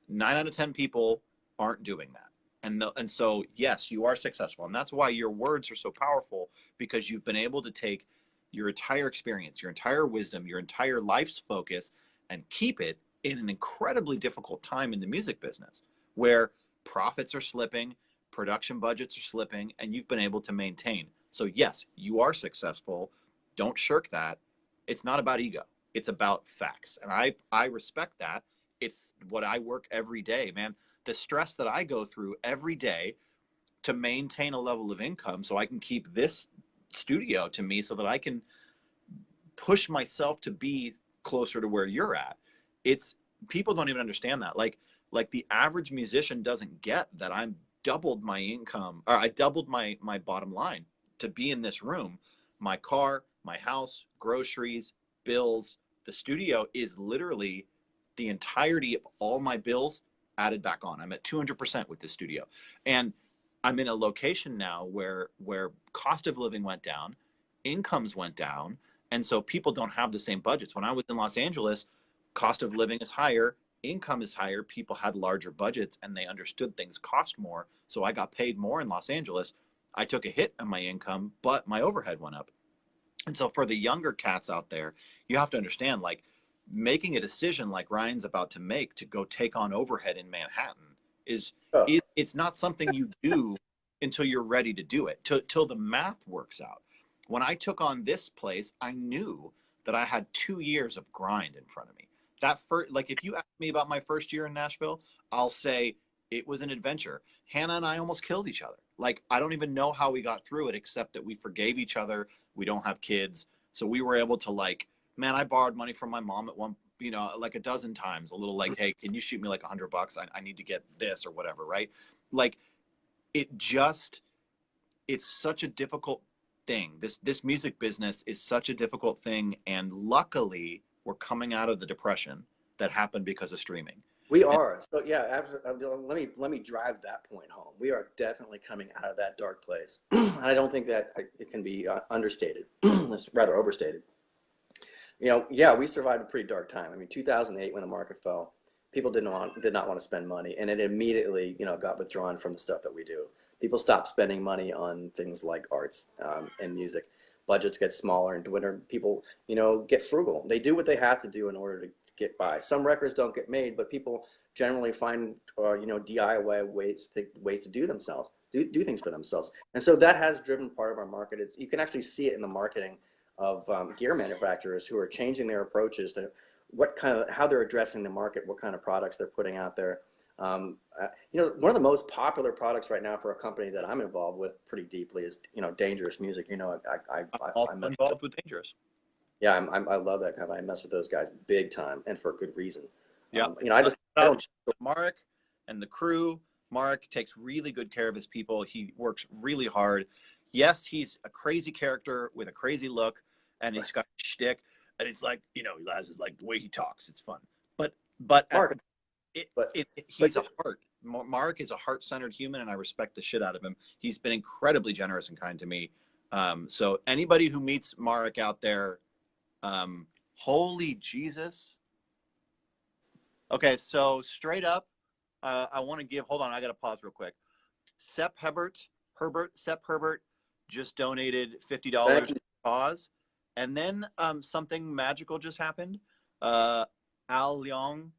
9 out of 10 people aren't doing that. And so, yes, you are successful. And that's why your words are so powerful, because you've been able to take your entire experience, your entire wisdom, your entire life's focus, and keep it in an incredibly difficult time in the music business where profits are slipping, production budgets are slipping, and you've been able to maintain. So yes, you are successful. Don't shirk that. It's not about ego. It's about facts. And I respect that. It's what I work every day, man. The stress that I go through every day to maintain a level of income so I can keep this studio to me so that I can push myself to be closer to where you're at. It's people don't even understand that. Like the average musician doesn't get that I'm doubled my income, or I doubled my bottom line to be in this room. My car, my house, groceries, bills, the studio is literally the entirety of all my bills added back on. I'm at 200% with this studio. And I'm in a location now where cost of living went down, incomes went down, and so people don't have the same budgets. When I was in Los Angeles, cost of living is higher, income is higher, people had larger budgets, and they understood things cost more. So I got paid more in Los Angeles. I took a hit on my income, but my overhead went up. And so for the younger cats out there, you have to understand, like, making a decision like Ryan's about to make to go take on overhead in Manhattan is it's not something you do until you're ready to do it, till the math works out. When I took on this place, I knew that I had 2 years of grind in front of me. That first, like, if you ask me about my first year in Nashville, I'll say it was an adventure. Hannah and I almost killed each other. Like, I don't even know how we got through it, except that we forgave each other. We don't have kids. So we were able to, like, man, I borrowed money from my mom at one, you know, like a dozen times, a little like, hey, can you shoot me like $100? I need to get this or whatever, right? Like, it's such a difficult thing. This music business is such a difficult thing. And luckily, we're coming out of the depression that happened because of streaming. We are. So yeah, let me drive that point home. We are definitely coming out of that dark place. I don't think that it can be understated. It's rather overstated. You know, yeah, we survived a pretty dark time. I mean, 2008 when the market fell, people did not want to spend money, and it immediately, you know, got withdrawn from the stuff that we do. People stopped spending money on things like arts and music. Budgets get smaller and dwindle. People, you know, get frugal. They do what they have to do in order to get by. Some records don't get made, but people generally find, you know, DIY ways to do things for themselves. And so that has driven part of our market. You can actually see it in the marketing of gear manufacturers who are changing their approaches to how they're addressing the market, what kind of products they're putting out there. You know, one of the most popular products right now for a company that I'm involved with pretty deeply is, you know, Dangerous Music. You know, I'm involved with Dangerous. Yeah, I love that company. I mess with those guys big time, and for good reason. Yeah, you know, I don't. Mark and the crew. Mark takes really good care of his people. He works really hard. Yes, he's a crazy character with a crazy look, and he's got a shtick, and it's like, you know, Laz is like the way he talks. It's fun, but Mark, he's a heart. Mark is a heart-centered human, and I respect the shit out of him. He's been incredibly generous and kind to me. So anybody who meets Mark out there, holy Jesus. Okay, so straight up, I want to give, hold on, I got to pause real quick. Sepp Herbert just donated $50 to the cause. And then something magical just happened. Al Leong,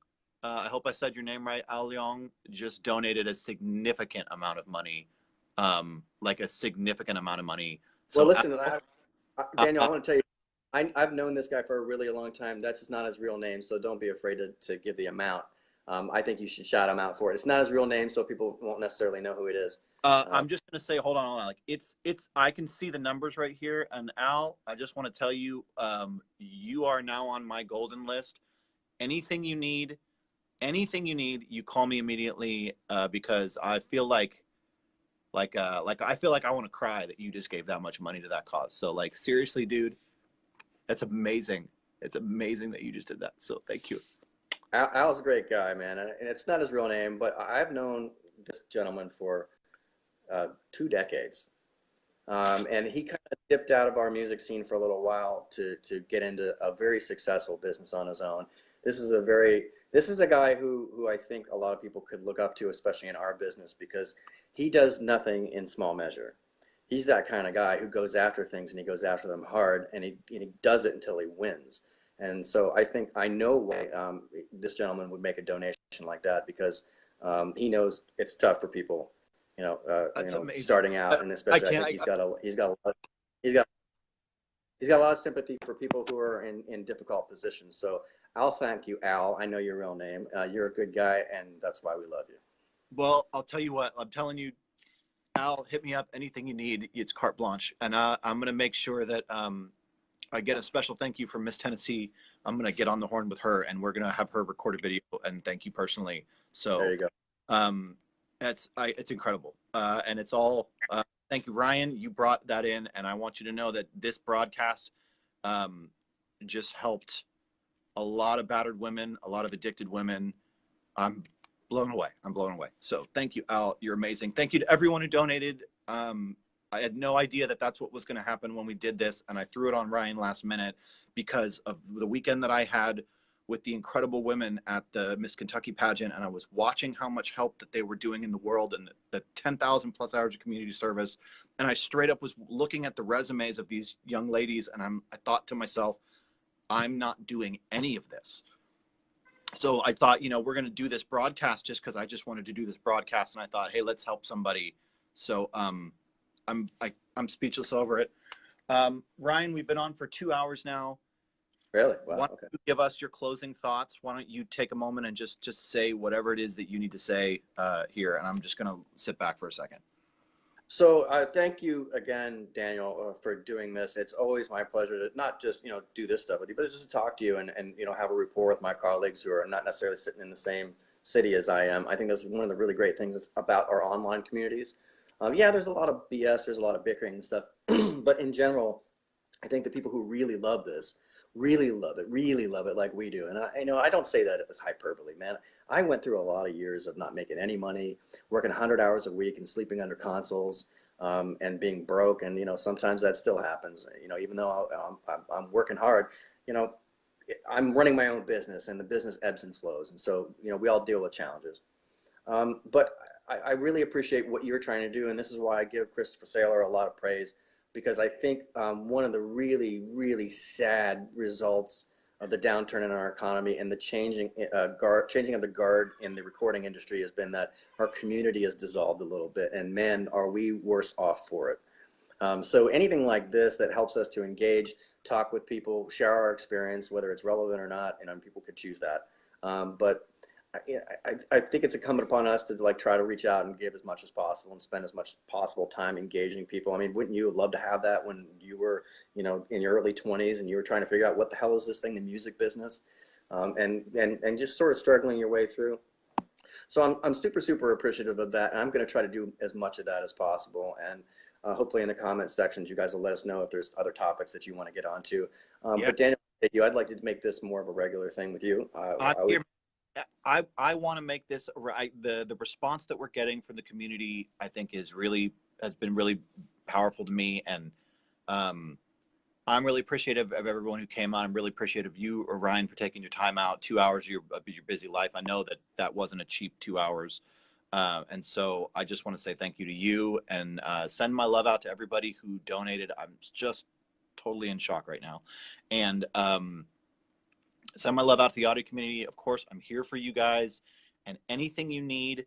I hope I said your name right. Al Leong just donated a significant amount of money, like a significant amount of money. So well, listen, Daniel, I want to tell you, I've known this guy for a really long time. That's just not his real name, so don't be afraid to give the amount. I think you should shout him out for it. It's not his real name, so people won't necessarily know who it is. I'm just gonna say, hold on. Like it's. I can see the numbers right here, and Al, I just want to tell you, you are now on my golden list. Anything you need, you call me immediately, because I feel like I feel like I want to cry that you just gave that much money to that cause. So like seriously, dude. That's amazing. It's amazing that you just did that. So thank you. Al's a great guy, man. And it's not his real name, but I've known this gentleman for 2 decades. And he kind of dipped out of our music scene for a little while to get into a very successful business on his own. This is a guy who I think a lot of people could look up to, especially in our business, because he does nothing in small measure. He's that kind of guy who goes after things, and he goes after them hard, and he does it until he wins. And so I know why this gentleman would make a donation like that, because He knows it's tough for people, That's amazing. starting out, and I especially I can't. think he's got he's got a lot of sympathy for people who are in difficult positions. So I'll thank you, Al. I know your real name. You're a good guy, and that's why we love you. Well, I'll tell you what. I'm telling you, Al, hit me up. Anything you need, it's carte blanche. And I'm going to make sure that I get a special thank you from Miss Tennessee. I'm going to get on the horn with her, and we're going to have her record a video and thank you personally. So There you go. It's incredible. And it's all thank you, Ryan. You brought that in, and I want you to know that this broadcast just helped a lot of battered women, a lot of addicted women. I'm blown away. I'm blown away. So thank you, Al. You're amazing. Thank you to everyone who donated. I had no idea that that's what was going to happen when we did this, and I threw it on Ryan last minute because of the weekend that I had with the incredible women at the Miss Kentucky pageant, and I was watching how much help that they were doing in the world and the 10,000 plus hours of community service, and I straight up was looking at the resumes of these young ladies, and I thought to myself, I'm not doing any of this. So I thought, we're going to do this broadcast just because I just wanted to do this broadcast, and I thought, hey, let's help somebody. So I'm speechless over it. Ryan, we've been on for 2 hours now. Really? Wow. Why don't you give us your closing thoughts? Why don't you take a moment and just say whatever it is that you need to say here, and I'm just going to sit back for a second. So thank you again, Daniel, for doing this. It's always my pleasure to not just do this stuff with you, but just to talk to you and have a rapport with my colleagues who are not necessarily sitting in the same city as I am. I think that's one of the really great things about our online communities. Yeah, there's a lot of BS, there's a lot of bickering and stuff, but in general, I think the people who really love this really love it like we do. And I don't say that as hyperbole, man. I went through a lot of years of not making any money, working 100 hours a week and sleeping under consoles, and being broke. And, sometimes that still happens, even though I'm working hard, I'm running my own business, and the business ebbs and flows. And so, we all deal with challenges. But I really appreciate what you're trying to do. And this is why I give Christopher Saylor a lot of praise, because I think one of the really, really sad results of the downturn in our economy and the changing of the guard in the recording industry has been that our community has dissolved a little bit, and man, are we worse off for it. So anything like this that helps us to engage, talk with people, share our experience, whether it's relevant or not, people could choose that. But I think it's incumbent upon us to try to reach out and give as much as possible and spend as much possible time engaging people. I mean, wouldn't you love to have that when you were, in your early 20s and you were trying to figure out what the hell is this thing, the music business, and just sort of struggling your way through. So I'm super, super appreciative of that. And I'm going to try to do as much of that as possible. And hopefully in the comment sections, you guys will let us know if there's other topics that you want to get onto. Yeah. But Daniel, I'd like to make this more of a regular thing with you. I want to make this the response that we're getting from the community, I think has been really powerful to me, and I'm really appreciative of everyone who came on. I'm really appreciative of you, or Ryan, for taking your time out, 2 hours of your busy life. I know that wasn't a cheap 2 hours, and so I just want to say thank you to you, and send my love out to everybody who donated. I'm just totally in shock right now, and send my love out to the audio community. Of course, I'm here for you guys, and anything you need,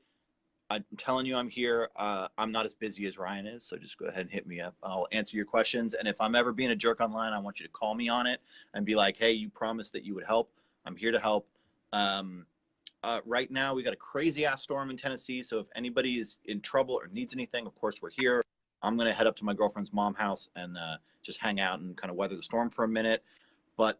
I'm telling you, I'm here. I'm not as busy as Ryan is, so just go ahead and hit me up. I'll answer your questions, and if I'm ever being a jerk online, I want you to call me on it and be like, hey, you promised that you would help. I'm here to help. Right now, we got a crazy-ass storm in Tennessee, so if anybody is in trouble or needs anything, of course, we're here. I'm going to head up to my girlfriend's mom's house and just hang out and kind of weather the storm for a minute. But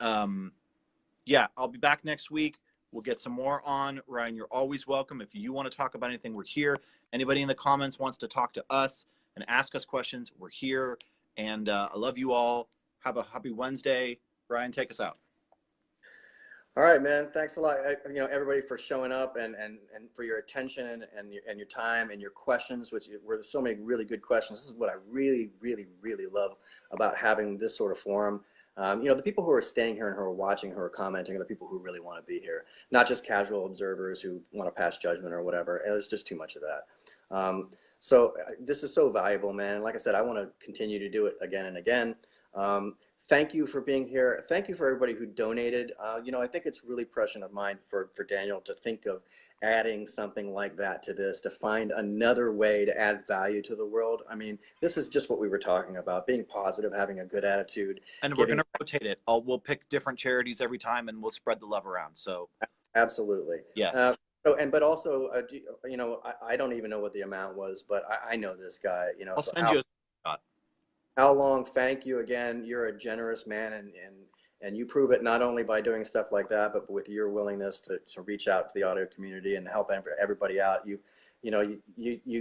yeah, I'll be back next week. We'll get some more on. Ryan, you're always welcome. If you want to talk about anything, we're here. Anybody in the comments wants to talk to us and ask us questions, we're here. And I love you all. Have a happy Wednesday. Ryan, take us out. All right, man. Thanks a lot, everybody, for showing up and for your attention and your time and your questions, which were so many really good questions. This is what I really, really, really love about having this sort of forum. The people who are staying here and who are watching, who are commenting, are the people who really want to be here, not just casual observers who want to pass judgment or whatever. It was just too much of that. So this is so valuable, man. Like I said, I want to continue to do it again and again. Thank you for being here. Thank you for everybody who donated. I think it's really prescient of mine for Daniel to think of adding something like that to this, to find another way to add value to the world. I mean, this is just what we were talking about, being positive, having a good attitude. And we're going to rotate it. We'll pick different charities every time, and we'll spread the love around. So absolutely. yes. But also, I don't even know what the amount was, but I know this guy, I'll send you a shot. How long? Thank you again. You're a generous man, and you prove it not only by doing stuff like that, but with your willingness to reach out to the audio community and help everybody out. You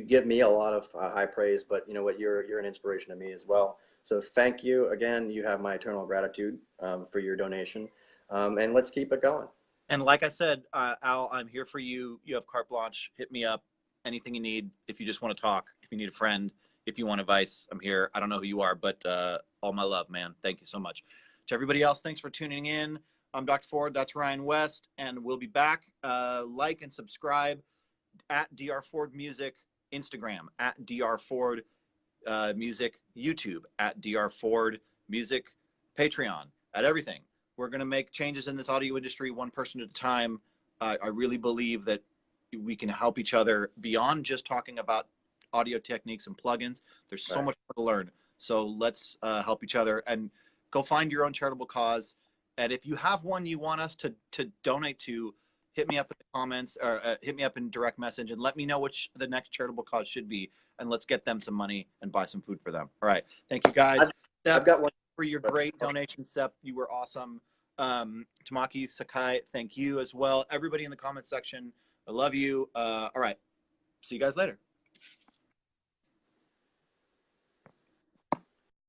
give me a lot of high praise, but you know what? You're an inspiration to me as well. So thank you again. You have my eternal gratitude for your donation, and let's keep it going. And like I said, Al, I'm here for you. You have carte blanche. Hit me up. Anything you need. If you just want to talk, if you need a friend, if you want advice, I'm here. I don't know who you are, but all my love, man. Thank you so much. To everybody else, thanks for tuning in. I'm Dr. Ford. That's Ryan West, and we'll be back. Like and subscribe at DrFord Music, Instagram at DrFord Music, YouTube at DrFord Music, Patreon, at everything. We're going to make changes in this audio industry one person at a time. I really believe that we can help each other beyond just talking about audio techniques and plugins. There's so much more to learn. So let's help each other and go find your own charitable cause. And if you have one you want us to donate to, hit me up in the comments or hit me up in direct message and let me know which the next charitable cause should be. And let's get them some money and buy some food for them. All right. Thank you guys. I've got one for your great donation, Sep. You were awesome. Tamaki Sakai, thank you as well. Everybody in the comment section, I love you. All right. See you guys later.